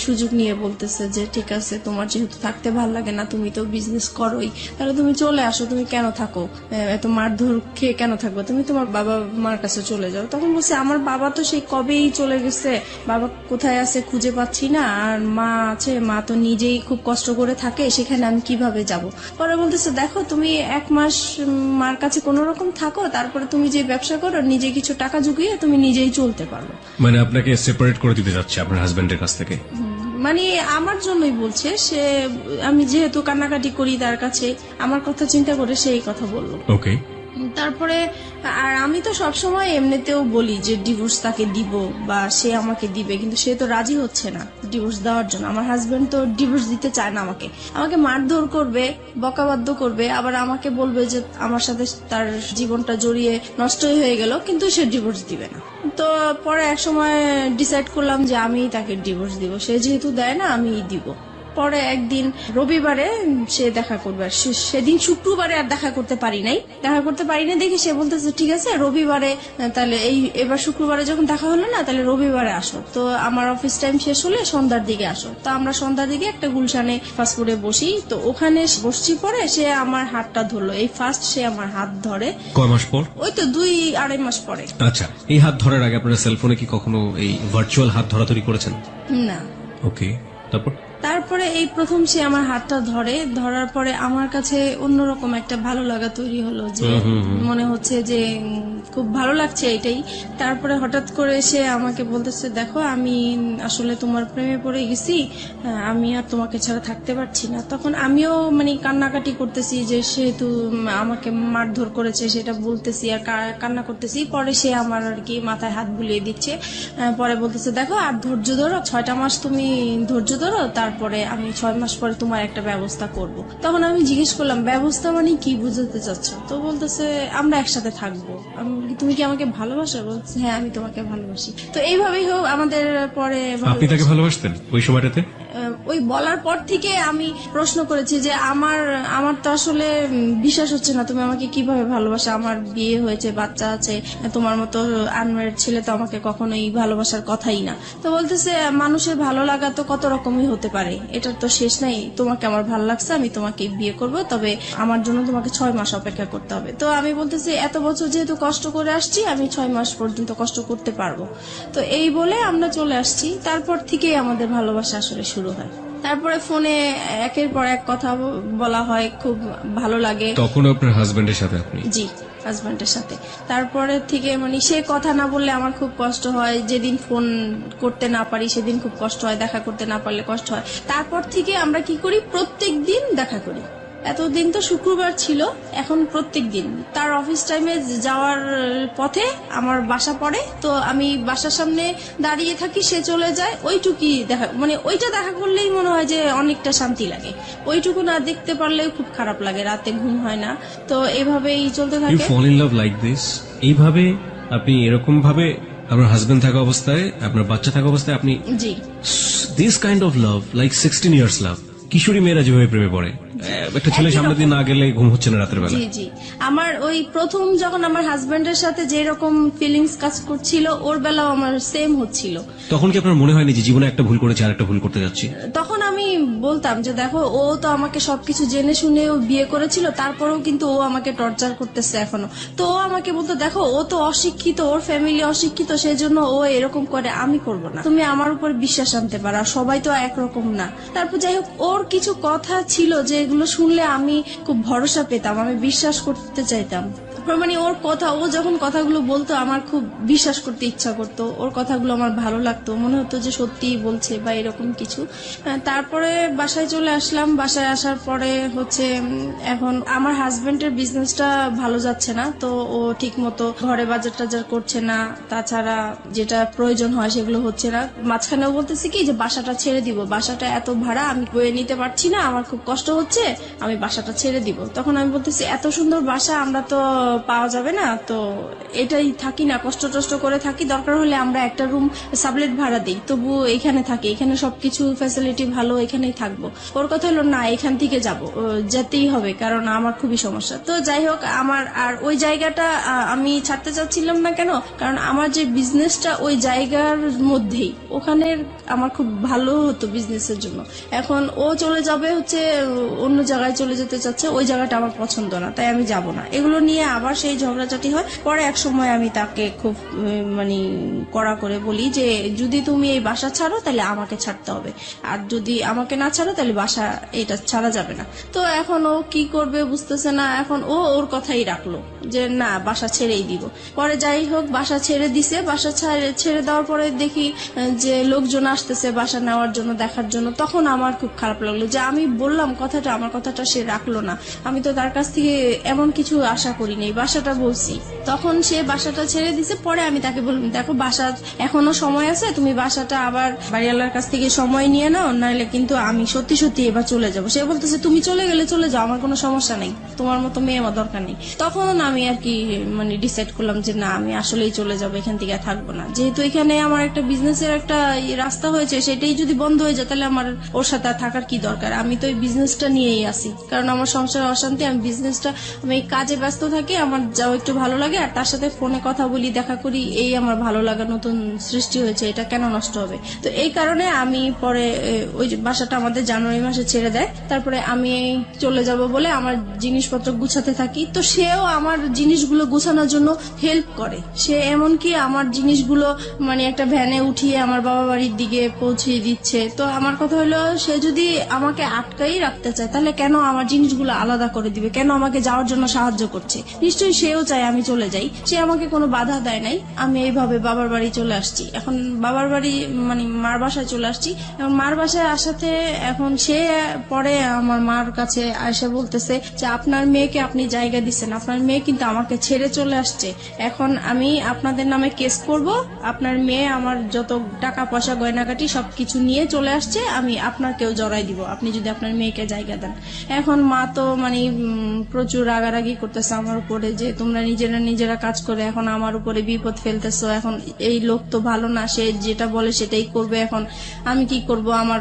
সুযোগ নিয়ে বলতেছে যে ঠিক আছে, তোমার যেহেতু থাকতে ভাল লাগে না, তুমি তো বিজনেস করোই, তাহলে তুমি চলে আসো, তুমি কেন থাকো, এত মারধর খেয়ে কেন থাকবো, তুমি তোমার বাবা মার কাছে চলে যাও। তখন বলছে আমার বাবা তো সেই কবেই চলে গেছে, বাবা কোথায় আছে খুঁজে পাচ্ছি না, আর মা আছে, মা তো নিজেই খুব কষ্ট করে থাকে, সেখানে আমি কিভাবে যাব। পরে বলতেছে দেখো, তুমি 1 মাস মার কাছে কোন রকম থাকো, তারপরে তুমি যে ব্যবসা করো, নিজে কিছু টাকা জুগিয়ে তুমি নিজেই চলতে পারো। মানে আপনাকে সেপারেট করে দিতে যাচ্ছে আপনার হাজবেন্ডের কাছ থেকে? মানে আমার জন্যই বলছে সে, আমি যেহেতু কান্নাকাটি করি তার কাছে, আমার কথা চিন্তা করে সেই কথা বললো। ওকে। তারপরে আর আমি তো সবসময় এমনিতেও বলি যে ডিভোর্স তাকে দিব বা সে আমাকে দিবে, কিন্তু সে তো রাজি হচ্ছে না ডিভোর্স দেওয়ার জন্য। আমার হাজবেন্ড তো ডিভোর্স দিতে চায় না, আমাকে মারধর করবে, বকাবাদ্য করবে, আবার আমাকে বলবে যে আমার সাথে তার জীবনটা জড়িয়ে নষ্টই হয়ে গেল, কিন্তু সে ডিভোর্স দিবে না। তো পরে এক সময় ডিসাইড করলাম যে আমি তাকে ডিভোর্স দিব, সে যেহেতু দেয় না আমি দিব। পরে একদিন রবিবারে সে দেখা করবে, সেদিন শুক্রবারে আর দেখা করতে পারি নাই দেখে সে বলতেছে ঠিক আছে রবিবারে, তাহলে এবার শুক্রবারে যখন দেখা হলো না, তাহলে রবিবারে আসো। তো আমার অফিস টাইম শেষ হলে সন্ধ্যার দিকে আসো। তো আমরা সন্ধ্যার দিকে একটা গুলশানে ফাস্টফুডে বসি, তো ওখানে বসছি। পরে সে আমার হাতটা ধরলো, এই ফার্স্ট সে আমার হাত ধরে। কয় মাস পর? ওই তো 2-2.5 মাস পরে। আচ্ছা, এই হাত ধরার আগে আপনার সেলফোনে কি কখনো এই ভার্চুয়াল হাত ধরাধরি করেছেন? না। ওকে, তারপরে এই প্রথম সে আমার হাতটা ধরার পরে আমার কাছে অন্যরকম একটা ভালো লাগা তৈরি হলো, যে মনে হচ্ছে যে খুব ভালো লাগছে এটাই। তারপরে হঠাৎ করে সে আমাকে বলতেছে দেখো, আমি আসলে তোমার প্রেমে পড়ে গেছি, আমি আর তোমাকে ছাড়া থাকতে পারছি না। তখন আমিও মানে কান্নাকাটি করতেছি, যে সেহেতু আমাকে মারধর করেছে সেটা বলতেছি আর কান্না করতেছি। পরে সে আমার আর কি মাথায় হাত বুলিয়ে দিচ্ছে, পরে বলতেছে দেখো আর ধৈর্য ধরো, 6টা মাস তুমি ধৈর্য ধরো, তারপরে আমি 6 মাস পরে তোমার একটা ব্যবস্থা করব। তখন আমি জিজ্ঞেস করলাম ব্যবস্থা মানে কি বুঝাতে চাচ্ছ? তো বলতেছে আমরা একসাথে থাকবো। তুমি কি আমাকে ভালোবাসো? বলছে হ্যাঁ আমি তোমাকে ভালোবাসি। তো এইভাবেই হোক আমাদের পরে। আপনি তাকে ভালোবাসতেন ওই সময়টাতে? ওই বলার পর থেকে আমি প্রশ্ন করেছি যে আমার তো আসলে বিশ্বাস হচ্ছে না, তুমি আমাকে কিভাবে ভালোবাসো, আমার বিয়ে হয়েছে, বাচ্চা আছে, তোমার মতো আনম্যারিড ছেলে তো আমাকে কখনোই ভালোবাসার কথাই না। তো বলতেছে মানুষের ভালো লাগা তো কত রকমই হতে পারে, এটার তো শেষ নাই, তোমাকে আমার ভালো লাগছে, আমি তোমাকে বিয়ে করব, তবে আমার জন্য তোমাকে 6 মাস অপেক্ষা করতে হবে। তো আমি বলতেছি এত বছর যেহেতু কষ্ট করে আসছি, আমি 6 মাস পর্যন্ত কষ্ট করতে পারবো। তো এই বলে আমরা চলে আসছি। তারপর থেকেই আমাদের ভালোবাসা আসলে শুরু হয়। তারপরে ফোনে একের পর এক কথা বলা হয়, খুব ভালো লাগে। তখন আপনার হাজবেন্ডের সাথে? আপনি? জি, হাজবেন্ডের সাথে। তারপরে থেকে মানে সে কথা না বললে আমার খুব কষ্ট হয়, যেদিন ফোন করতে না পারি সেদিন খুব কষ্ট হয়, দেখা করতে না পারলে কষ্ট হয়। তারপর থেকে আমরা কি করি, প্রত্যেক দিন দেখা করি। এতদিন তো শুক্রবার ছিল, এখন প্রত্যেক দিন তার অফিস টাইমে যাওয়ার পথে আমার বাসা পড়ে, তো আমি বাসার সামনে দাঁড়িয়ে থাকি, সে চলে যায়, ওইটুকুই দেখা, মানে ওইটা দেখা করলেই মনে হয় যে অনেকটা শান্তি লাগে। ওইটুকু না দেখতে পারলেও খুব খারাপ লাগে, রাতে ঘুম হয় না। তো এভাবেই চলতে থাকে। You fall in love like this? এইভাবে আপনি এরকম ভাবে আপনার হাজবেন্ড থাকা অবস্থায়, আপনার বাচ্চা থাকা অবস্থায় আপনি? জি। This kind of love, like 16 years love. কিশোরী মেয়েরা যেভাবে প্রেমে পড়ে, একটা ছেলে সামনে দিয়ে না গেলে ঘুম হচ্ছে না রাতের বেলা। জি জি, আমার ওই প্রথম যখন আমার হাজবেন্ডের সাথে যে রকম ফিলিংস কাজ করছিল, ওর বেলাও আমার সেম হচ্ছিল। তখন কি আপনার মনে হয়নি যে জীবনে একটা ভুল করেছি আর একটা ভুল করতে যাচ্ছি? তখন আমি বলতাম যে দেখো, ও তো আমাকে সবকিছু জেনে শুনে ও বিয়ে করেছিল, তারপরেও কিন্তু ও আমাকে টর্চার করতেছে এখনো। তো ও আমাকে বলতো দেখো, ও তো অশিক্ষিত, ওর ফ্যামিলি অশিক্ষিত, সেই জন্য ও এরকম করে, আমি করব না, তুমি আমার উপর বিশ্বাস আনতে পারো, সবাই তো একরকম না। তারপর যাই হোক, ওর কিছু কথা ছিল যে এগুলো শুনলে আমি খুব ভরসা পেতাম, আমি বিশ্বাস করতে চাইতাম। মানে ওর কথা, ও যখন কথাগুলো বলতো আমার খুব বিশ্বাস করতে ইচ্ছা করতো, ওর কথাগুলো আমার ভালো লাগতো, মনে হতো যে সত্যিই বলছে বা এরকম কিছু। তারপরে বাসায় চলে আসলাম। বাসায় আসার পরে হচ্ছে এখন আমার হাজবেন্ডের বিজনেসটা ভালো যাচ্ছে না, তো ও ঠিক মতো ঘরে বাজার টাজার করছে না, তাছাড়া যেটা প্রয়োজন হয় সেগুলো হচ্ছে না। মাঝখানেও বলতেছি কি যে বাসাটা ছেড়ে দিব, বাসাটা এত ভাড়া আমি বয়ে নিতে দিতে পারছি না, আমার খুব কষ্ট হচ্ছে, আমি বাসাটা ছেড়ে দিব। তখন আমি বলতেছি এত সুন্দর বাসা আমরা তো পাওয়া যাবে না, তো এটাই থাকি না, কষ্ট টষ্ট করে থাকি, দরকার হলে আমরা একটা রুম সাবলেট ভাড়া দিই, তবু এখানে থাকি, এখানে সবকিছু ফ্যাসিলিটি ভালো, এখানেই থাকবো। ওর কথা হলো না, এখান থেকে যাবো, যেতেই হবে, কারণ আমার খুবই সমস্যা। তো যাই হোক, আমার আর ওই জায়গাটা আমি ছাড়তে চাচ্ছিলাম না। কেন? কারণ আমার যে বিজনেসটা ওই জায়গার মধ্যেই, ওখানে আমার খুব ভালো হতো বিজনেসের জন্য। এখন ও চলে যাবে হচ্ছে অন্য জায়গায় চলে যেতে চাচ্ছে, ওই জায়গাটা আমার পছন্দ না, তাই আমি যাব না। এগুলো নিয়ে আবার সেই ঝগড়াঝাটি হয়। পরে এক সময় আমি তাকে খুব মানে কড়া করে বলি যে যদি তুমি এই বাসা ছাড়ো তাহলে আমাকে ছাড়তে হবে, আর যদি আমাকে না ছাড়ো তাহলে বাসা এটা ছাড়া যাবে না। তো এখন ও কি করবে বুঝতেছে না, এখন ও ওর কথাই রাখলো যে না, বাসা ছেড়েই দিব। পরে যাই হোক, বাসা ছেড়ে দিছে। বাসা ছেড়ে দেওয়ার পরে দেখি যে লোকজন আসতেছে বাসা নেওয়ার জন্য, দেখার জন্য। তখন আমার খুব খারাপ লাগলো যে আমি বললাম কথাটা, আমার কথাটা সে রাখলো না। আমি তো তার কাছ থেকে এমন কিছু আশা করিনি, বাসাটা বলছি। তখন সে বাসাটা ছেড়ে দিছে। পরে আমি তাকে বললাম দেখো, বাসা এখনো সময় আছে, তুমি বাসাটা আবার বাড়িওয়ালার কাছ থেকে সময় নিয়ে নাও, নাহলে কিন্তু আমি সত্যি সত্যি এবার চলে যাবো। সে বলতেছে তুমি চলে গেলে চলে যাও, আমার কোনো সমস্যা নেই, তোমার মতো মেয়ে আমার দরকার নেই। তখন আমি আর কি মানে ডিসাইড করলাম যে না, আমি আসলেই চলে যাবো, এখান থেকে থাকবো না। যেহেতু এখানে আমার একটা বিজনেসের একটা রাস্তা হয়েছে, সেটাই যদি বন্ধ হয়ে যায় তাহলে আমার ওর সাথে থাকার কি দরকার। আমি তো এই বিজনেসটা নিয়েই আসি, কারণ আমার সংসার অশান্তি। আমি বিজনেসটা, আমি কাজে ব্যস্ত থাকি, আমার যাও একটু ভালো লাগে, আর তার সাথে ফোনে কথা বলি, দেখা করি, এই আমার ভালো লাগা নতুন সৃষ্টি হয়েছে, এটা কেন নষ্ট হবে। তো এই কারণে আমি পরে ওই বাসাটা আমাদের জানুয়ারি মাসে ছেড়ে দেয়। তারপরে আমি চলে যাব বলে আমার জিনিসপত্র গুছাতে থাকি। তো সেও আমার জিনিসগুলো গুছানোর জন্য হেল্প করে। সে এমনকি আমার জিনিসগুলো মানে একটা ভ্যানে উঠিয়ে আমার বাবা বাড়ির দিকে পৌঁছিয়ে দিচ্ছে। তো আমার কথা হলো, সে যদি আমাকে আটকাই রাখতে চায় তাহলে কেন আমার জিনিসগুলো আলাদা করে দিবে, কেন আমাকে যাওয়ার জন্য সাহায্য করছে? নিশ্চয়ই সেও চায় আমি চলে যাই, সে আমাকে কোনো বাধা দেয় নাই। আমি এইভাবে বাবার বাড়ি চলে আসছি। এখন বাবার বাড়ি মানে মার বাসায় চলে আসছি। এখন মার বাসায় আসাতে এখন সে পরে আমার মার কাছে এসে বলতেছে যে আপনার মেয়েকে আপনি জায়গা দিচ্ছেন, আপনার মেয়ে কিন্তু আমাকে ছেড়ে চলে আসছে, এখন আমি আপনাদের নামে কেস করব, আপনার মেয়ে আমার যত টাকা পয়সা গয়নাগাটি সবকিছু নিয়ে চলে আসছে, আমি আপনাকেও জড়াই দিব আপনি যদি আপনার মেয়েকে জায়গা দেন। এখন মা তো মানে প্রচুর রাগারাগি করতেছে আমার উপরে যে তোমরা নিজেরা কাজ করে এখন আমার উপরে বিপদ ফেলতেছো, এখন এই লোক তো ভালো না, সে যেটা বলে সেটাই করবে, এখন আমি কি করব? আমার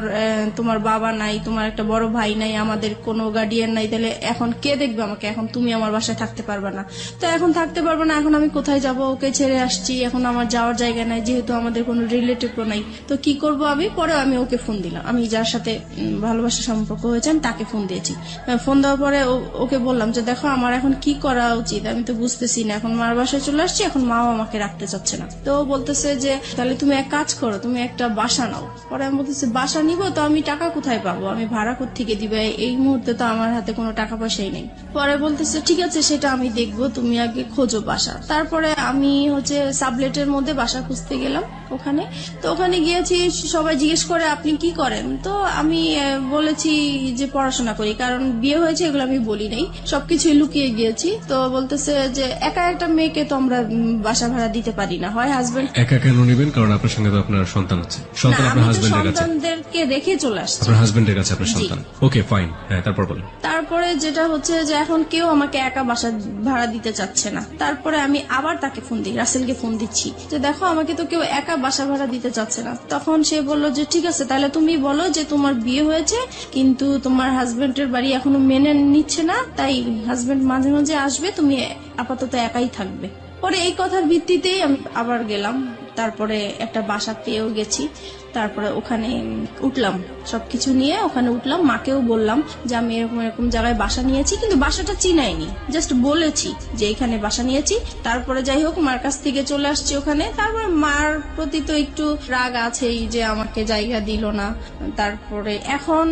তোমার বাবা নাই, তোমার একটা বড় ভাই নাই, আমাদের কোনো গার্ডিয়ান নাই, তাহলে এখন কে দেখবে আমাকে? এখন তুমি আমার বাসায় থাকতে পারবে না। তো এখন থাকতে পারবে না, এখন আমি কোথায় যাব? ওকে ছেড়ে আসছি, এখন আমার যাওয়ার জায়গা নাই, যেহেতু আমাদের কোনো রিলেটিভও নাই। তো কি করব আমি? পরে আমি ওকে ফোন দিলাম, আমি যার সাথে ভালোবাসার সম্পর্ক হয়েছে আমি তাকে ফোন দিয়েছি। ফোন দেওয়ার পরে ওকে বললাম যে দেখো, আমার এখন কি করা উচিত আমি তো বুঝতেছি না, এখন মার বাসায় চলে আসছি, এখন মাও আমাকে রাখতে চাচ্ছে না। তো বলতেছে যে তাহলে তুমি এক কাজ করো, তুমি একটা বাসা নাও। পরে আমি বলতেছি বাসা নিব তো আমি টাকা কোথায় পাবো, আমি ভাড়া কোত্থেকে দিবে? এই মুহূর্তে তো আমার হাতে কোনো টাকা পয়সাই নেই। পরে বলতেছে ঠিক আছে, সেটা আমি দেখবো, তুমি আগে খোঁজো বাসা। তারপরে আমি হচ্ছে সাবলেটের মধ্যে বাসা খুঁজতে গেলাম ওখানে। তো ওখানে গিয়েছি, সবাই জিজ্ঞেস করে আপনি কি করেন? তো আমি বলেছি যে পড়াশোনা করি, কারণ বিয়ে হয়েছে এগুলো আমি বলি নাই, সবকিছুই লুকিয়ে গিয়েছি। তো বলতেছে যে একা একটা মেয়েকে তো আমরা বাসা ভাড়া দিতে পারি না, হয় হাজবেন্ড। একা কেন নেবেন? কারণ আপনার সঙ্গে তো আপনার সন্তান আছে। সন্তান আপনার হাজবেন্ডের কাছে, সন্তানদেরকে রেখে চলে আসছে আপনার হাজবেন্ডের কাছে আপনার সন্তান। ওকে ফাইন, হ্যাঁ তারপর বলেন। তারপরে যেটা হচ্ছে যে এখন কেউ আমাকে একা বাসা ভাড়া দিতে চাচ্ছে না। তারপরে আমি আবার তাকে ফোন দিই, রাসেলকে ফোন দিচ্ছি যে দেখো, আমাকে তো কেউ একা বাসা ভাড়া দিতে চাচ্ছে না। তখন সে বলল যে ঠিক আছে, তাহলে তুমি বলো যে তোমার বিয়ে হয়েছে কিন্তু তোমার হাজবেন্ডের বাড়ি এখনো মেনে নিচ্ছে না, তাই হাজবেন্ড মাঝে মাঝে আসবে, তুমি আপাতত একাই থাকবে। পরে এই কথার ভিত্তিতেই আমি আবার গেলাম, তারপরে একটা বাসা পেয়েও গেছি। তারপরে ওখানে উঠলাম, সবকিছু নিয়ে ওখানে উঠলাম। মাকেও বললাম যে আমি এরকম এরকম জায়গায় বাসা নিয়েছি, কিন্তু বাসাটা চিনাইনি, জাস্ট বলেছি যে এখানে বাসা নিয়েছি। তারপরে যাই হোক, মার কাছ থেকে চলে আসছি ওখানে। তারপরে মার প্রতি তো একটু রাগ আছেই যে আমাকে জায়গা দিল না। তারপরে এখন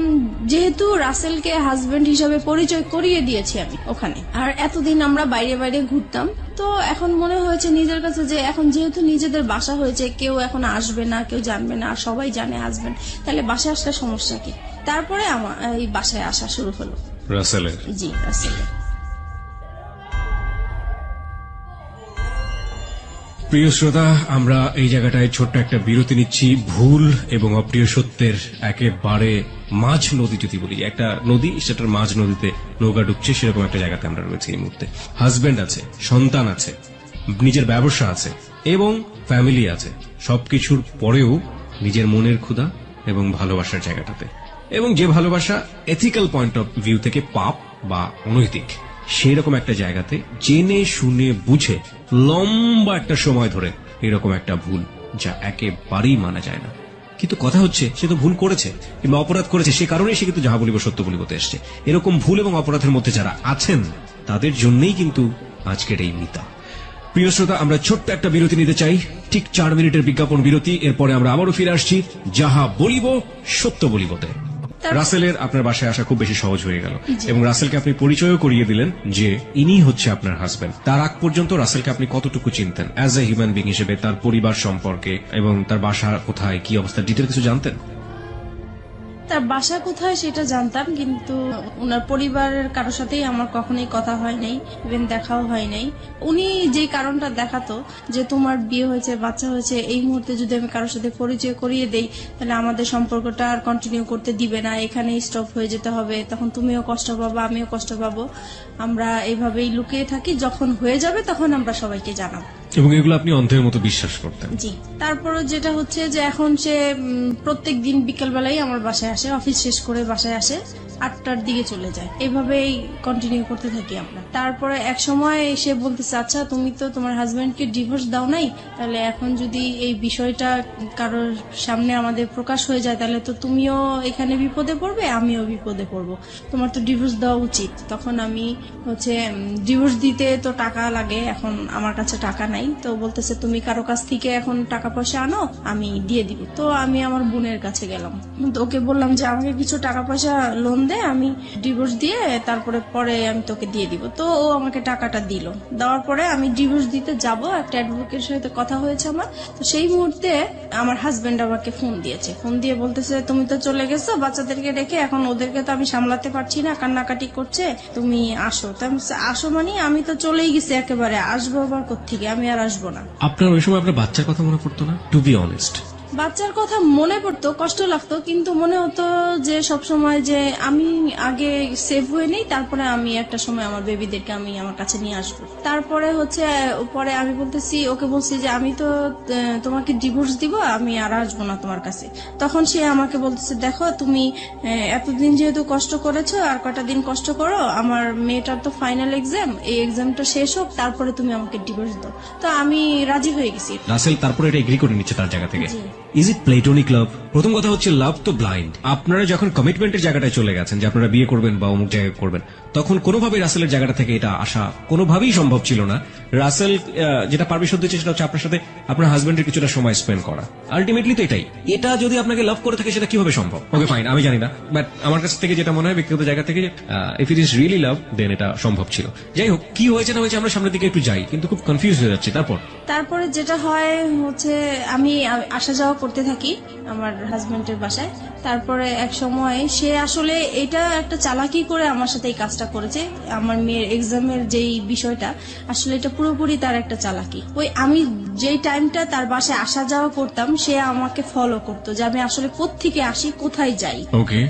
যেহেতু রাসেলকে হাজবেন্ড হিসাবে পরিচয় করিয়ে দিয়েছি আমি ওখানে, আর এতদিন আমরা বাইরে বাইরে ঘুরতাম, তো এখন মনে হয়েছে নিজের কাছে যে এখন যেহেতু নিজেদের বাসা হয়েছে, কেউ এখন আসবে না, কেউ জানবে না, আর সবাই জানে আসবেন, তাহলে বাসায় আসলে সমস্যা কি? তারপরে আমার এই বাসায় আসা শুরু হলো রাসেলের। জি, রাসেলের। প্রিয় শ্রোতা, আমরা এই জায়গাটায় ছোট্ট একটা বিরতি নিচ্ছি। ভুল এবং অপ্রিয় সত্যের একেবারে মাঝ নদী, যদি বলি একটা নদী, সেটার মাঝ নদীতে নৌকা ডুবছে, সেরকম একটা জায়গাতে আমরা রয়েছি এই মুহূর্তে। হাজবেন্ড আছে, সন্তান আছে, নিজের ব্যবসা আছে এবং ফ্যামিলি আছে। সবকিছুর পরেও নিজের মনের ক্ষুধা এবং ভালোবাসার জায়গাটাতে, এবং যে ভালোবাসা এথিক্যাল পয়েন্ট অফ ভিউ থেকে পাপ বা অনৈতিক, সেই রকম একটা জায়গাতে জেনে শুনে বুঝে লম্বা একটা সময় ধরে এরকম একটা ভুল, যা একেবারেই মানা যায় না। কিন্তু কথা হচ্ছে, সে তো ভুল করেছে কিংবা অপরাধ করেছে, সে কারণেই সে কিন্তু যাহা বলিব সত্য বলিবতে এসছে। এরকম ভুল এবং অপরাধের মধ্যে যারা আছেন, তাদের জন্যই কিন্তু আজকের এই মিতা। প্রিয় শ্রোতা, আমরা ছোট্ট একটা বিরতি নিতে চাই, ঠিক 4 মিনিটের বিজ্ঞাপন বিরতি। এরপরে আমরা আবারও ফিরে আসছি যাহা বলিব সত্য বলিবতে। রাসেলের আপনার বাসায় আসা খুব বেশি সহজ হয়ে গেল, এবং রাসেলকে আপনি পরিচয়ও করিয়ে দিলেন যে ইনি হচ্ছে আপনার হাজবেন্ড। তার আগ পর্যন্ত রাসেলকে আপনি কতটুকু চিনতেন অ্যাজ এ হিউম্যান বিং হিসেবে, তার পরিবার সম্পর্কে এবং তার বাসা কোথায়, কি অবস্থা, ডিটেল কিছু জানতেন? তার বাসা কোথায় সেটা জানতাম, কিন্তু ওনার পরিবারের কারোর সাথেই আমার কখনোই কথা হয় নাই, ইভেন দেখাও হয় নাই। উনি যে কারণটা দেখাতো যে তোমার বিয়ে হয়েছে, বাচ্চা হয়েছে, এই মুহূর্তে যদি আমি কারোর সাথে পরিচয় করিয়ে দেই, তাহলে আমাদের সম্পর্কটা আর কন্টিনিউ করতে দিবে না, এখানেই স্টপ হয়ে যেতে হবে, তখন তুমিও কষ্ট পাবো, আমিও কষ্ট পাবো, আমরা এইভাবেই লুকিয়ে থাকি, যখন হয়ে যাবে তখন আমরা সবাইকে জানাবো। এবং এগুলো আপনি অন্ধের মতো বিশ্বাস করতেন? জি। তারপরে যেটা হচ্ছে যে এখন সে প্রত্যেক দিন বিকেলবেলাই আমার বাসায় আসে, অফিস শেষ করে বাসায় আসে, 8টার দিকে চলে যায়, এইভাবেই কন্টিনিউ করতে থাকি আমরা। তারপরে এক সময় সে বলতেছে, আচ্ছা তুমি তো তোমার হাজবেন্ডকে ডিভোর্স দাও নাই, তাহলে এখন যদি এই বিষয়টা কারোর সামনে আমাদের প্রকাশ হয়ে যায়, তাহলে তো তুমিও এখানে বিপদে পড়বে, আমিও বিপদে পড়বো, তোমার তো ডিভোর্স দেওয়া উচিত। তখন আমি হচ্ছে ডিভোর্স দিতে তো টাকা লাগে, এখন আমার কাছে টাকা নাই, তো বলতেছে তুমি কারো কাছ থেকে এখন টাকা পয়সা আনো, আমি দিয়ে দিব। তো আমি আমার বোনের কাছে গেলাম, তো ওকে বললাম যে আমাকে কিছু টাকা পয়সা লোন দে, আমি ডিভোর্স দিয়ে তারপরে পরে আমি তোকে দিয়ে দিব। তো ও আমাকে টাকাটা দিল, দেওয়ার পরে আমি ডিভোর্স দিতে যাব, একটা অ্যাডভোকেটের সাথে কথা হয়েছে আমার। তো সেই মুহূর্তে আমার হাজবেন্ড আমাকে ফোন দিয়েছে, ফোন দিয়ে বলতেছে তুমি তো চলে গেছো বাচ্চাদেরকে রেখে, এখন ওদেরকে তো আমি সামলাতে পারছি না, কান্নাকাটি করছে, তুমি আসো। তো আসো মানে আমি তো চলেই গেছি একেবারে, আসবো আবার কোত্থেকে, আমি আর আসবো না। আপনার ওই সময় আপনার বাচ্চার কথা মনে পড়তো না? টু বি অনেস্ট, বাচ্চার কথা মনে পড়তো, কষ্ট লাগতো, কিন্তু মনে হতো যে সবসময় যে আমি আগে সেভ হয়ে নেই, তারপরে আমি একটা সময় আমার বেবিদেরকে আমি আমার কাছে নিয়ে আসবো। তারপরে হচ্ছে পরে আমি বলতেছি, ওকে বলছি যে আমি তো তোমাকে ডিভোর্স দিব, আমি আর আসবো না তোমার কাছে। তখন সে আমাকে বলতেছে, দেখো তুমি এতদিন যেহেতু কষ্ট করেছো, আর কটা দিন কষ্ট করো, আমার মেয়েটার তো ফাইনাল এক্সাম, এই এক্সামটা শেষ হোক, তারপরে তুমি আমাকে ডিভোর্স দাও। তো আমি রাজি হয়ে গেছি। রাসেল তারপরে এটা এগ্রি করে নিচ্ছে তার জায়গা থেকে। ইজ ইট প্লেটোনিক লাভ? প্রথম কথা হচ্ছে, লাভ তো ব্লাইন্ড। আপনারা যখন কমিটমেন্টের জায়গাটায় চলে গেছেন যে আপনারা বিয়ে করবেন বা অমুক জায়গায় করবেন, তখন কোনোভাবেই রাসেলের জায়গাটা থেকে এটা আসা কোনোভাবেই সম্ভব ছিল না। রাসেল যেটা পারমিশন দিচ্ছে সেটা হচ্ছে আপনার সাথে আপনার হাজবেন্ডের কিছুটা সময় স্পেন্ড করা। আলটিমেটলি তো এটাই। এটা যদি আপনাকে লাভ করে থাকে, সেটা কিভাবে সম্ভব? ওকে ফাইন, আমি জানি না, বাট আমার কাছ থেকে যেটা মনে হয় ব্যক্তিগত জায়গা থেকে, if it is really love, then এটা সম্ভব ছিল। যাই হোক, কি হয়েছে না হয়েছে আমরা সামনের দিকে একটু যাই, কিন্তু খুব কনফিউজ হয়ে যাচ্ছে। তারপরে যেটা হয় হচ্ছে আমি আসা যাওয়া করতে থাকি আমার হাজবেন্ডের বাসায়। তারপরে এক সময় সে আসলে এটা একটা চালাকি করে আমার সাথে এই কাজটা করেছে। আমার মেয়ের এক্সামের যেই বিষয়টা, আসলে এটা পুরোপুরি তার একটা চালাকি। ওই আমি যেই টাইমটা তার বাসায় আসা যাওয়া করতাম, সে আমাকে ফলো করতো যে আমি আসলে কোত্থেকে আসি, কোথায় যাই। ওকে,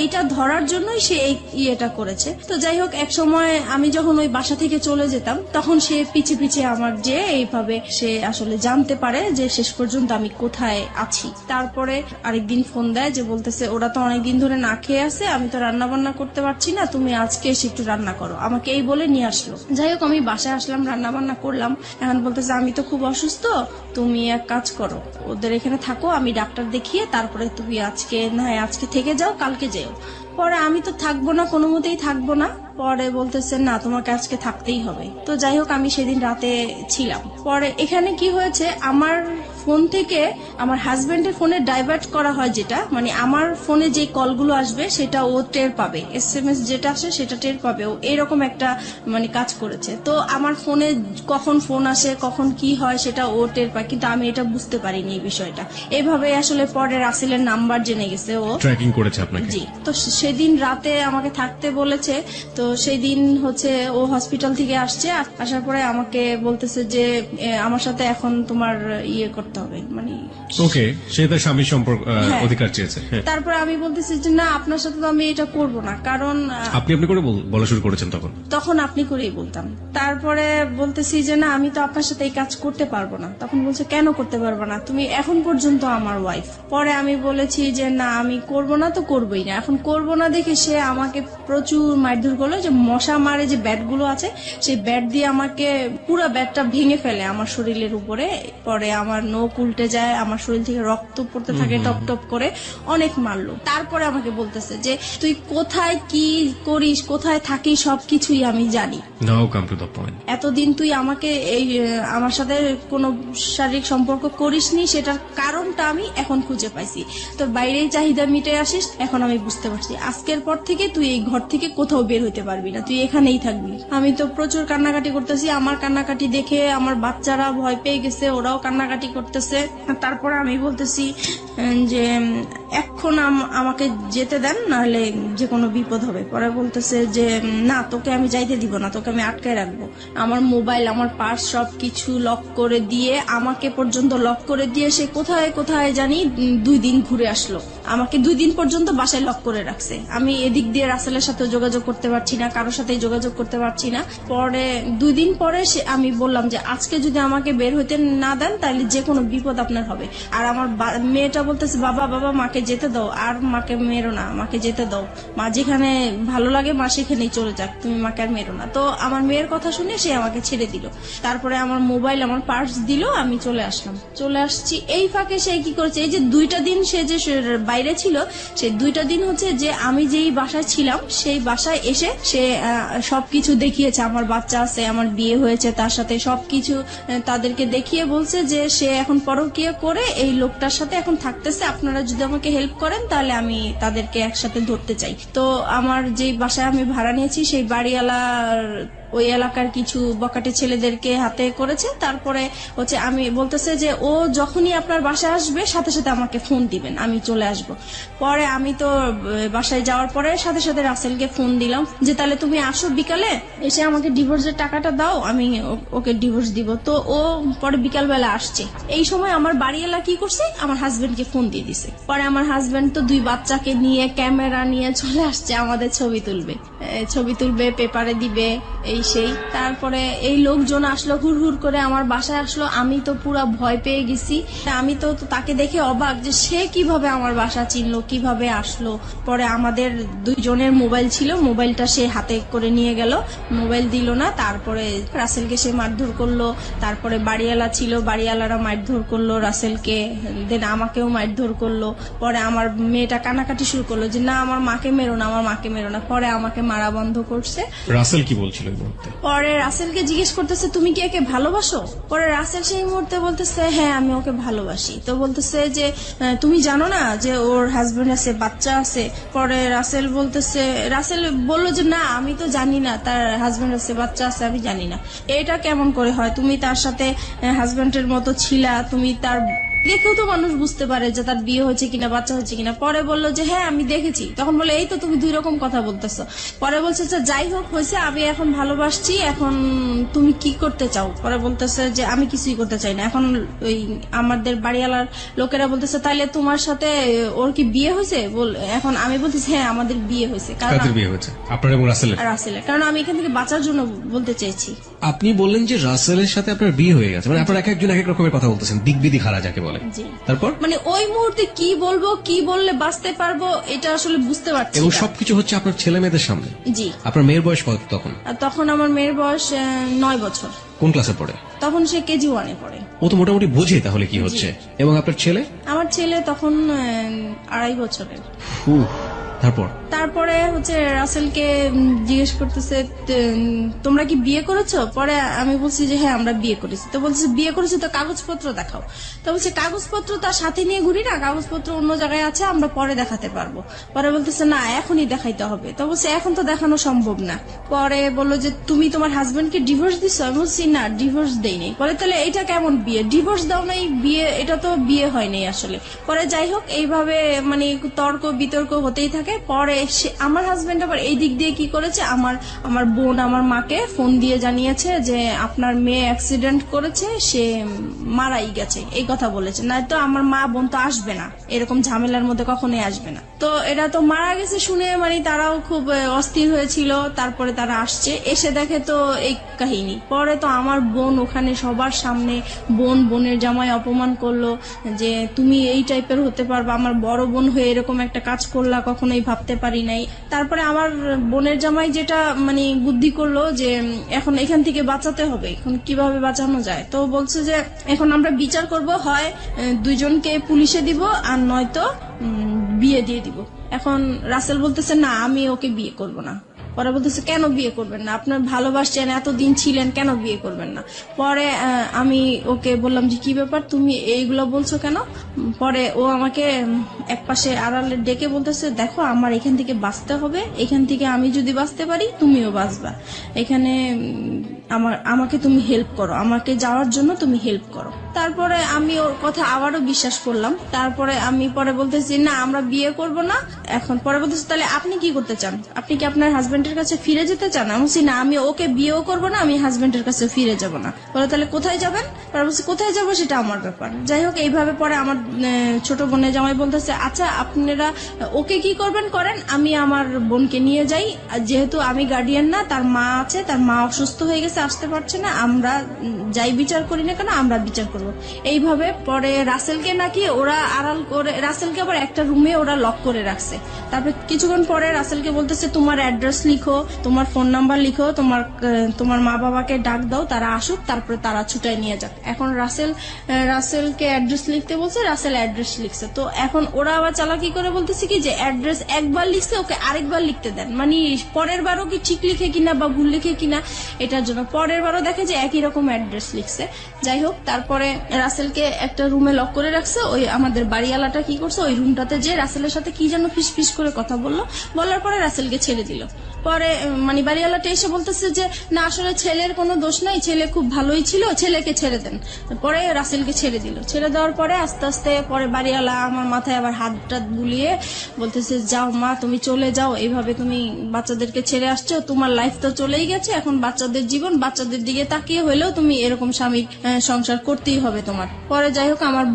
এইটা ধরার জন্যই সে এই ইয়েটা করেছে। তো যাই হোক, এক সময় আমি যখন ওই বাসা থেকে চলে যেতাম, তখন সে পিছে পিছে আমার যে এইভাবে সে আসলে জানতে পারে যে শেষ পর্যন্ত আমি কোথায় আছি। তারপরে আরেকদিন ফোন দেয় যে বলতেছে, ওরা তো অনেকদিন ধরে না খেয়ে আছে, আমি তো রান্না বান্না করতে পারছি না, তুমি আজকে এসে একটু রান্না করো, আমাকে এই বলে নিয়ে আসলো। যাই হোক, আমি বাসায় আসলাম, রান্না বান্না করলাম। এখন বলতেছে, আমি তো খুব অসুস্থ, তুমি এক কাজ করো, ওদের এখানে থাকো, আমি ডাক্তার দেখিয়ে তারপরে তুমি আজকে থেকে যাও, কালকে যেও। পরে আমি তো থাকবো না, কোনো মতেই থাকবো না। পরে বলতেছে, না তোমাকে আজকে থাকতেই হবে। তো যাই হোক, আমি সেদিন রাতে ছিলাম। পরে এখানে কি হয়েছে, আমার ফোন থেকে আমার হাজবেন্ডের ফোনে ডাইভার্ট করা হয়, যেটা মানে আমার ফোনে যে কলগুলো আসবে সেটা ও টের পাবে, SMS যেটা আসে সেটা টের পাবে। ও এরকম একটা মানে কাজ করেছে। তো আমার ফোনে কখন ফোন আসে, কখন কি হয় সেটা ও টের পায়, কিন্তু আমি এটা বুঝতে পারিনি এই বিষয়টা। এভাবে আসলে পরে রাসেলের নাম্বার জেনে গেছে ও, ট্র্যাকিং করেছে আপনাকে। জি। তো সেদিন রাতে আমাকে থাকতে বলেছে। তো সেই দিন হচ্ছে ও হসপিটাল থেকে আসছে, আসার পরে আমাকে বলতেছে যে আমার সাথে এখন তোমার ইয়ে করতে হবে, মানে ওকে, সে তার স্বামীর সম্পর্ক হ্যাঁ। অধিকার চেয়েছে। হ্যাঁ। তারপরে আমি বলতেছি যে না, আপনার সাথে তো আমি এটা করব না, কারণ আপনি করে বলা শুরু করেছেন তখন আপনি করেই বলতাম। তারপরে বলতেছি যে না, আমি তো আপনার সাথে এই কাজ করতে পারবো না। তখন বলছে কেন করতে পারবো না, তুমি এখন পর্যন্ত আমার ওয়াইফ। পরে আমি বলেছি যে না, আমি করব না তো করবোই না। এখন করব না দেখে সে আমাকে প্রচুর মারধর করলো, যে মশা মারে যে ব্যাট গুলো আছে সেই ব্যাট দিয়ে আমাকে পুরো ব্যাটটা ভেঙে ফেলে আমার শরীরের উপরে। পরে আমার নখ উল্টে যায়, আমার শরীর থেকে রক্ত পড়তে থাকে টপ টপ করে, অনেক মারলো। তারপরে আমাকে বলতেছে যে তুই কোথায় কি করিস, কোথায় থাকিস, সবকিছুই আমি জানি। নাও কাম টু দ্য পয়েন্ট। এতদিন তুই আমাকে এই আমার সাথে কোনো শারীরিক সম্পর্ক করিসনি, সেটার কারণটা আমি এখন খুঁজে পাইছি। তোর বাইরেই চাহিদা মিটে আসিস, এখন আমি বুঝতে পারছি। আজকের পর থেকে তুই এই ঘর থেকে কোথাও বের হইতে পারবি না, তুই এখানেই থাকবি। আমি তো প্রচুর কান্নাকাটি করতেছি। আমার কান্নাকাটি দেখে আমার বাচ্চারা ভয় পেয়ে গেছে, ওরাও কান্নাকাটি করতেছে। তারপরে আমি বলতেছি যে এখন আমাকে যেতে দেন, নাহলে যে কোনো বিপদ হবে। পরে বলতেছে যে না, তোকে আমি যাইতে দিব না, তোকে আমি আটকায় রাখবো। আমার মোবাইল, আমার পার্স সবকিছু লক করে দিয়ে, আমাকে পর্যন্ত লক করে দিয়ে সে কোথায় কোথায় জানি 2 দিন ঘুরে আসলো। আমাকে 2 দিন পর্যন্ত বাসায় লক করে রাখছে। আমি এদিক দিয়ে রাসেলের সাথে যোগাযোগ করতে পারছি না, কারোর সাথে যোগাযোগ করতে পারছি না। পরে 2 দিন পরে আমি বললাম যে আজকে যদি আমাকে বের হইতে না দেন তাহলে যে কোনো বিপদ আপনার হবে। আর আমার মেয়েটা বলতেছে বাবা বাবা মাকে যেতে দাও, আর মাকে মেরো না, মাকে যেতে দাও, মা যেখানে ভালো লাগে মা সেখানেই চলে যাক, তুমি মাকে আর মেরো না। তো আমার মেয়ের কথা শুনে সে আমাকে ছেড়ে দিল। তারপরে আমার মোবাইল, আমার পার্স দিল, আমি চলে আসলাম। চলে আসছি, এই ফাঁকে সে কি করেছে, এই যে 2টা দিন সে যে বাইরে ছিল, সেই 2টা দিন হচ্ছে যে আমি যেই বাসায় ছিলাম সেই বাসায় এসে সে সবকিছু দেখিয়েছে। আমার বাচ্চা আছে, আমার বিয়ে হয়েছে, তার সাথে সবকিছু তাদেরকে দেখিয়ে বলছে যে সে এখন পরকীয়া করে এই লোকটার সাথে এখন থাকতেছে, আপনারা যদি আমাকে হেল্প করেন তাহলে আমি তাদেরকে একসাথে ধরতে চাই। তো আমার যে বাসায় আমি ভাড়া নিয়েছি সেই বাড়িওয়ালার ওই এলাকার কিছু বকাটে ছেলেদেরকে হাতে করেছে। তারপরে হচ্ছে আমি বলতেছে যে ও যখনই আপনার বাসায় আসবে সাথে সাথে আমাকে ফোন দিবেন, আমি চলে আসব। পরে আমি তো বাসায় যাওয়ার পরে সাথে সাথে রাসেলকে ফোন দিলাম যে তাহলে তুমি আসো বিকালে, এসে আমাকে ডিভোর্সের টাকাটা দাও, আমি ওকে ডিভোর্স দিব। তো ও পরে বিকালবেলা আসছে। এই সময় আমার বাড়িওয়ালা কি করছে, আমার হাজবেন্ডকে ফোন দিয়ে দিছে। পরে আমার হাজবেন্ড তো 2 বাচ্চাকে নিয়ে ক্যামেরা নিয়ে চলে আসছে, আমাদের ছবি তুলবে, পেপারে দিবে, এই সেই। তারপরে এই লোকজন আসলো, হুড় হুড় করে আমার বাসায় আসলো। আমি তো পুরো ভয় পেয়ে গেছি। আমি তো তাকে দেখে অবাক যে সে কিভাবে আমার বাসা চিনলো, কিভাবে আসলো। পরে আমাদের 2 জনের মোবাইল ছিল, মোবাইলটা সে হাতে করে নিয়ে গেল, মোবাইল দিল না। তারপরে রাসেলকে সে মারধর করলো। তারপরে বাড়িওয়ালা ছিল, বাড়িওয়ালারা মারধর করলো রাসেলকে, দেন আমাকেও মারধর করলো। পরে আমার মেয়েটা কান্নাকাটি শুরু করলো যে না, আমার মাকে মেরো না, আমার মাকে মেরো না। পরে আমাকে মারা বন্ধ করছে। রাসেল কি বলছিল? পরে রাসেলকে জিজ্ঞেস করতেছে তুমি কি একে ভালোবাসো? পরে রাসেল সেই মুহূর্তে বলতেছে হ্যাঁ, আমি ওকে ভালোবাসি। তো বলতেছে যে তুমি জানো না যে ওর হাজবেন্ড আছে, বাচ্চা আছে? পরে রাসেল বললো যে না, আমি তো জানি না তার হাজবেন্ড আছে, বাচ্চা আছে, আমি জানি না। এটা কেমন করে হয়? তুমি তার সাথে হাজবেন্ডের মতো ছিলা, তুমি তার দেখেও তো মানুষ বুঝতে পারে যে তার বিয়ে হয়েছে কিনা, বাচ্চা হয়েছে কিনা। পরে বললো যে হ্যাঁ আমি দেখেছি। তখন বলে এই তো তুমি 2 রকম কথা বলতেছো। পরে বলছে যে যাই হোক হয়েছে, আমি এখন ভালোবাসছি, এখন তুমি কি করতে চাও? পরে বলতেছে যে আমি কিছুই করতে চাই না। এখন ওই আমাদের বাড়িওয়ালার লোকেরা বলতেছে তাইলে তোমার সাথে ওর কি বিয়ে হয়েছে? এখন আমি বলতেছি হ্যাঁ আমাদের বিয়ে হয়েছে। কাদের বিয়ে হয়েছে? আপনার এবং রাসেলের? কারণ আমি এখান থেকে বাঁচার জন্য বলতে চাইছি। আপনি বললেন যে রাসেলের সাথে আপনার বিয়ে হয়ে গেছে, মানে আপনারা এক একজন এক এক রকমের কথা বলতেছেন, দিকবিদিক হারা যাকে বলে। তারপর মানে ওই মুহূর্তে কি বলবো, কি বললে বাঁচতে পারবো, এটা আসলে বুঝতে পারছি। এবং সবকিছু হচ্ছে আপনার ছেলে মেয়েদের সামনে। জি। আপনার মেয়ের বয়স কত তখন? তখন আমার মেয়ের বয়স 9 বছর। কোন ক্লাসে পড়ে? তখন সে KG 1-এ পড়ে। ও তো মোটামুটি বোঝে তাহলে কি হচ্ছে। এবং আপনার ছেলে? আমার ছেলে তখন 2.5 বছরের। তারপরে হচ্ছে রাসেলকে জিজ্ঞেস করতেছে তোমরা কি বিয়ে করেছো? পরে আমি বলছি যে হ্যাঁ আমরা বিয়ে করেছি। তো বলছে বিয়ে করেছো তো কাগজপত্র দেখাও। তো বলছে কাগজপত্র তার সাথে নিয়ে ঘুরি না, কাগজপত্র অন্য জায়গায় আছে, আমরা পরে দেখাতে পারবো। পরে বলতেছে না এখনই দেখাইতে হবে। তো বলছে এখন তো দেখানো সম্ভব না। পরে বললো যে তুমি তোমার হাজবেন্ডকে ডিভোর্স দিছো? আমি বলছি না ডিভোর্স দেইনি। পরে তাহলে এটা কেমন বিয়ে? ডিভোর্স দাও নাই বিয়ে? এটা তো বিয়ে হয়নি আসলে। পরে যাই হোক এইভাবে মানে তর্ক বিতর্ক হতেই থাকে। পরে আমার হাজবেন্ড আবার এই দিক দিয়ে কি করেছে, আমার বোন আমার মাকে ফোন দিয়ে জানিয়েছে যে আপনার মেয়ে অ্যাক্সিডেন্ট করেছে, সে মারাই গেছে, এই কথা বলেছে। না তো আমার মা বোন তো আসবে না, এরকম ঝামেলার মধ্যে কখনোই আসবে না। তো এটা তো মারা গেছে শুনে মানে তারাও খুব অস্থির হয়েছিল। তারপরে তারা আসছে, এসে দেখে তো এই কাহিনী। পরে তো আমার বোন ওখানে সবার সামনে বোনের জামাই অপমান করলো যে তুমি এই টাইপের হতে পারবা, আমার বড় বোন হয়ে এরকম একটা কাজ করলা, কখনোই ভাবতে পারি নাই। তারপরে আমার বোনের জামাই যেটা মানে বুদ্ধি করলো যে এখন এখান থেকে বাঁচাতে হবে, এখন কিভাবে বাঁচানো যায়। তো বলছে যে এখন আমরা বিচার করব, হয় দুইজনকে পুলিশে দিব আর নয়তো বিয়ে দিয়ে দিব। এখন রাসেল বলতেছে না আমি ওকে বিয়ে করব না। পরে বলতেছে কেন বিয়ে করবেন না? আপনার ভালোবাসছেন, এতদিন ছিলেন, কেন বিয়ে করবেন না? পরে আমি ওকে বললাম যে কি ব্যাপার তুমি এইগুলো বলছো কেন? পরে ও আমাকে একপাশে আড়ালে ডেকে বলতেছে দেখো আমার এখান থেকে বাঁচতে হবে, এখান থেকে আমি যদি বাঁচতে পারি তুমিও বাঁচবা, এখানে আমাকে তুমি হেল্প করো, আমাকে যাওয়ার জন্য তুমি হেল্প করো। তারপরে আমি ওর কথা আবারও বিশ্বাস করলাম। তারপরে আমি পরে বলতেছি না আমরা বিয়ে করব না। এখন পরে বলতেছি তাহলে আপনি কি করতে চান? আপনি কি আপনার হাজবেন্ডের কাছে ফিরে যেতে চান? আমি বলছি না আমি ওকে বিয়েও করব না, আমি হাজবেন্ডের কাছে ফিরে যাব না। বলে তাহলে কোথায় যাবেন? পরে বলছি কোথায় যাবো সেটা আমার ব্যাপার। যাই হোক এইভাবে পরে আমার ছোট বোনের জামাই বলতেছে আচ্ছা আপনারা ওকে কি করবেন করেন, আমি আমার বোনকে নিয়ে যাই, যেহেতু আমি গার্ডিয়ান না, তার মা আছে, তার মা অসুস্থ হয়ে গেছে আসতে পারছে না, আমরা যাই বিচার করি না কেন আমরা বিচার করব। এইভাবে পরে রাসেলকে নাকি ওরা আড়াল করে, রাসেলকে আবার একটা রুমে ওরা লক করে রাখছে। তারপর কিছুক্ষণ পরে রাসেলকে বলতেছে তোমার অ্যাড্রেস লিখো, তোমার ফোন নাম্বার লিখো, তোমার মা বাবাকে ডাক দাও, তারা আসুক, তারপরে তারা ছুটায় নিয়ে যাক। এখন রাসেলকে অ্যাড্রেস লিখতে বলছে, রাসেল অ্যাড্রেস লিখছে। তো এখন ওরা আবার চালাকি করে বলতেছে কি যে অ্যাড্রেস একবার লিখছে ওকে আরেকবার লিখতে দেন, মানে পরের বারও কি ঠিক লিখে কিনা বা ভুল লিখে কিনা এটার জন্য। পরের বারও দেখে যে একই রকম অ্যাড্রেস লিখছে। যাই হোক তারপরে রাসেলকে একটা রুমে লক করে রাখছে। ওই আমাদের বাড়িওয়ালাটা কি করছে, ওই রুমটাতে যে রাসেলের সাথে কি যেন ফিস করে কথা বলার পরে রাসেলকে ছেড়ে দিল। পরে মানে বাড়িওয়ালাটা এসে বলতেছে যে না আসলে ছেলের কোনো দোষ নাই, ছেলে খুব ভালোই ছিল, ছেলেকে ছেড়ে দেন। পরে রাসেলকে ছেড়ে দিল। ছেড়ে দেওয়ার পরে আস্তে আস্তে পরে বাড়িওয়ালা আমার মাথায় আবার হাত টাত বুলিয়ে বলতেছে যাও মা তুমি চলে যাও, এইভাবে তুমি বাচ্চাদেরকে ছেড়ে আসছো, তোমার লাইফ তো চলেই গেছে, এখন বাচ্চাদের জীবন, বাচ্চাদের দিকে তাকিয়ে হইলেও তুমি এরকম স্বামী সংসার করতেই হবে তোমার। পরে যাই হোক আমার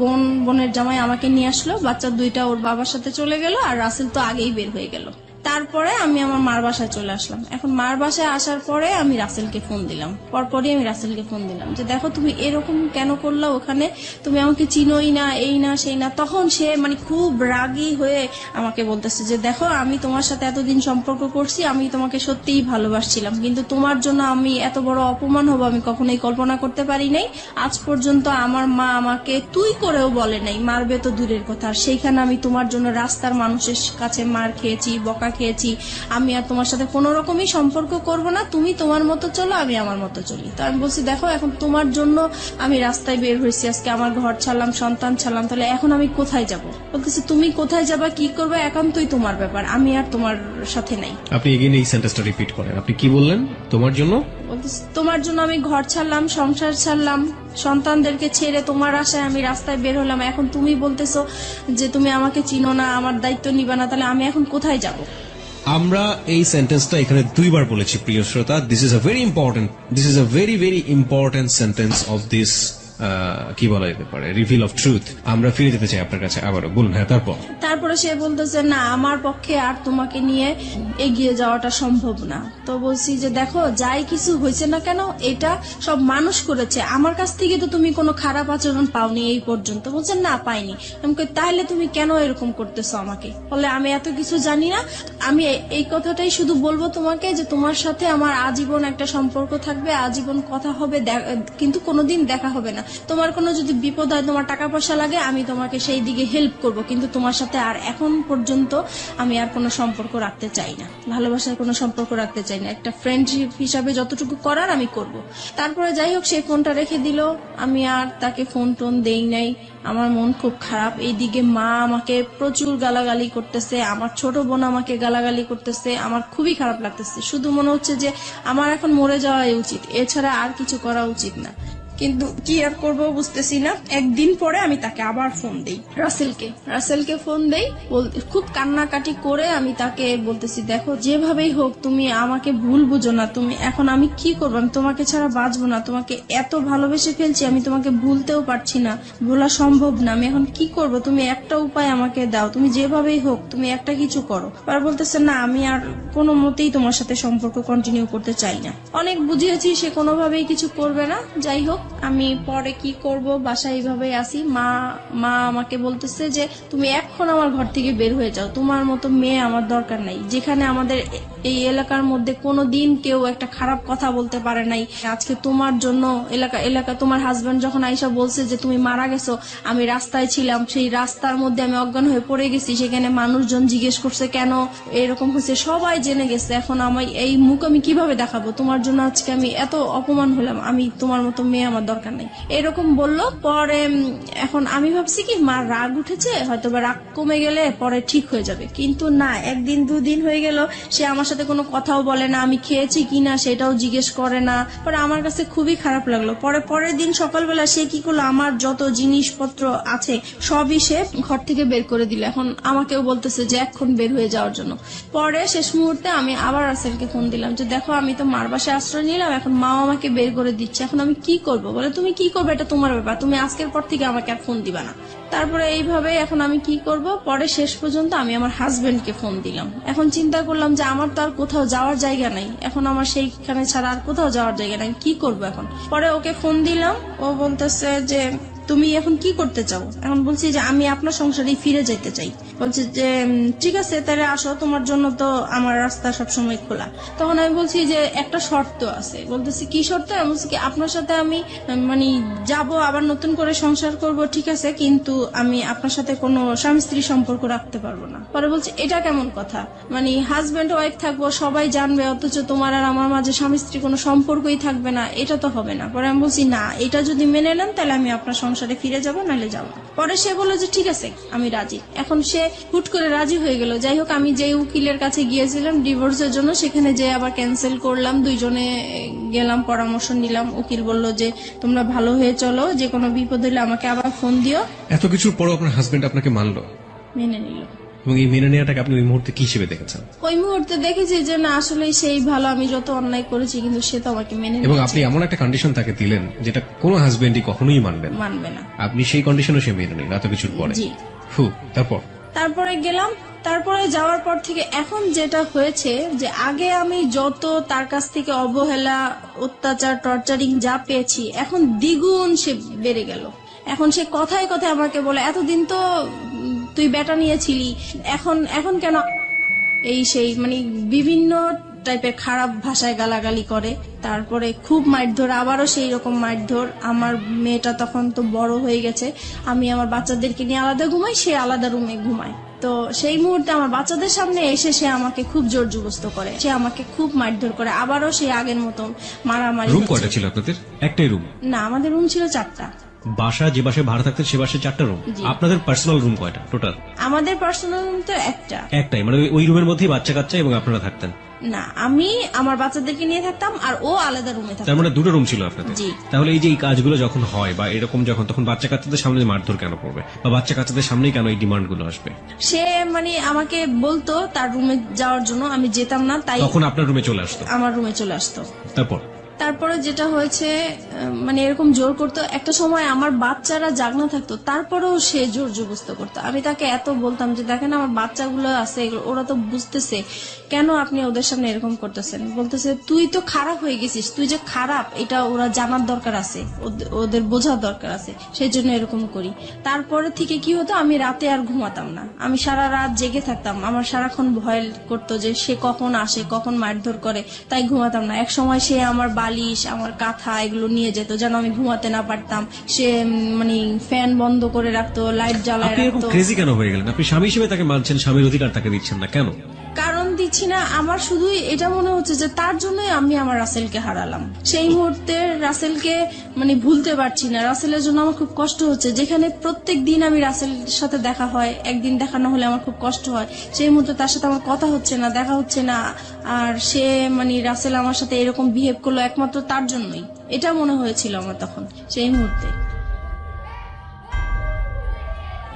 বোনের জামাই আমাকে নিয়ে আসলো, বাচ্চা দুইটা ওর বাবার সাথে চলে গেল, আর রাসেল তো আগেই বের হয়ে গেল। তারপরে আমি আমার মার বাসায় চলে আসলাম। এখন মার বাসায় আসার পরে আমি রাসেলকে ফোন দিলাম, পরপরই আমি রাসেলকে ফোন দিলাম যে দেখো তুমি এরকম কেন করলা, ওখানে তুমি আমাকে চিনোই না, এই না সেই না। তখন সে মানে খুব রাগী হয়ে আমাকে বলতেছে যে দেখো আমি তোমার সাথে এতদিন সম্পর্ক করছি, আমি তোমাকে সত্যিই ভালোবাসছিলাম, কিন্তু তোমার জন্য আমি এত বড় অপমান হবো আমি কখনোই কল্পনা করতে পারি নাই। আজ পর্যন্ত আমার মা আমাকে তুই করেও বলে নাই, মারবে তো দূরের কথা, আর সেইখানে আমি তোমার জন্য রাস্তার মানুষের কাছে মার খেয়েছি, বকা খেয়েছি। আমি আর তোমার সাথে কোনো রকমই সম্পর্ক করব না, তুমি তোমার মতো চলো, আমি আমার মতো চলি। তো আমি বলছি দেখো এখন তোমার জন্য আমি রাস্তায় বের হয়েছি, আজকে আমার ঘর ছাড়লাম, সন্তান ছাড়লাম, তাহলে এখন আমি কোথায় যাব? বলতেছি তুমি কোথায় যাবা, কি করবে, একান্তই তোমার ব্যাপার, আমি আর তোমার সাথে নাই। আপনি এগেইন এই সেন্টেন্সটা রিপিট করেন, আপনি কি বললেন? তোমার জন্য? বলতেছি তোমার জন্য আমি ঘর ছাড়লাম, সংসার ছাড়লাম, সন্তানদেরকে ছেড়ে তোমার আশায় আমি রাস্তায় বের হলাম, এখন তুমি বলতেছো যে তুমি আমাকে চিনো না, আমার দায়িত্ব নিবা না, তাহলে আমি এখন কোথায় যাব? আমরা এই সেন্টেন্সটা এখানে দুইবার বলেছি প্রিয় শ্রোতা। This is a very important sentence of this কি বলা যেতে পারে, রিভিল অফ ট্রুথ। আমরা ফিরে যেতে চাই আপনার কাছে আবারও, বলুন। হ্যাঁ তারপরে সে বলতেছে না আমার পক্ষে আর তোমাকে নিয়ে এগিয়ে যাওয়াটা সম্ভব না। তো বলছি যে দেখো যাই কিছু হয়েছে না কেন এটা সব মানুষ করেছে, আমার কাছ থেকে তো তুমি কোনো খারাপ আচরণ পাওনি এই পর্যন্ত। বলছেন না পাইনি। আমি কই তাহলে তুমি কেন এরকম করতেছো আমাকে? বলে আমি এত কিছু জানি না, আমি এই কথাটাই শুধু বলবো তোমাকে যে তোমার সাথে আমার আজীবন একটা সম্পর্ক থাকবে, আজীবন কথা হবে, কিন্তু কোনোদিন দেখা হবে না। তোমার কোনো যদি বিপদ হয়, তোমার টাকা পয়সা লাগে, আমি তোমাকে সেই দিকে হেল্প করব, কিন্তু তোমার সাথে আর এখন পর্যন্ত আমি আর কোনো সম্পর্ক রাখতে চাই না, ভালোবাসার কোনো সম্পর্ক রাখতে চাই না, একটা ফ্রেন্ডশিপ হিসাবে যতটুকু করার আমি করব। তারপরে যাই হোক, সেই ফোনটা রেখে দিল, আমি আর তাকে ফোন টোন দেই নাই। আমার মন খুব খারাপ। এইদিকে মা আমাকে প্রচুর গালাগালি করতেছে, আমার ছোট বোন আমাকে গালাগালি করতেছে, আমার খুবই খারাপ লাগতেছে। শুধু মনে হচ্ছে যে আমার এখন মরে যাওয়াই উচিত, এছাড়া আর কিছু করা উচিত না। কিন্তু কি আর করবো বুঝতেছি না। একদিন পরে আমি তাকে আবার ফোন দেই, রাসেলকে ফোন দেই, খুব কান্নাকাটি করে আমি তাকে বলতেছি, দেখো যেভাবেই হোক তুমি আমাকে ভুল বুঝো না, তুমি এখন আমি কি করবো, আমি তোমাকে ছাড়া বাঁচবো না, তোমাকে এত ভালোবেসে ফেলছি, আমি তোমাকে ভুলতেও পারছি না, ভোলা সম্ভব না, আমি এখন কি করব, তুমি একটা উপায় আমাকে দাও, তুমি যেভাবেই হোক তুমি একটা কিছু করো। আর বলতেছে না, আমি আর কোনো মতেই তোমার সাথে সম্পর্ক কন্টিনিউ করতে চাই না। অনেক বুঝিয়েছি, সে কোনোভাবেই কিছু করবে না। যাই হোক, আমি পরে কি করব, বাসায় এইভাবেই আসি। মা আমাকে বলতেছে যে তুমি এখন আমার ঘর থেকে বের হয়ে যাও, তোমার মতো মেয়ে আমার দরকার নাই। যেখানে আমাদের এই এলাকার মধ্যে কোনোদিন কেউ একটা খারাপ কথা বলতে পারে নাই, আজকে তোমার জন্য এলাকা তোমার হাজবেন্ড যখন আইসা বলছে যে তুমি মারা গেছো, আমি রাস্তায় ছিলাম, সেই রাস্তার মধ্যে আমি অজ্ঞান হয়ে পড়ে গেছি, সেখানে মানুষজন জিজ্ঞেস করছে কেন এরকম হয়েছে, সবাই জেনে গেছে, এখন আমি এই মুখ আমি কিভাবে দেখাবো, তোমার জন্য আজকে আমি এত অপমান হলাম, আমি তোমার মতো মেয়ে আমার দরকার নেই, এরকম বললো। পরে এখন আমি ভাবছি কি মার রাগ উঠেছে, হয়তো বা রাগ কমে গেলে পরে ঠিক হয়ে যাবে, কিন্তু না, একদিন দুদিন হয়ে গেল, সে আমার সাথে কোনো কথাও বলে না, আমি খেয়েছি কিনা সেটাও জিজ্ঞেস করে না। পরে আমার কাছে খুবই খারাপ লাগলো। পরের দিন সকালবেলা সে কি করলো, আমার যত জিনিসপত্র আছে সবই সে ঘর থেকে বের করে দিল। এখন আমাকেও বলতেছে যে এখন বের হয়ে যাওয়ার জন্য। পরে শেষ মুহূর্তে আমি আবার রাসেলকে ফোন দিলাম যে দেখো, আমি তো মার বাসায় আশ্রয় নিলাম, এখন মাও আমাকে বের করে দিচ্ছে, এখন আমি কি করব? বলে তুমি কি করবে এটা তোমার ব্যাপার, তুমি আজকের পর থেকে আমাকে আর ফোন দিবা না। তারপরে এইভাবে এখন আমি কি করব, পরে শেষ পর্যন্ত আমি আমার হাজবেন্ডকে ফোন দিলাম। এখন চিন্তা করলাম যে আমার তো আর কোথাও যাওয়ার জায়গা নাই, এখন আমার সেইখানে ছাড়া আর কোথাও যাওয়ার জায়গা নাই, কি করব এখন? পরে ওকে ফোন দিলাম, ও বলতেছে যে তুমি এখন কি করতে চাও? এখন বলছি যে আমি আপনার সংসারে ফিরে যেতে চাই। বলছে যে ঠিক আছে তাহলে আসো, তোমার জন্য তো আমার রাস্তা সবসময় খোলা। তখন আমি বলছি যে একটা শর্ত আছে। বলতেছি কি শর্ত? আমি বলছি কি আপনার সাথে আমি মানে যাব, আবার নতুন করে সংসার করব, ঠিক আছে, কিন্তু আমি আপনার সাথে কোনো স্বামী স্ত্রী সম্পর্ক রাখতে পারবো না। পরে বলছে এটা কেমন কথা, মানে হাজবেন্ড ওয়াইফ থাকবো, সবাই জানবে, অথচ তোমার আর আমার মাঝে স্বামী স্ত্রী কোনো সম্পর্কই থাকবে না, এটা তো হবে না। পরে আমি বলছি না, এটা যদি মেনে নেন তাহলে আমি আপনার সংসারে ফিরে যাবো, নাহলে যাবো। পরে সে বললো যে ঠিক আছে আমি রাজি। এখন সে হুট করে রাজি হয়ে গেল। যাই হোক, আমি যে উকিলের কাছে গিয়েছিলাম ডিভোর্সের জন্য, সেখানে যে আবার ক্যান্সেল করলাম, দুইজনে গেলাম, পরামর্শ নিলাম। উকিল বলল যে তোমরা ভালো হয়ে চলো, যে কোনো বিপদ হলে আমাকে আবার ফোন দিও। এত কিছুর পরও আপনার হাজবেন্ড আপনাকে মানলো, মেনে নিল। এবং এই মেনে নেওয়াটাকে আপনি ওই মুহূর্তে কি হিসেবে দেখেছেন? ওই মুহূর্তে দেখেছি যে না, আসলে সেই ভালো, আমি যত অন্যায় করেছি কিন্তু সে তো আমাকে মেনে এবং আপনি এমন একটা কন্ডিশন তাকে দিলেন যেটা কোনো হাজবেন্ডই কখনোই মানবে না। আপনি সেই কন্ডিশনও সে মেনে নিল এত কিছুর পরে। জি। তারপরে গেলাম। তারপরে যাওয়ার পর থেকে এখন যেটা হয়েছে যে আগে আমি যত তার কাছ থেকে অবহেলা, অত্যাচার, টর্চারিং যা পেয়েছি, এখন দ্বিগুণ সে বেড়ে গেল। এখন সে কথায় কথায় আমাকে বলে এতদিন তো তুই বেটা নিয়েছিলি, এখন কেন এই সেই, মানে বিভিন্ন টাইপের খারাপ ভাষায় গালাগালি করে। তারপরে খুব মারধর, আবারও সেই রকম মারধর। আমার মেয়েটা তখন তো বড় হয়ে গেছে, আমি আমার বাচ্চাদেরকে নিয়ে আলাদা ঘুমাই, সে আলাদা রুমে ঘুমায়। তো সেই মুহূর্তে আমার বাচ্চাদের সামনে এসে সে আমাকে খুব জোর জবরদস্ত করে, সে আমাকে খুব মারধর করে। আবারও সেই আগের মতন মারামারি। রুম কয়টা ছিল আপনাদের? একটাই রুম? না, আমাদের রুম ছিল 4টা। বাসা যে বাসায় ভাড়া থাকতেন সে বাসায় 4টা রুম? আপনাদের পার্সোনাল রুম কয়টা টোটাল? আমাদের পার্সোনাল রুম তো একটাই, মানে ওই রুমের মধ্যেই বাচ্চা কাচ্চা এবং আপনারা থাকতেন? না, আমি আমার বাচ্চাদেরকে নিয়ে থাকতাম আর ও আলাদা রুমে থাকতো। তার মানে 2টা রুম ছিল আপনাদের? জি। তাহলে এই যে এই কাজগুলো যখন হয় বা এরকম যখন, তখন বাচ্চা কাচ্চাদের সামনে মারধর কেন করবে, বা বাচ্চা কাচ্চাদের সামনেই কেন এই ডিমান্ড গুলো আসবে? সে মানে আমাকে বলতো তার রুমে যাওয়ার জন্য, আমি যেতাম না, তাই তখন আপনার রুমে চলে আসতো? আমার রুমে চলে আসতো। তারপরে যেটা হয়েছে, মানে এরকম জোর করতো। একটা সময় আমার বাচ্চারা জাগনা থাকতো, তারপরেও সে জোর জবরদস্ত করতো। আমি তাকে এত বলতাম যে দেখেন আমার বাচ্চাগুলো আছে, ওরা তো বুঝতেছে, কেন আপনি ওদের সামনে এরকম করতেছেন? বলতেছে তুই তো খারাপ হয়ে গেছিস, তুই যে খারাপ এটা ওরা জানার দরকার আছে, ওদের বোঝার দরকার আছে, সেই জন্য এরকম করি। তারপরে থেকে কি হতো, আমি রাতে আর ঘুমাতাম না, আমি সারা রাত জেগে থাকতাম। আমার সারাক্ষণ ভয় করতো যে সে কখন আসে, কখন মারধর করে, তাই ঘুমাতাম না। এক সময় সে আমার বালিশ, আমার কাঁথা এগুলো নিয়ে যেত যেন আমি ঘুমাতে না পারতাম। সে মানে ফ্যান বন্ধ করে রাখতো, লাইট জ্বালায় আপনি এরকম রাখতো। ক্রেজি কেন হয়ে গেলেন? আপনি স্বামী হিসেবে তাকে মানছেন, স্বামীর অধিকার তাকে দিচ্ছেন না কেন? কারণ দিচ্ছি না, আমার শুধুই এটা মনে হচ্ছে যে তার জন্যই আমি আমার রাসেলকে হারালাম। সেই মুহূর্তে রাসেলকে মানে ভুলতে পারছি না, রাসেলের জন্য আমার খুব কষ্ট হচ্ছে। যেখানে প্রত্যেক দিন আমি রাসেলের সাথে দেখা হয়, একদিন দেখা না হলে আমার খুব কষ্ট হয়। সেই মুহূর্তে তার সাথে আমার কথা হচ্ছে না, দেখা হচ্ছে না, আর সে মানে রাসেল আমার সাথে এরকম বিহেভ করলো একমাত্র তার জন্যই, এটা মনে হয়েছিল আমার তখন সেই মুহূর্তে।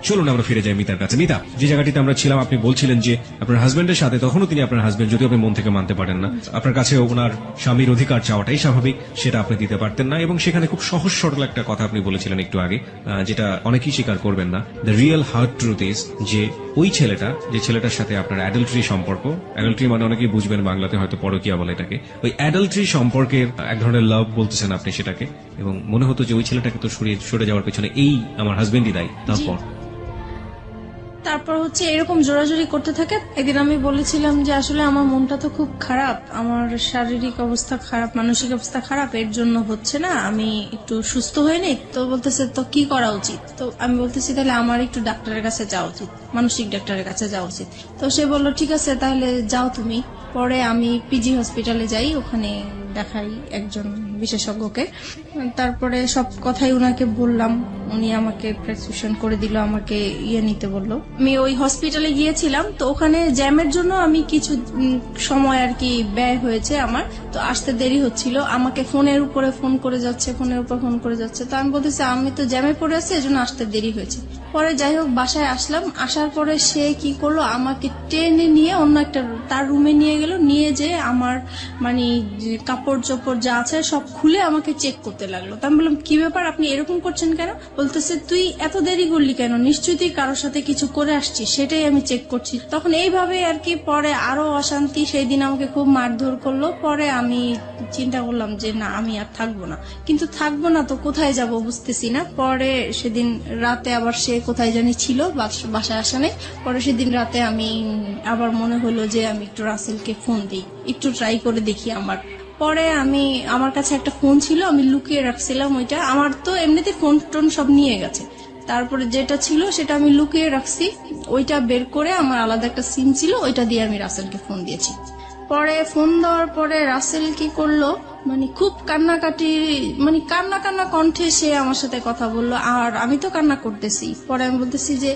চলুন আমরা ফিরে যাই মিতার কাছে। মিতা, যে জায়গাটিতে আমরা ছিলাম, আপনি বলছিলেন যে আপনার হাজবেন্ডের সাথে, তখনও তিনি আপনার হাজবেন্ড, যদিও আপনি মন থেকে মানতে পারেন না, আপনার কাছে ওনার স্বামীর অধিকার চাওয়াটাই স্বাভাবিক, সেটা আপনি দিতে পারতেন না। এবং সেখানে খুব সহজ সরল একটা কথা আপনি বলেছিলেন একটু আগে, যেটা অনেকেই স্বীকার করবেন না। The real hard truth is যে ওই ছেলেটা, যে ছেলেটার সাথে আপনার অ্যাডাল্টারি সম্পর্ক, অ্যাডাল্টারি মানে অনেকেই বুঝবেন বাংলাতে হয়তো পরকীয়া বলে এটাকে, ওই অ্যাডাল্টারি সম্পর্কের এক ধরনের লাভ বলতেছেন আপনি সেটাকে, এবং মনে হতো যে ওই ছেলেটাকে তো সরে যাওয়ার পেছনে এই আমার হাজবেন্ডই দায়ী। তারপর হচ্ছে এরকম জোরাজোরি করতে থাকে। একদিন আমি বলেছিলাম যে আসলে আমার মনটা তো খুব খারাপ, আমার শারীরিক অবস্থা খারাপ, মানসিক অবস্থা খারাপ, এর জন্য হচ্ছে না, আমি একটু সুস্থ হয়ে নেই। তো বলতেছে তো কি করা উচিত? তো আমি বলতেছি তাহলে আমার একটু ডাক্তারের কাছে যাওয়া উচিত, মানসিক ডাক্তারের কাছে যাওয়া উচিত। তো সে বললো ঠিক আছে তাহলে যাও তুমি। পরে আমি পিজি হসপিটালে যাই, ওখানে দেখাই একজন বিশেষজ্ঞকে। তারপরে সব কথাই উনাকে বললাম, উনি আমাকে প্রেসক্রিপশন করে দিল, আমাকে নিতে বললো। আমি ওই হসপিটালে গিয়েছিলাম, তো ওখানে জ্যামের জন্য আমি কিছু সময় আর কি ব্যয় হয়েছে আমার, তো আসতে দেরি হচ্ছিল। আমাকে ফোনের উপরে ফোন করে যাচ্ছে, ফোনের উপর ফোন করে যাচ্ছে। তো আমি বলতেছি আমি তো জ্যামে পড়ে আছি, এজন্য আসতে দেরি হয়েছে। পরে যাই হোক বাসায় আসলাম, আসার পরে সে কি করলো, আমাকে টেনে নিয়ে অন্য একটা তার রুমে নিয়ে গেল, নিয়ে যে আমার মানে কাপড় চোপড় যা আছে সব খুলে আমাকে চেক করতে লাগলো। তো আমি বললাম কি ব্যাপার, আপনি এরকম করছেন কেন? বলতেছে তুই এত দেরি করলি কেন, নিশ্চয়ই তুই কারোর সাথে কিছু করে আসছিস, সেটাই আমি চেক করছি। তখন এইভাবে আর কি পরে আরো অশান্তি, সেই দিন আমাকে খুব মারধর করলো। পরে আমি চিন্তা করলাম যে না আমি আর থাকবো না, কিন্তু থাকবো না তো কোথায় যাব বুঝতেছি না। পরে সেদিন রাতে আবার সে কোথায় জানি ছিল, বাসায় আসা নেই। পরে সেদিন রাতে আমি আবার মনে হলো যে আমি একটু রাসেলকে ফোন দিই, একটু ট্রাই করে দেখি। পরে আমার কাছে একটা ফোন ছিল, আমি লুকিয়ে রাখছিলাম ওইটা, আমার তো এমনিতে ফোন টোন সব নিয়ে গেছে। তারপরে যেটা ছিল সেটা আমি লুকিয়ে রাখছি, ওইটা বের করে আমার আলাদা একটা সিম ছিল, ওইটা দিয়ে আমি রাসেলকে ফোন দিয়েছি। পরে ফোন দেওয়ার পরে রাসেল কি করলো, মানে খুব কান্নাকাটি, মানে কান্না কান্না কণ্ঠে সে আমার সাথে কথা বললো, আর আমি তো কান্না করতেছি। পরে আমি বলতেছি যে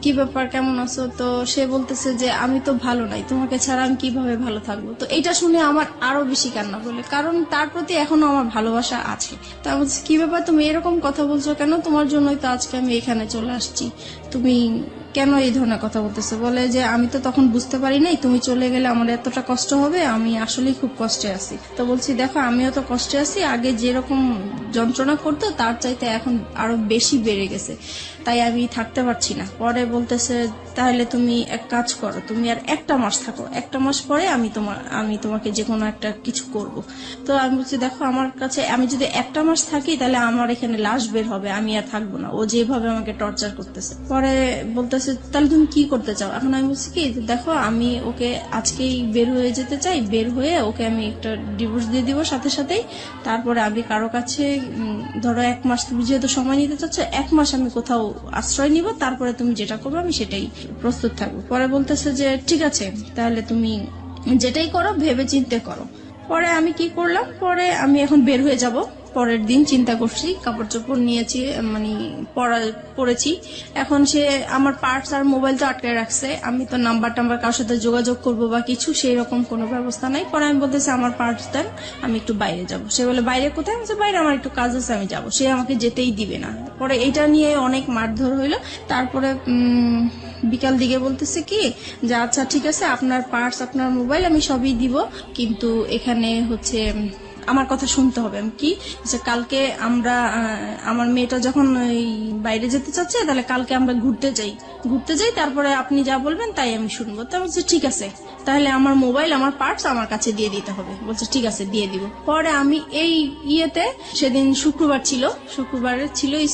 কি ব্যাপার, কেমন আছো? তো সে বলতেছে যে আমি তো ভালো নাই, তোমাকে ছাড়া আমি কিভাবে ভালো থাকবো? তো এটা শুনে আমার আরো বেশি কান্না বলে, কারণ তার প্রতি এখনো আমার ভালোবাসা আছে। তো আমি বলছি কি ব্যাপার, তুমি এরকম কথা বলছো কেন? তোমার জন্যই তো আজকে আমি এখানে চলে আসছি, তুমি কেন এই ধরনের কথা বলতেছে? বলে যে আমি তো তখন বুঝতে পারি নাই, তুমি চলে গেলে আমার এতটা কষ্ট হবে, আমি আসলেই খুব কষ্টে আছি। তো বলছি দেখো আমিও তো কষ্টে আছি, আগে যেরকম যন্ত্রণা করতো তার চাইতে এখন আরো বেশি বেড়ে গেছে, তাই আমি থাকতে পারছি না। পরে বলতেছে তাহলে তুমি এক কাজ করো, তুমি আর একটা মাস থাকো, একটা মাস পরে আমি তোমাকে যে কোনো একটা কিছু করব। তো আমি বলছি দেখো আমার কাছে আমি যদি একটা মাস থাকি তাহলে আমার এখানে লাশ বের হবে, আমি আর থাকবো না, ও যেভাবে আমাকে টর্চার করতেছে। পরে বলতেছে তাহলে তুমি কি করতে চাও? এখন আমি বলছি কি দেখো আমি ওকে আজকেই বের হয়ে যেতে চাই, বের হয়ে ওকে আমি একটা ডিভোর্স দিয়ে দিব সাথে সাথেই। তারপরে আমি কারো কাছে ধরো এক মাস, তুমি যেহেতু সময় নিতে চাচ্ছ, এক মাস আমি কোথাও আশ্রয় নিব, তারপরে তুমি যেটা করবে আমি সেটাই প্রস্তুত থাকবো। পরে বলতেছে যে ঠিক আছে তাহলে তুমি যেটাই করো ভেবে চিন্তে করো। পরে আমি কি করলাম, পরে আমি এখন বের হয়ে যাব। পরের দিন চিন্তা করছি, কাপড় চোপড় নিয়েছি, মানে পরেছি। এখন সে আমার পার্টস আর মোবাইল তো আটকে রাখছে, আমি তো নাম্বার কারোর সাথে যোগাযোগ করবো বা কিছু সেই রকম কোনো ব্যবস্থা নাই। পরে আমি বলতেছি আমার পার্টস দেন, আমি একটু বাইরে যাব। সে বলে বাইরে কোথায়? আমি বাইরে আমার একটু কাজ আছে, আমি যাব। সে আমাকে যেতেই দিবে না। পরে এটা নিয়ে অনেক মারধর হইলো। তারপরে বিকাল দিকে বলতেছে কি যে আচ্ছা ঠিক আছে আপনার পার্টস আপনার মোবাইল আমি সবই দিব, কিন্তু এখানে হচ্ছে আমার কথা শুনতে হবে। আমি কি যে কালকে আমরা আমার মেয়েটা যখন বাইরে যেতে চাচ্ছে তাহলে কালকে আমরা ঘুরতে যাই, তারপরে আপনি যা বলবেন তাই আমি শুনবো। তা বলছে ঠিক আছে তাহলে আমার মোবাইল আমার পার্টস আমার কাছে দিয়ে দিতে হবে। বলছে ঠিক আছে দিয়ে দিব। পরে আমি এই সেদিন শুক্রবার ছিল,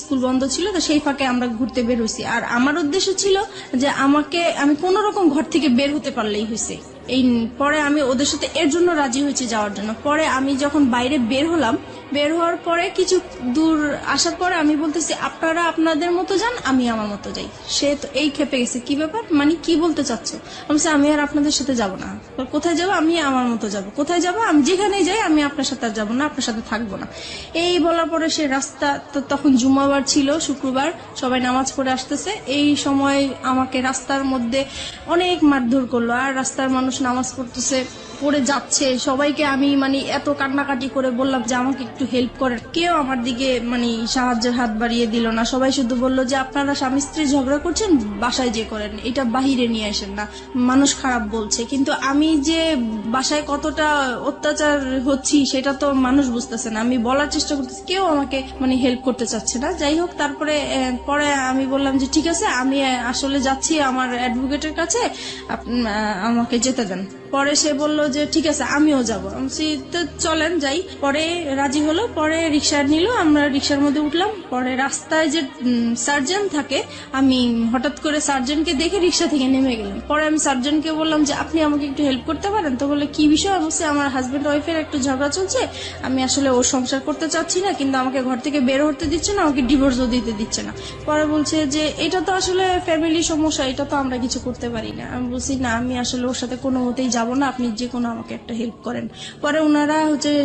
স্কুল বন্ধ ছিল, তো সেই ফাঁকে আমরা ঘুরতে বের হইছি। আর আমার উদ্দেশ্য ছিল যে আমি কোন রকম ঘর থেকে বের হতে পারলেই হয়েছে, এই পরে আমি ওদের সাথে এর জন্য রাজি হয়েছি যাওয়ার জন্য। পরে আমি যখন বাইরে বের হলাম, বের হওয়ার পরে কিছু দূর আসার পরে আমি বলতেছি আপনারা আপনাদের মতো যান, আমি আমার মতো যাই। সে তো এই খেপে গেছে, কি ব্যাপার, মানে কি বলতে চাচ্ছ? আমি বলছি আমি আর আপনাদের সাথে যাব না। কোথায় যাবো? আমি আমার মতো যাব। কোথায় যাবো? আমি যেখানেই যাই আমি আপনার সাথে আর যাবো না, আপনার সাথে থাকবো না। এই বলার পরে সে রাস্তা, তো তখন জুমাবার ছিল, শুক্রবার, সবাই নামাজ পড়ে আসতেছে। এই সময় আমাকে রাস্তার মধ্যে অনেক মারধর করলো। আর রাস্তার মানুষ নামাজ পড়তেছে, পড়ে যাচ্ছে, সবাইকে আমি মানে এত কান্নাকাটি করে বললাম যে আমাকে একটু হেল্প করেন, কেউ আমার দিকে মানে সাহায্যের হাত বাড়িয়ে দিল না। সবাই শুধু বললো যে আপনারা স্বামী স্ত্রী ঝগড়া করছেন, বাসায় যে করেন, এটা বাহিরে নিয়ে আসেন না, মানুষ খারাপ বলছে। কিন্তু আমি যে বাসায় কতটা অত্যাচার হচ্ছি সেটা তো মানুষ বুঝতেছে না। আমি বলার চেষ্টা করতেছি, কেউ আমাকে মানে হেল্প করতে চাচ্ছে না। যাই হোক, তারপরে পরে আমি বললাম যে ঠিক আছে, আমি আসলে যাচ্ছি আমার অ্যাডভোকেটের কাছে, আমাকে যেতে দেন। পরে সে বলল যে ঠিক আছে আমিও যাবো। আমি তো চলেন যাই। পরে রাজি হলো, পরে রিক্সা নিল, আমরা রিক্সার মধ্যে উঠলাম। পরে রাস্তায় যে সার্জন থাকে, আমি হঠাৎ করে সার্জনকে দেখে রিক্সা থেকে নেমে গেলাম। পরে আমি সার্জনকে বললাম যে আপনি আমাকে একটু হেল্প করতে পারেন? তো বললো কি বিষয়? আমি বলছি আমার হাজবেন্ড ওয়াইফের একটু ঝগড়া চলছে, আমি আসলে ওর সংসার করতে চাচ্ছি না, কিন্তু আমাকে ঘর থেকে বের হতে দিচ্ছে না, আমাকে ডিভোর্সও দিতে দিচ্ছে না। পরে বলছে যে এটা তো আসলে ফ্যামিলি সমস্যা, এটা তো আমরা কিছু করতে পারি না। আমি বলছি না, আমি আসলে ওর সাথে কোনো মতেই যাব না, আপনি যে কোনো আমাকে একটা হেল্প করেন। পরে ওনারা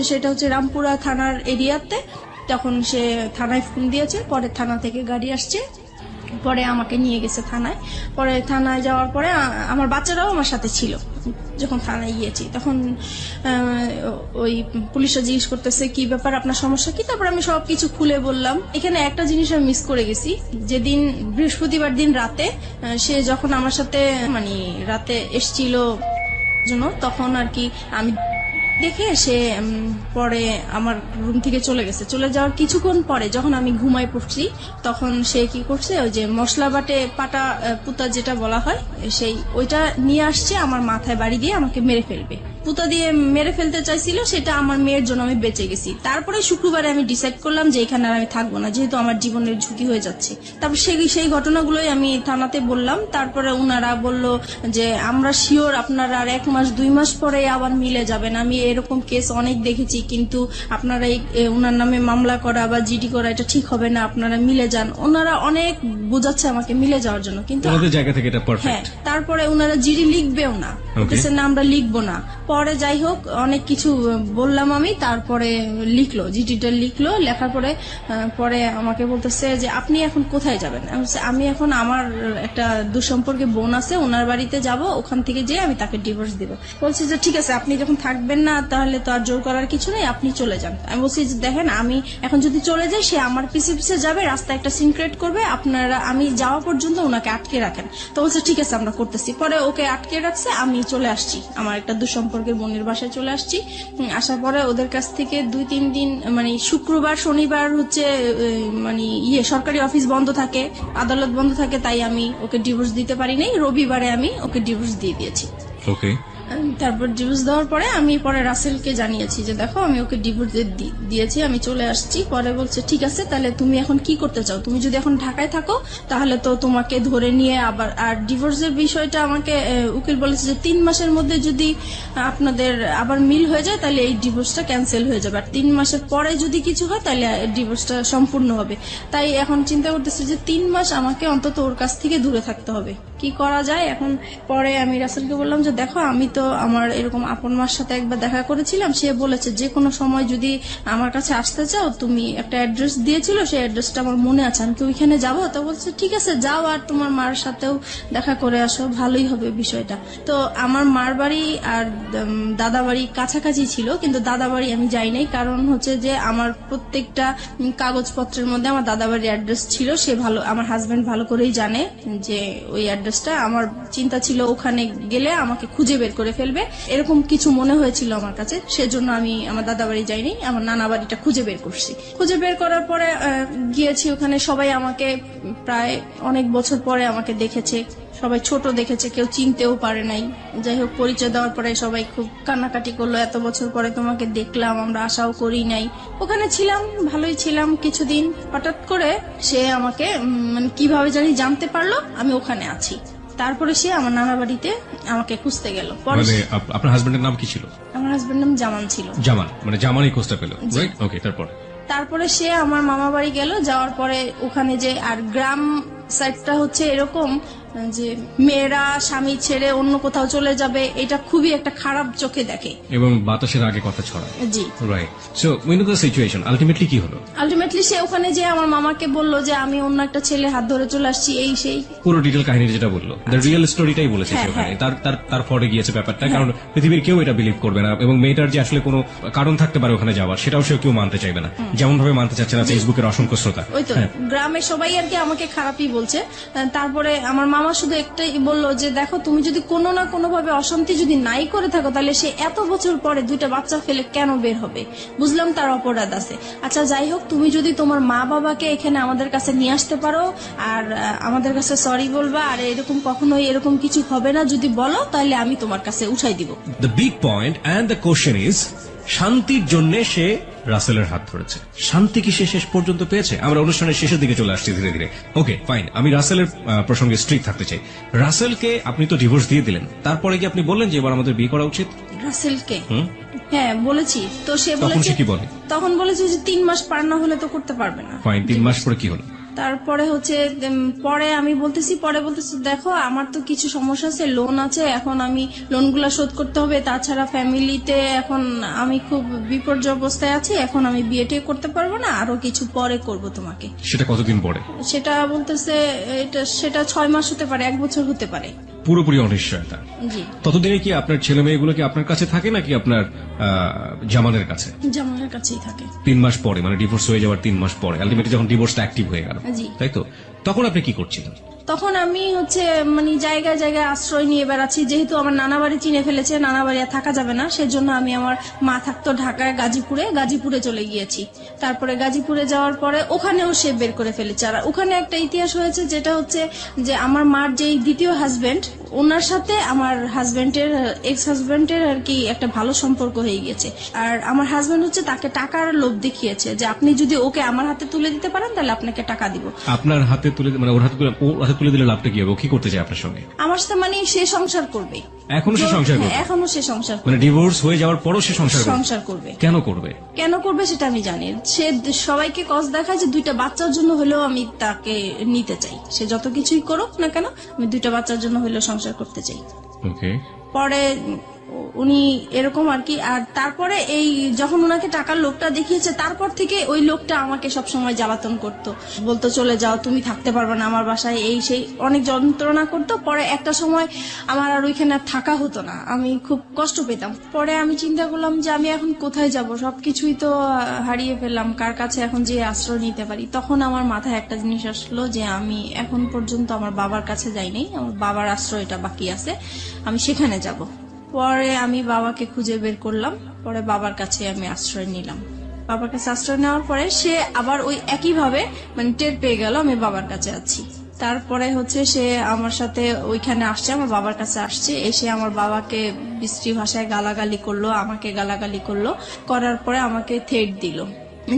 সেটা হচ্ছে রামপুরা থানার এরিয়াতে, তখন সে থানায় ফোন দিয়েছে। পরে থানা থেকে গাড়ি আসছে, পরে আমাকে নিয়ে গেছে থানায়। পরে থানায় যাওয়ার পরে আমার বাচ্চারাও আমার সাথে ছিল। যখন থানায় গিয়েছি তখন ওই পুলিশরা জিজ্ঞেস করতেছে কি ব্যাপার, আপনার সমস্যা কি? তারপর আমি সবকিছু খুলে বললাম। এখানে একটা জিনিস আমি মিস করে গেছি, যেদিন বৃহস্পতিবার দিন রাতে সে যখন আমার সাথে মানে রাতে এসছিল জন্য, তখন আর কি আমি দেখে সে পরে আমার রুম থেকে চলে গেছে। চলে যাওয়ার কিছুক্ষণ পরে যখন আমি ঘুমায় পড়ছি, তখন সে কি করছে, ওই যে মশলা বাটে পাটা পুতা যেটা বলা হয়, সেই ওইটা নিয়ে আসছে, আমার মাথায় বাড়ি দিয়ে আমাকে মেরে ফেলবে। পুতা দিয়ে মেরে ফেলতে চাইছিল, সেটা আমার মেয়ের জন্য আমি বেঁচে গেছি। তারপরে শুক্রবারে আমি ডিসাইড করলাম যে এখানে আর আমি থাকবো না, যেহেতু আমার জীবনের ঝুঁকি হয়ে যাচ্ছে। তারপর সেই ঘটনাগুলোই আমি থানাতে বললাম। তারপরে উনারা বলল যে আমরা শিওর আপনারা আর 1 মাস 2 মাস পরে আবার মিলে যাবেন। আমি এরকম কেস অনেক দেখেছি, কিন্তু আপনারা উনার নামে মামলা করা বা জিডি করা এটা ঠিক হবে না, আপনারা মিলে যান। ওনারা অনেক বোঝাচ্ছে আমাকে মিলে যাওয়ার জন্য, কিন্তু জায়গা থেকে এটা পারফেক্ট। হ্যাঁ, তারপরে উনারা জিডি লিখবেও না, বলতেছে না আমরা লিখবো না। পরে যাই হোক অনেক কিছু বললাম আমি, তারপরে লিখলো, জিডিটা লিখলো। লেখার পরে পরে আমাকে বলতেছে যে আপনি এখন কোথায় যাবেন? আমি এখন আমার একটা দুঃসম্পর্কে বোন আছে, ওনার বাড়িতে যাব, ওখান থেকে যেয়ে আমি তাকে ডিভোর্স দিব। বলছি যে ঠিক আছে, আপনি যখন থাকবেন না তাহলে তো আর জোর করার কিছু নেই, আপনি চলে যান। আমি বলছি যে দেখেন, আমি এখন যদি চলে যাই সে আমার পিছে পিছে যাবে, রাস্তায় একটা সিন ক্রিয়েট করবে, আপনারা আমি যাওয়া পর্যন্ত ওনাকে আটকে রাখেন। তো বলছে ঠিক আছে আমরা করতেছি। পরে ওকে আটকে রাখছে, আমি চলে আসছি আমার একটা দুঃসম্পর্কের বোনের বাসায় চলে আসছি। আসার পরে ওদের কাছ থেকে 2-3 দিন মানে শুক্রবার শনিবার হচ্ছে মানে সরকারি অফিস বন্ধ থাকে, আদালত বন্ধ থাকে, তাই আমি ওকে ডিভোর্স দিতে পারি নাই। রবিবারে আমি ওকে ডিভোর্স দিয়ে দিয়েছি। ওকে। তারপর ডিভোর্স দেওয়ার পরে আমি পরে রাসেলকে জানিয়েছি যে দেখো আমি ওকে ডিভোর্স দিয়েছি, আমি চলে আসছি। পরে বলছে ঠিক আছে, তাহলে তুমি এখন কি করতে চাও? তুমি যদি এখন ঢাকায় থাকো তাহলে তো তোমাকে ধরে নিয়ে আবার, আর ডিভোর্সের বিষয়টা আমাকে উকিল বলেছে যে 3 মাসের মধ্যে যদি আপনাদের আবার মিল হয়ে যায় তাহলে এই ডিভোর্সটা ক্যান্সেল হয়ে যাবে, আর 3 মাসের পরে যদি কিছু হয় তাহলে ডিভোর্সটা সম্পূর্ণ হবে। তাই এখন চিন্তা করতেছি যে 3 মাস আমাকে অন্তত ওর কাছ থেকে দূরে থাকতে হবে, কি করা যায় এখন। পরে আমি রাসেলকে বললাম যে দেখো আমি তো আমার এরকম আপন মার সাথে একবার দেখা করেছিলাম, সে বলেছে যে কোনো সময় যদি আমার কাছে আসতে চাও, তুমি একটা অ্যাড্রেস দিয়েছিল, সেই অ্যাড্রেসটা আমার মনে আছে, আমি কি ওইখানে যাবো? তো বলছে ঠিক আছে যাও, আর তোমার মার সাথেও দেখা করে আসো, ভালোই হবে বিষয়টা। তো আমার মার বাড়ি আর দাদা বাড়ি কাছাকাছি ছিল, কিন্তু দাদা বাড়ি আমি যাই নাই, কারণ হচ্ছে যে আমার প্রত্যেকটা কাগজপত্রের মধ্যে আমার দাদা বাড়ির অ্যাড্রেস ছিল। সে ভালো, আমার হাজবেন্ড ভালো করেই জানে যে ওই অ্যাড্রেসটা, আমার চিন্তা ছিল ওখানে গেলে আমাকে খুঁজে বের করে ফেলবে, এরকম কিছু মনে হয়েছিল আমার কাছে। সেজন্য আমি আমার দাদা বাড়ি যাইনি, আমার নানা বাড়িটা খুঁজে বের করছি। খুঁজে বের করার পরে গিয়েছি ওখানে, সবাই আমাকে প্রায় অনেক বছর পরে আমাকে দেখেছে, সবাই ছোট দেখেছে, কেউ চিনতেও পারে নাই। যাই হোক পরিচয় দেওয়ার পরে সবাই খুব কান্নাকাটি করলো, এত বছর পরে তোমাকে দেখলাম, আমরা আশাও করি নাই। ওখানে ছিলাম, ভালোই ছিলাম কিছুদিন। হঠাৎ করে সে আমাকে মানে কিভাবে জানি জানতে পারলো আমি ওখানে আছি। তারপরে সে আমার নানা বাড়িতে আমাকে খুঁজতে গেল। পরে মানে আপনার হাজবেন্ডের নাম কি ছিল? আমার হাজবেন্ড নাম জামান ছিল। জামান, মানে জামানই খোঁজটা পেল, রাইট? ওকে, তারপরে সে আমার মামা বাড়ি গেল, যাওয়ার পরে ওখানে যে আর গ্রাম সাইডটা হচ্ছে এরকম যে মেয়েরা স্বামী ছেড়ে অন্য কোথাও চলে যাবে, এটা খুবই একটা খারাপ চোখে দেখে এবং বাতাসের আগে কথা ছড়ায়। জি, right. So we know the situation. Ultimately কি হলো? আলটিমেটলি সে ওখানে যে আমার মামাকে বলল যে আমি অন্য একটা ছেলে হাত ধরে চলে আসছি, এই সেই পুরো ডিটেল কাহিনী যেটা বললো, দ্য রিয়েল স্টোরিটাই বলেছে হ্যাঁ, সে ওখানে। হ্যাঁ। তার ফরে গিয়েছে ব্যাপারটা, কারণ পৃথিবীর কেউ এটা বিলিভ করবে না, এবং মেয়েটার যে আসলে কোনো কারণ থাকতে পারে ওখানে যাওয়ার, সেটাও সে কেউ মানতে চাইবে না, যেমন ভাবে মানতে চাচ্ছে না ফেসবুকের অসংখ্য শ্রোতা। ওই তো গ্রামের সবাই আর কি আমাকে খারাপই বলছে। তারপরে আমার মামা শুধু একটাই বললো যে দেখো, তুমি যদি কোনো না কোনো ভাবে অশান্তি যদি নাই করে থাকো, তাহলে সে এত বছর পরে 2টা বাচ্চা ফেলে কেন বের হবে? বুঝলাম তার অপরাধ আছে। আচ্ছা যাই হোক, তুমি যদি তোমার মা বাবাকে এখানে আমাদের কাছে নিয়ে আসতে পারো আর আমাদের কাছে সরি বলবা, আর এরকম কখনোই এরকম কিছু হবে না যদি বলো, তাহলে আমি তোমার কাছে উঠাই দিব। The big point and the question is, শান্তির জন্য সে রাসেলের হাত ধরেছে। শান্তি কি সে শেষ পর্যন্ত পেয়েছে? আমরা অনুষ্ঠানের শেষের দিকে চলে আসছি ধীরে ধীরে। ওকে ফাইন, আমি রাসেলের প্রসঙ্গে স্ট্রিক্ট থাকতে চাই। রাসেলকে আপনি তো ডিভোর্স দিয়ে দিলেন, তারপরে কি আপনি বললেন যে এবার আমাদের বিয়ে করা উচিত? রাসেলকে হ্যাঁ বলেছি, তো সে তখন বলেছে, সে কি বলে? তখন বলেছে যে 3 মাস পার না হলে তো করতে পারবে না। ফাইন, 3 মাস পরে কি হলো? তারপরে হচ্ছে পরে বলতেছি দেখো আমার তো কিছু সমস্যা আছে, লোন আছে, এখন আমি লোনগুলো শোধ করতে হবে, তাছাড়া ফ্যামিলিতে এখন আমি খুব বিপর্যয় অবস্থায় আছি, এখন আমি বিয়েটা করতে পারবো না, আরো কিছু পরে করব তোমাকে। সেটা কতদিন পরে? সেটা বলতেছে সেটা 6 মাস হতে পারে, 1 বছর হতে পারে। পুরোপুরি অনিশ্চয়তা। জি। ততদিনে কি আপনার ছেলে মেয়েগুলো কি আপনার কাছে থাকে নাকি আপনার জামানের কাছে? জামানের কাছেই থাকে। 3 মাস পরে, মানে ডিভোর্স হয়ে যাওয়ার 3 মাস পরে, আলটিমেটলি যখন ডিভোর্সটা অ্যাক্টিভ হয়ে গেল, জি। তাই তো? তখন আপনি কি করছিলেন? তখন আমি হচ্ছে মানে জায়গায় জায়গায় আশ্রয় নিয়ে বেড়াচ্ছি, যেহেতু আমার নানা বাড়ি চিনে ফেলেছে, নানা বাড়ি আর থাকা যাবে না, সেজন্য আমি আমার মা থাকতো ঢাকায়, গাজীপুরে চলে গিয়েছি। তারপরে গাজীপুরে যাওয়ার পরে ওখানেও সে বের করে ফেলেছে। আর ওখানে একটা ইতিহাস হয়েছে, যেটা হচ্ছে যে আমার মার যে দ্বিতীয় হাজবেন্ড, ওনার সাথে আমার হাজবেন্ডের এক্স হাজবেন্ডের আর কি একটা ভালো সম্পর্ক হয়ে গেছে। আর আমার হাজবেন্ড হচ্ছে তাকে টাকার লোভ দেখিয়েছে যে আপনি যদি ওকে আমার হাতে তুলে দিতে পারেন তাহলে আপনাকে টাকা দিব। আপনার হাতে তুলে, মানে ওর হাতে তুলে দিলে লাভটা কি হবে? ও কি করতে চায় আপনার সঙ্গে? আমার সাথে মানে সে সংসার করবে। এখনো সে সংসার করবে? এখনো সে সংসার করবে, মানে ডিভোর্স হয়ে যাওয়ার পরও সে সংসার করবে। কেন করবে সেটা আমি জানি। সে সবাইকে কস দেখায় যে 2টা বাচ্চার জন্য হলেও আমি তাকে নিতে চাই, সে যত কিছুই করুক না কেন, আমি 2টা বাচ্চার জন্য হলেও সংসার করতে চাই। ওকে। পরে উনি এরকম আর কি। আর তারপরে এই যখন ওনাকে টাকার লোকটা দেখিয়েছে, তারপর থেকে ওই লোকটা আমাকে সবসময় জ্বালাতন করতো, বলতো চলে যাও, তুমি থাকতে পারবে না আমার বাসায়, এই সেই অনেক যন্ত্রণা করতো। পরে একটা সময় আমার আর ওইখানে থাকা হতো না, আমি খুব কষ্ট পেতাম। পরে আমি চিন্তা করলাম যে আমি এখন কোথায় যাব, সবকিছুই তো হারিয়ে ফেললাম, কার কাছে এখন যে আশ্রয় নিতে পারি। তখন আমার মাথায় একটা জিনিস আসলো যে আমি এখন পর্যন্ত আমার বাবার কাছে যাইনি, আমার বাবার আশ্রয়টা বাকি আছে, আমি সেখানে যাব। পরে আমি বাবাকে খুঁজে বের করলাম, পরে বাবার কাছে আমি আশ্রয় নিলাম। বাবার কাছে আশ্রয় নেওয়ার পরে সে আবার ওই একইভাবে মানে টের পেয়ে গেল আমি বাবার কাছে আছি। তারপরে হচ্ছে সে আমার সাথে ওইখানে আসছে, আমার বাবার কাছে আসছে, এসে আমার বাবাকে বিশ্রী ভাষায় গালাগালি করলো, আমাকে গালাগালি করলো, করার পরে আমাকে থ্রেট দিল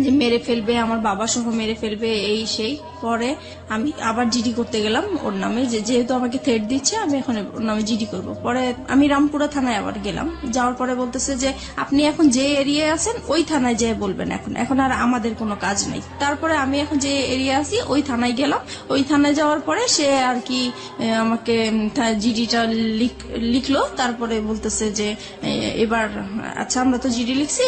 যে মেরে ফেলবে, আমার বাবা সহ মেরে ফেলবে, এই সেই। পরে আমি আবার জিডি করতে গেলাম ওর নামে, যেহেতু আমাকে থ্রেট দিচ্ছে আমি এখন ওর নামে জিডি করব। পরে আমি রামপুরা থানায় আবার গেলাম, যাওয়ার পরে বলতেছে যে আপনি এখন যে এরিয়ায় আছেন ওই থানায় যেয়ে বলবেন, এখন আর আমাদের কোনো কাজ নেই। তারপরে আমি এখন যে এরিয়া আছি ওই থানায় গেলাম, ওই থানায় যাওয়ার পরে সে আর কি আমাকে জিডিটা লিখলো। তারপরে বলতেছে যে এবার আচ্ছা আমরা তো জিডি লিখছি,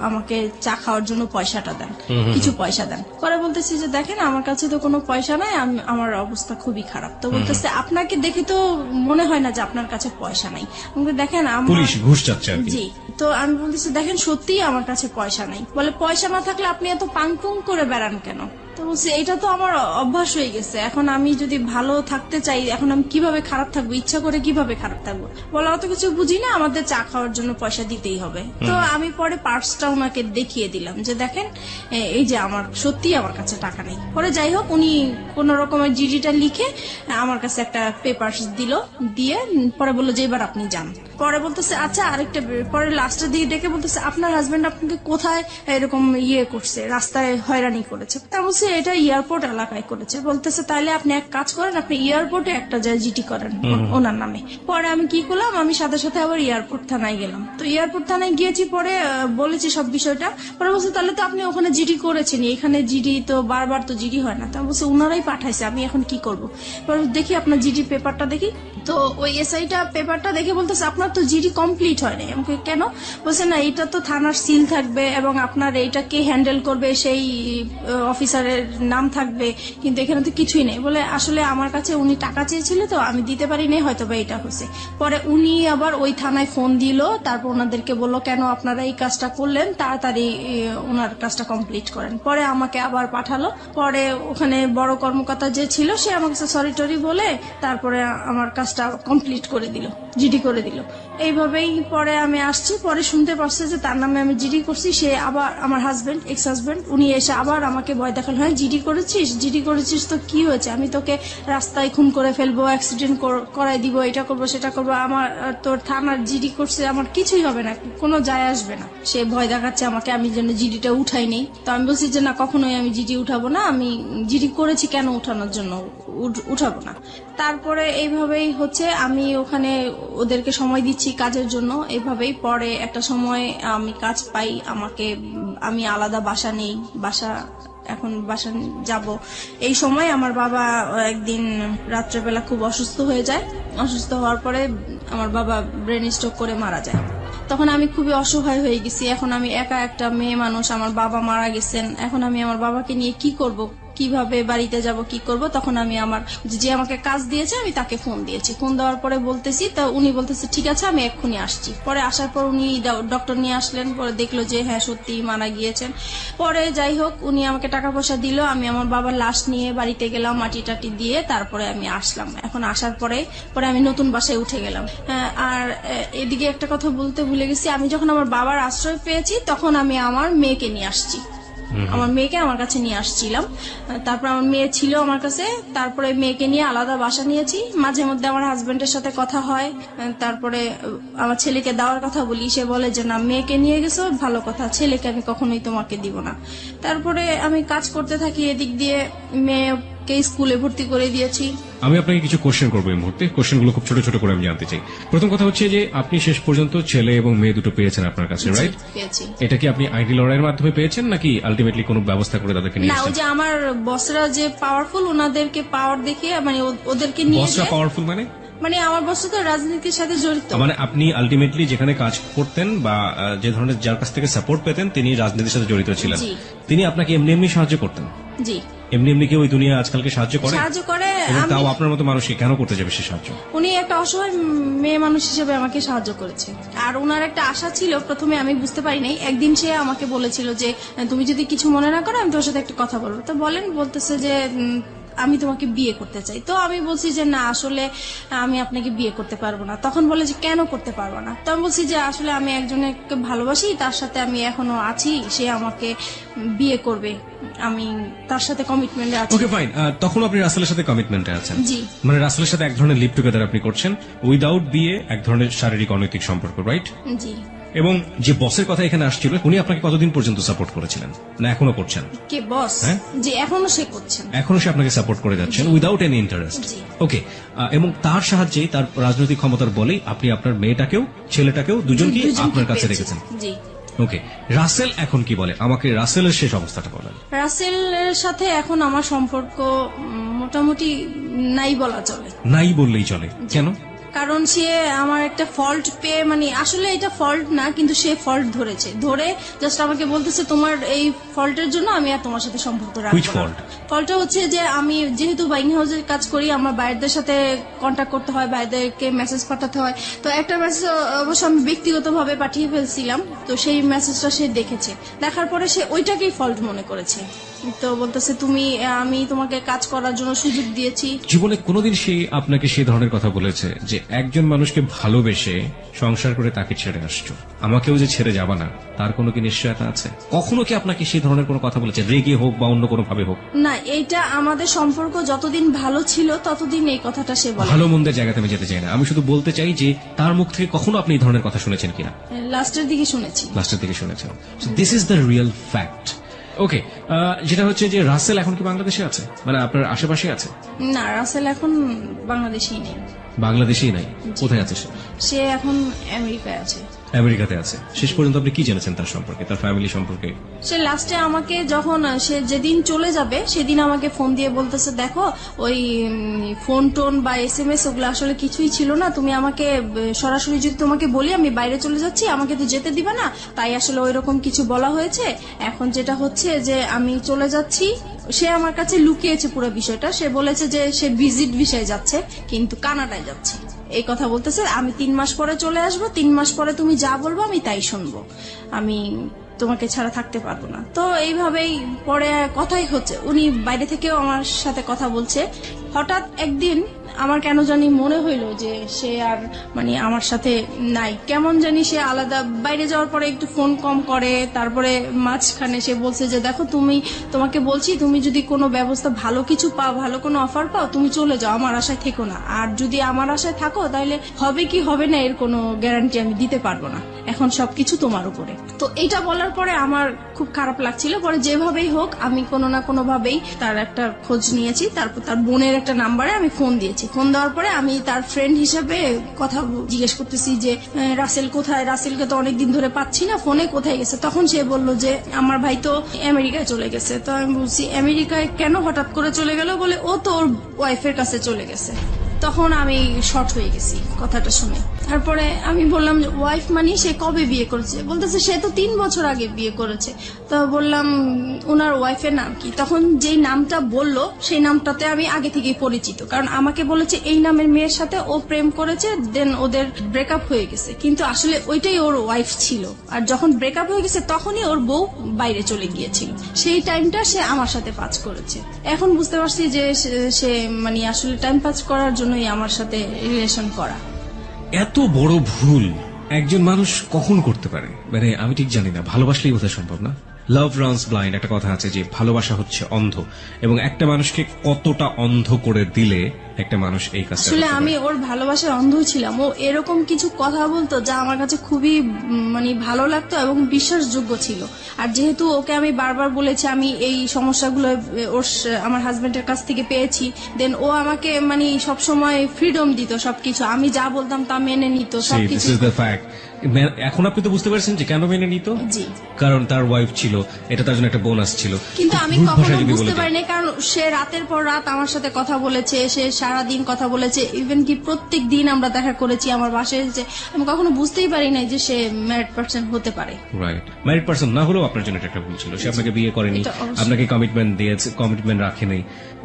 আমাকে চা খাওয়ার জন্য পয়সাটা দেন, কিছু পয়সা দেন। পরে বলতেছি যে দেখেন আমার কাছে তো কোনো পয়সা নাই, আমার অবস্থা খুবই খারাপ। তো বলতেছে আপনাকে দেখে তো মনে হয় না যে আপনার কাছে পয়সা নাই, দেখেন পুলিশ ঘুষ চাচ্ছে। জি। তো আমি বলতেছি দেখেন সত্যিই আমার কাছে পয়সা নাই। বলে পয়সা না থাকলে আপনি এত পাংপুং করে বেড়ান কেন? তো বলছি এটা তো আমার অভ্যাস হয়ে গেছে, এখন আমি যদি ভালো থাকতে চাই, এখন আমি কিভাবে খারাপ থাকবো, ইচ্ছা করে কিভাবে খারাপ থাকবো? বলা অত কিছু বুঝি না, আমাদের চা খাওয়ার জন্য পয়সা দিতেই হবে। তো আমি পরে পার্সটা ওনাকে দেখিয়ে দিলাম যে দেখেন এই যে আমার সত্যি আমার কাছে টাকা নেই। পরে যাই হোক উনি কোন রকমের জিডিটা লিখে আমার কাছে একটা পেপারস দিল, দিয়ে পরে বললো যে এবার আপনি যান। পরে বলতেছে আচ্ছা আরেকটা, পরে লাস্টের দিকে ডেকে বলতেছে আপনার হাজবেন্ড আপনাকে কোথায় এরকম করছে, রাস্তায় হয়রানি করেছে? তা বলছি বলতেছে এটা এয়ারপোর্ট এলাকায় করেছে। বলতেছে তাইলে আপনি এক কাজ করেন, আপনি এয়ারপোর্টে একটা যায় জিডি করেন ওনার নামে। পরে আমি কি করলাম, আমি সাথে সাথে আবার এয়ারপোর্ট থানায় গেলাম। তো এয়ারপোর্ট থানায় গিয়েছি, পরে বলেছি সব বিষয়টা। পরে বলছে তাহলে তো আপনি ওখানে জিডি করেছেন, এখানে জিডি তো বারবার তো জিডি হয় না। তো বলছে উনারাই পাঠাইছে, আমি এখন কি করব। পরে দেখি আপনার জিডি পেপারটা দেখি, তো ওই এসআইটা পেপারটা দেখে বলতেছে আপনার তো জিডি কমপ্লিট হয় নাই। আমাকে কেন? বলছে না এটা তো থানার সিল থাকবে এবং আপনার এইটা কে হ্যান্ডেল করবে সেই অফিসারের নাম থাকবে, কিন্তু এখানে তো কিছুই নেই। বলে আসলে আমার কাছে উনি টাকা চেয়েছিল তো আমি দিতে পারি নাই, হয়তো বা এটা হয়েছে। পরে উনি আবার ওই থানায় ফোন দিল, তারপর ওনাদেরকে বললো কেন আপনারা এই কাজটা করলেন, তাড়াতাড়ি ওনার কাজটা কমপ্লিট করেন। পরে আমাকে আবার পাঠালো। পরে ওখানে বড় কর্মকর্তা যে ছিল সে আমাকে সরি টরি বলে তারপরে আমার কাজটা কমপ্লিট করে দিল, জিডি করে দিল। এইভাবেই পরে আমি আসছি, পরে শুনতে পারছে যে তার নামে আমি জিডি করছি। সে আবার আমার হাজবেন্ড, এক্স হাজবেন্ড, উনি এসে আবার আমাকে ভয় দেখাল, হ্যাঁ জিডি করেছিস তো কি হয়েছে, আমি তোকে রাস্তায় খুন করে ফেলবো, অ্যাক্সিডেন্ট করাই দিব, এটা করবো সেটা করবো, আমার তোর থানার জিডি করছে, আমার কিছুই হবে না, কোনো যায় আসবে না। সে ভয় দেখাচ্ছে আমাকে, আমি যেন জিডিটা উঠাই নেই। তো আমি বলছি যে না, কখনোই আমি জিডি উঠাবো না, আমি জিডি করেছি কেন উঠানোর জন্য উঠাবো না। তারপরে এইভাবেই হচ্ছে আমি ওখানে ওদেরকে সময় দিচ্ছি কাজের জন্য। এইভাবেই পরে একটা সময় আমি কাজ পাই, আমি আলাদা বাসা নেই, এখন বাসা যাব। এই সময় আমার বাবা একদিন রাত্রেবেলা খুব অসুস্থ হয়ে যায়। অসুস্থ হওয়ার পরে আমার বাবা ব্রেন স্ট্রোক করে মারা যায়। তখন আমি খুবই অসহায় হয়ে গেছি। এখন আমি একা একটা মেয়ে মানুষ, আমার বাবা মারা গেছেন, এখন আমি আমার বাবাকে নিয়ে কি করব, কিভাবে বাড়িতে যাব, কি করব। তখন আমি যে আমাকে কাজ দিয়েছে আমি তাকে ফোন দিয়েছি। ফোন দেওয়ার পরে বলতেছি, তা উনি বলতেছে ঠিক আছে আমি এক্ষুনি আসছি। পরে আসার পর উনি ডক্টর নিয়ে আসলেন, পরে দেখলো যে হ্যাঁ সত্যি মারা গিয়েছেন। পরে যাই হোক উনি আমাকে টাকা পয়সা দিল, আমি আমার বাবার লাশ নিয়ে বাড়িতে গেলাম, মাটি টাটি দিয়ে তারপরে আমি আসলাম। এখন আসার পরে আমি নতুন বাসায় উঠে গেলাম। আর এদিকে একটা কথা বলতে ভুলে গেছি, আমি যখন আমার বাবার আশ্রয় পেয়েছি তখন আমি আমার মেয়েকে নিয়ে আসছি, আমার মেয়েকে আমার কাছে নিয়ে আসছিলাম। তারপর আমার মেয়ে ছিল আমার কাছে, তারপরে মেয়েকে নিয়ে আলাদা বাসা নিয়েছি। মাঝে মধ্যে আমার হাজবেন্ডের সাথে কথা হয়, তারপরে আমার ছেলেকে দেওয়ার কথা বলি, সে বলে যে না মেয়েকে নিয়ে গেছো ভালো কথা, ছেলেকে আমি কখনোই তোমাকে দিব না। তারপরে আমি কাজ করতে থাকি, এদিক দিয়ে মেয়েকে স্কুলে ভর্তি করে দিয়েছি। আমি আপনাকে কিছু কোশ্চেন করবো এই মুহূর্তে, কোশ্চেনগুলো খুব ছোট ছোট করে আমি জানতে চাই। প্রথম কথা হচ্ছে যে আপনি শেষ পর্যন্ত ছেলে এবং মেয়ে দুটো পেয়েছেন আপনার কাছে, রাইট? পেয়েছি। এটা কি আপনি আইডি লড়াইয়ের মাধ্যমে পেয়েছেন নাকি আলটিমেটলি কোনো ব্যবস্থা করে তাদেরকে নিয়ে না, ওই এসেছেন? যে আমার বসরা যে পাওয়ারফুল, ওনাদেরকে পাওয়ার দেখিয়ে মানে ওদেরকে নিয়ে বসরা পাওয়ারফুল মানে আমার বস তো রাজনীতির সাথে জড়িত। মানে আপনি আলটিমেটলি যেখানে কাজ করতেন বা যে ধরনের যার কাছ থেকে সাপোর্ট পেতেন তিনি রাজনীতির সাথে জড়িত ছিলেন, তিনি আপনাকে এমনি এমনি সাহায্য করতেন? জি। এমনি এমনি কি ওই দুনিয়া আজকালকে সাহায্য করে? এবং তাও আপনার মতো মানুষকে কেন করতে যাবে সে সাহায্য? উনি একটা অসহায় মেয়ে মানুষ হিসেবে আমাকে সাহায্য করেছে। আর ওনার একটা আশা ছিল, প্রথমে আমি বুঝতে পারি নাই। একদিন সে আমাকে বলেছিল যে তুমি যদি কিছু মনে না করো আমি তোর সাথে একটা কথা বলবো। তো বলতেছে যে আমি তোমাকে বিয়ে করতে চাই। তো আমি বলছি যে না আসলে আমি আপনাকে বিয়ে করতে পারবো না। তখন বলে যে কেন করতে পারবো না? তো আমি বলছি যে আসলে আমি একজনকে ভালোবাসি, তার সাথে আমি এখনো আছি, সে আমাকে বিয়ে করবে, আমি তার সাথে কমিটমেন্টে আছি। Okay fine. তখন আপনি রাসেলের সাথে কমিটমেন্টে আছেন? জি। মানে রাসেলের সাথে এক ধরনের লিভ টুগেদার আপনি করছেন উইদাউট বিয়ে, এক ধরনের শারীরিক অনৈতিক সম্পর্ক, রাইট? জি। এবং যে বসের কথা এখানে আসছিল উনি আপনাকে কতদিন পর্যন্ত সাপোর্ট করেছিলেন, না এখনো করছেন? কে বস? যে এখনো সে করছেন, এখনো সে আপনাকে সাপোর্ট করে যাচ্ছেন উইদাউট এনি ইন্টারেস্ট? ওকে। এবং তার সাহায্যেই, তার রাজনৈতিক ক্ষমতার বলেই আপনি আপনার মেয়েটাকেও ছেলেটাকেও দুজনকে আপনার কাছে রেখেছেন। জি। ওকে। রাসেল এখন কি বলে, আমাকে রাসেলের শেষ অবস্থাটা বলেন। রাসেলের সাথে এখন আমার সম্পর্ক মোটামুটি নাই বলা চলে। নাই বললেই চলে। কেন? কারণ সে আমার একটা ফল্ট পেয়ে, মানে আসলে এটা ফল্ট না, কিন্তু সে ফল্ট ধরে জাস্ট আমাকে বলতেছে তোমার এই ফল্টের জন্য আমি আর তোমার সাথে সম্পর্ক রাখবো না। ফল্টটা হচ্ছে যে আমি যেহেতু বাইং হাউসের কাজ করি, আমার বাইরেদের সাথে কন্ট্যাক্ট করতে হয়, বাইরেদেরকে মেসেজ পাঠাতে হয়। তো একটা মেসেজ অবশ্য আমি ব্যক্তিগতভাবে পাঠিয়ে ফেলছিলাম, তো সেই মেসেজটা সে দেখেছে, দেখার পরে সে ওইটাকেই ফল্ট মনে করেছে। তো বলতেছে আমি তোমাকে কাজ করার জন্য সুযোগ দিয়েছি। জীবনে কোনোদিন সে আপনাকে সেই ধরনের কথা বলেছে যে একজন মানুষকে ভালোবেসে সংসার করে তাকে ছেড়ে আসছো, আমাকেও যে ছেড়ে যাবা না, তার কোনো কি নিশ্চয়তা আছে? কখনো কি আপনাকে সেই ধরনের কোনো কথা বলেছে, রেগে হোক বা অন্য কোনো ভাবে হোক? না, এইটা আমাদের সম্পর্ক যতদিন ভালো ছিল ততদিন এই কথাটা সে বলে। ভালো মন্দের জায়গাতে আমি যেতে চাই না, আমি শুধু বলতে চাই যে তার মুখ থেকে কখনো আপনি এই ধরনের কথা শুনেছেন কিনা? লাস্টের দিকে শুনেছি। লাস্টের দিকে শুনেছেন। This is the real fact. Okay, যেটা হচ্ছে যে রাসেল এখন কি বাংলাদেশে আছে, মানে আপনার আশেপাশে আছে? না, রাসেল এখন বাংলাদেশেই নেই। বাংলাদেশেই নাই? কোথায় আছে সে? সে এখন আমেরিকায় আছে। আমেরিকাতে আছে। শেষ পর্যন্ত আপনি কি জেনেছেন তার সম্পর্কে, তার ফ্যামিলি সম্পর্কে? সে লাস্টে আমাকে যখন সে যেদিন চলে যাবে সেদিন আমাকে ফোন দিয়ে বলতেছে, দেখো ওই ফোন টোন বা SMS ওগুলো আসলে কিছুই ছিল না, তুমি আমাকে সরাসরি যদি তোমাকে বলি আমি বাইরে চলে যাচ্ছি, আমাকে তো যেতে দিবে না, তাই আসলে ওইরকম কিছু বলা হয়েছে। এখন যেটা হচ্ছে যে আমি চলে যাচ্ছি, সে আমার কাছে লুকিয়েছে পুরো বিষয়টা। সে বলেছে যে সে ভিজিট বিষয়ে যাচ্ছে কিন্তু কানাডায় যাচ্ছে, এই কথা বলতেছে। আমি 3 মাস পরে চলে আসবো, 3 মাস পরে তুমি যা বলবো আমি তাই শুনবো, আমি তোমাকে ছাড়া থাকতে পারবো না। তো এইভাবেই পরে কথাই হচ্ছে, উনি বাইরে থেকেও আমার সাথে কথা বলছে। হঠাৎ একদিন আমার কেন জানি মনে হইলো যে সে আর মানে আমার সাথে নাই, কেমন জানি সে আলাদা। বাইরে যাওয়ার পরে একটু ফোন কম করে, তারপরে মাঝখানে সে বলছে যে দেখো তোমাকে বলছি, তুমি যদি কোনো ব্যবস্থা ভালো কিছু পাও, ভালো কোনো অফার পাও, তুমি চলে যাও, আমার আশায় থেকো না। আর যদি আমার আশায় থাকো তাহলে হবে কি হবে না এর কোনো গ্যারান্টি আমি দিতে পারবো না, এখন সবকিছু তোমার উপরে। তো এটা বলার পরে আমার খুব খারাপ লাগছিল। পরে যেভাবেই হোক আমি কোনো না কোনো ভাবেই তার একটা খোঁজ নিয়েছি, তারপর তার বোনের একটা নাম্বারে আমি ফোন দিয়েছি। ফোন দেওয়ার পরে আমি তার ফ্রেন্ড হিসেবে কথা জিজ্ঞেস করতেছি যে রাসেল কোথায়, রাসেলকে তো অনেকদিন ধরে পাচ্ছি না, ফোনে কোথায় গেছে। তখন সে বলল যে আমার ভাই তো আমেরিকায় চলে গেছে। তো আমি বলছি আমেরিকায় কেন হঠাৎ করে চলে গেল, বলে ও তো ওর ওয়াইফের কাছে চলে গেছে। তখন আমি শর্ট হয়ে গেছি কথাটা শুনে। তারপরে আমি বললাম যে ওয়াইফ মানে সে কবে বিয়ে করেছে, বলতেছে সে তো 3 বছর আগে বিয়ে করেছে। তো বললাম ওনার ওয়াইফের নাম কি? তখন যেই নামটা বললো সেই নামটাতে আমি আগে থেকেই পরিচিত, কারণ আমাকে বলেছে এই নামের মেয়ের সাথে ও প্রেম করেছে, দেন ওদের ব্রেকআপ হয়ে গেছে, কিন্তু আসলে ওইটাই ওর ওয়াইফ ছিল। আর যখন ব্রেকআপ হয়ে গেছে তখনই ওর বউ বাইরে চলে গিয়েছিল, সেই টাইমটা সে আমার সাথে পাস করেছে। এখন বুঝতে পারছি যে সে মানে আসলে টাইম পাস করার জন্যই আমার সাথে রিলেশন করা। এত বড় ভুল একজন মানুষ কখন করতে পারে, মানে আমি ঠিক জানি না। ভালোবাসলেই বোধহয় সম্ভব না। লাভ রানস ব্লাইন্ড একটা কথা আছে যে ভালোবাসা হচ্ছে অন্ধ, এবং একটা মানুষকে কতটা অন্ধ করে দিলে একটা মানুষ এই কাজটা আসলে আমি ওর ভালোবাসার অন্ধ ছিলাম। ও এরকম কিছু কথা বলতো যা আমার কাছে খুবই মানে ভালো লাগতো এবং বিশ্বাসযোগ্য ছিল। আর যেহেতু ওকে আমি বারবার বলেছি আমি এই সমস্যাগুলো আমার হাজবেন্ডের কাছ থেকে পেয়েছি, দেন ও আমাকে মানে সবসময় ফ্রিডম দিত, সবকিছু আমি যা বলতাম তা মেনে নিত সবকিছু। এখন আপনি তো বুঝতে পারছেন যে কেন মেনে নিত। জি, কারণ তার ওয়াইফ ছিল, এটা তার জন্য একটা বোনাস ছিল। কিন্তু আমি কখনো বুঝতে পারিনি, কারণ সে রাতের পর রাত আমার সাথে কথা বলেছে, সে সারাদিন কথা বলেছে, ইভেন কি প্রত্যেক দিন আমরা দেখা করেছি আমার বাসায় এসে। আমি কখনো বুঝতেই পারি নাই যে সে ম্যারিড পারসন হতে পারে। রাইট, ম্যারিড পারসন না হলেও আপনার জন্য এটা একটা ভুল ছিল। সে আপনাকে বিয়ে করেনি, আপনাকে কমিটমেন্ট দিয়েছে, কমিটমেন্ট রাখেনি।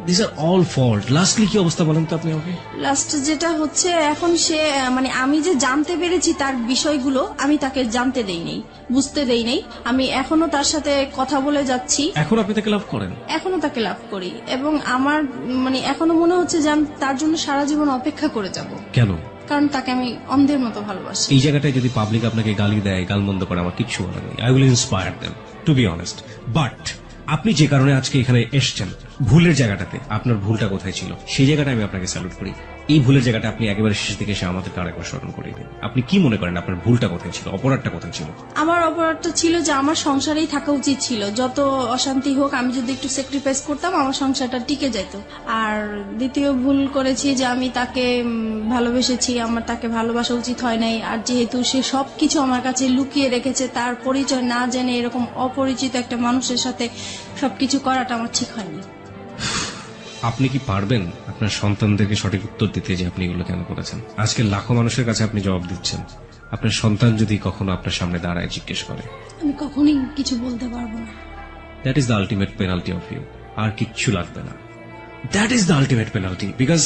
This are all fault. Lastly কি অবস্থা বলেন তো আপনি আমাকে? লাস্ট যেটা হচ্ছে এখন সে মানে আমি যে জানতে পেরেছি তার বিষয়গুলো আমি তাকে জানতে দেই নাই, বুঝতে দেই নাই। আমি এখনো তার সাথে কথা বলে যাচ্ছি। এখন আপনি তাকে লাভ করেন? এখনো তাকে লাভ করি, এবং আমার মানে এখনো মনে হচ্ছে যে আমি তার জন্য সারা জীবন অপেক্ষা করে যাব। কেন? কারণ তাকে আমি অন্ধের মতো ভালোবাসি। এই জায়গাটায় যদি পাবলিক আপনাকে গালি দেয়, গালমন্দ করে, আমার কিচ্ছু বলার নেই। I will inspire them, to be honest. But আপনি যে কারণে আজকে এখানে এসছেন, ভুলের জায়গাটাতে আপনার ভুলটা কোথায় ছিল সেই জায়গাটা আমি আপনাকে স্যালুট করি। এই ভুলের জায়গাটা আপনি একেবারে শেষের দিকে এসে আমাদেরকে আরেকবার স্মরণ করিয়ে দিন। আপনি কি মনে করেন আপনার ভুলটা কোথায় ছিল, অপরাধটা কোথায় ছিল? আমার অপরাধটা ছিল যে আমার সংসারেই থাকা উচিত ছিল। যত অশান্তি হোক আমি যদি একটু স্যাক্রিফাইস করতাম আমার সংসারটা টিকে যেত। আর দ্বিতীয় ভুল করেছি যে আমি তাকে ভালোবেসেছি, আমার তাকে ভালোবাসা উচিত হয় নাই। আর যেহেতু সে সবকিছু আমার কাছে লুকিয়ে রেখেছে, তার পরিচয় না জেনে এরকম অপরিচিত একটা মানুষের সাথে সবকিছু করাটা আমার ঠিক হয়নি। আপনি কি পারবেন আপনার সন্তানদেরকে সঠিক উত্তর দিতে যে আপনি এগুলো কেন করেছেন? আজকে লাখো মানুষের কাছে আপনি জবাব দিচ্ছেন। আপনার সন্তান যদি কখনো আপনার সামনে দাঁড়ায় জিজ্ঞেস করে, আমি কখনোই কিছু বলতে পারবো না। That is the ultimate penalty of you. আর কিচ্ছু লাগবে না। That is the ultimate penalty. Because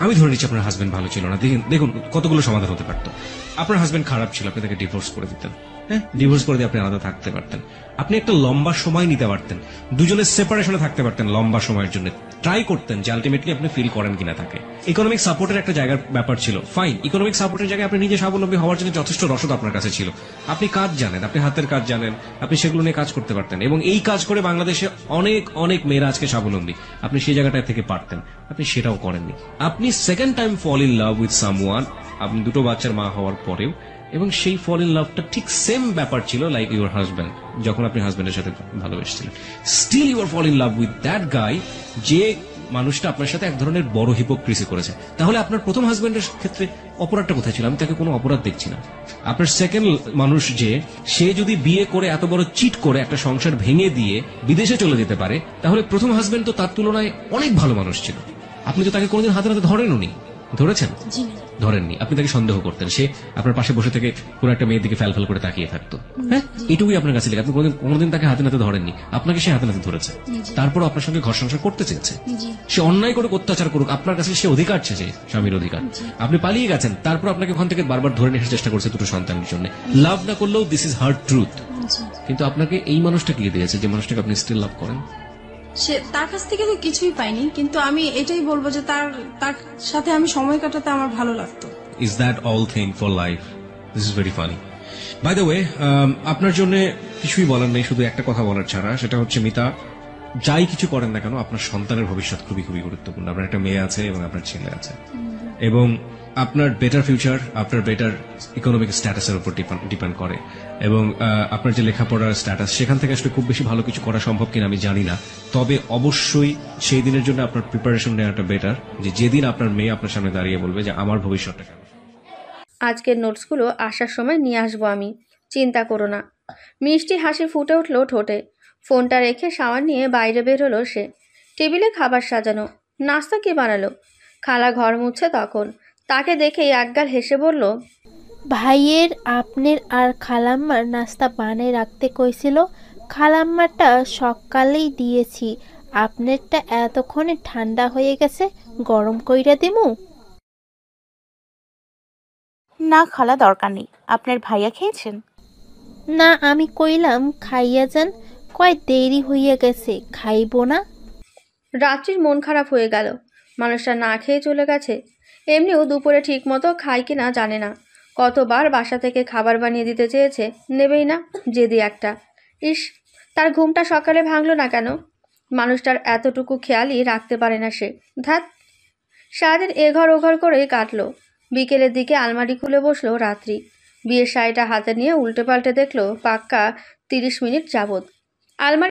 আমি ধরে নিচ্ছি আপনার হাজবেন্ড ভালো ছিল না। দেখুন কতগুলো সমাধান হতে পারত। আপনার হাজবেন্ড খারাপ ছিল, আপনি তাকে ডিভোর্স করে দিতেন। হ্যাঁ, ডিভোর্স করে দিয়ে আপনি আলাদা থাকতে পারতেন। আপনি একটা লম্বা সময় নিতে পারতেন, দুজনের সেপারেশনে থাকতে পারতেন লম্বা সময়ের জন্য। ট্রাই করতেন যে আলটিমেটলি আপনি ফিল করেন কিনা তাকে। ইকোনমিক সাপোর্টের একটা জায়গার ব্যাপার ছিল, ফাইন। ইকোনমিক সাপোর্টের জায়গায় আপনি নিজে স্বাবলম্বী হওয়ার জন্য যথেষ্ট রসদ আপনার কাছে ছিল। আপনি কাজ জানেন, আপনি হাতের কাজ জানেন, আপনি সেগুলো নিয়ে কাজ করতে পারতেন। এবং এই কাজ করে বাংলাদেশে অনেক অনেক মেয়েরা আজকে স্বাবলম্বী। আপনি সেই জায়গাটা থেকে পারতেন, আপনি সেটাও করেননি। আপনি second time fall in love with someone, আপনি দুটো বাচ্চার মা হওয়ার পরেও এবং সেই ফল ইন লাভটা ঠিক সেম ব্যাপার ছিল লাইক ইউর হাজব্যান্ড, যখন আপনি হাজব্যান্ডের সাথে ভালোবেসেছিলেন, still you are fall in love with that guy, যে মানুষটা আপনার সাথে এক ধরনের বড় হিপোক্রিসি করেছে। তাহলে আপনার প্রথম হাজব্যান্ডের ক্ষেত্রে অপরাধটা কোথায় ছিল? আমি তাকে কোনো অপরাধ দেখছি না। আপনার সেকেন্ড মানুষ যে, সে যদি বিয়ে করে এত বড় চিট করে একটা সংসার ভেঙে দিয়ে বিদেশে চলে যেতে পারে, তাহলে প্রথম হাজব্যান্ড তো তার তুলনায় অনেক ভালো মানুষ ছিল। আপনি তো তাকে কোনোদিন হাতে হাতে ধরেননি, ধরেছেন? ধরেননি, আপনি তাকে সন্দেহ করতেন, সে আপনার পাশে বসে থেকে কোনো একটা মেয়ের দিকে ফ্যাল ফ্যাল করে তাকিয়ে থাকতো। হ্যাঁ, এটুকুই আপনার কাছে লেগে, আপনি কোনোদিন তাকে হাতে নাতে ধরেননি, আপনাকে সে হাতে নাতে ধরেছে, তারপর আপনার সঙ্গে ঘর সংসার করতে চেয়েছে। সে অন্যায় করুক, অত্যাচার করুক, আপনার কাছে সে অধিকার চেয়েছে, স্বামীর অধিকার। আপনি পালিয়ে গেছেন, তারপর আপনাকে ওখান থেকে বারবার ধরে নিয়ে আসার চেষ্টা করছে দুটো সন্তানের জন্য। লাভ না করলেও দিস ইজ হার্ড ট্রুথ। কিন্তু আপনাকে এই মানুষটা কি দিয়েছে যে মানুষটাকে আপনি স্টিল লাভ করেন? সে তার কাছ থেকে তো কিছুই পাইনি, কিন্তু আমি এটাই বলবো যে তার সাথে আমি সময় কাটাতে আমার ভালো লাগতো। Is that all thing for life? This is very funny. By the way, আপনার জন্য কিছুই বলার নেই, শুধু একটা কথা বলার ছাড়া, সেটা হচ্ছে মিতা, যাই কিছু করেন না কেন আপনার সন্তানের ভবিষ্যৎ খুবই খুবই গুরুত্বপূর্ণ। আপনার একটা মেয়ে আছে এবং আপনার ছেলে আছে, এবং আপনার বেটার ফিউচার আপনার বেটার ইকোনমিক স্ট্যাটাসের উপর ডিপেন্ড করে, এবং আপনার যে লেখাপড়ার স্ট্যাটাস, সেখান থেকে আসলে খুব বেশি ভালো কিছু করা সম্ভব কিনা আমি জানি না। তবে অবশ্যই সেই দিনের জন্য আপনার প্রিপারেশন নেওয়াটা বেটার, যে যেদিন আপনার মেয়ে আপনার সামনে দাঁড়িয়ে বলবে যে আমার ভবিষ্যৎটা কেন। আজকের নোটসগুলো আসার সময় নিয়ে আসবো আমি, চিন্তা করো না। মিষ্টি হাসি ফুটে উঠল ঠোঁটে। ফোনটা রেখে শাওয়ার নিয়ে বাইরে বের হলো সে। টেবিলে খাবার সাজানো, নাস্তা কে বানালো? খালা ঘর মুছছে তখন। তাকে দেখেই একগাল হেসে বলল, ভাইয়ের আপনার আর খালাম্মার নাস্তা বানায় রাখতে কইছিল, খালাম্মারটা সকালেই দিয়েছি, আপনারটা এতক্ষণে ঠান্ডা হয়ে গেছে, গরম কইরা দিমু? না খালা, দরকার নেই। আপনার ভাইয়া খেয়েছেন? না, আমি কইলাম খাইয়া যান, কয় দেরি হইয়া গেছে, খাইব না। রাত্রির মন খারাপ হয়ে গেল। মানুষটা না খেয়ে চলে গেছে। এমনিও দুপুরে ঠিক মতো খায় কিনা জানে না। কতবার বাসা থেকে খাবার বানিয়ে দিতে চেয়েছে, নেবেই না, জেদি একটা। ইস, তার ঘুমটা সকালে ভাঙলো না কেন? মানুষটার এতটুকু খেয়ালই রাখতে পারে না সে। ধ্যাত, সারাদিন এঘর ওঘর করেই কাটলো। বিকেলের দিকে আলমারি খুলে বসলো রাত্রি। বিয়ের শাড়িটা হাতে নিয়ে উল্টে পাল্টে দেখলো পাক্কা 30 মিনিট যাবৎ। আলমারি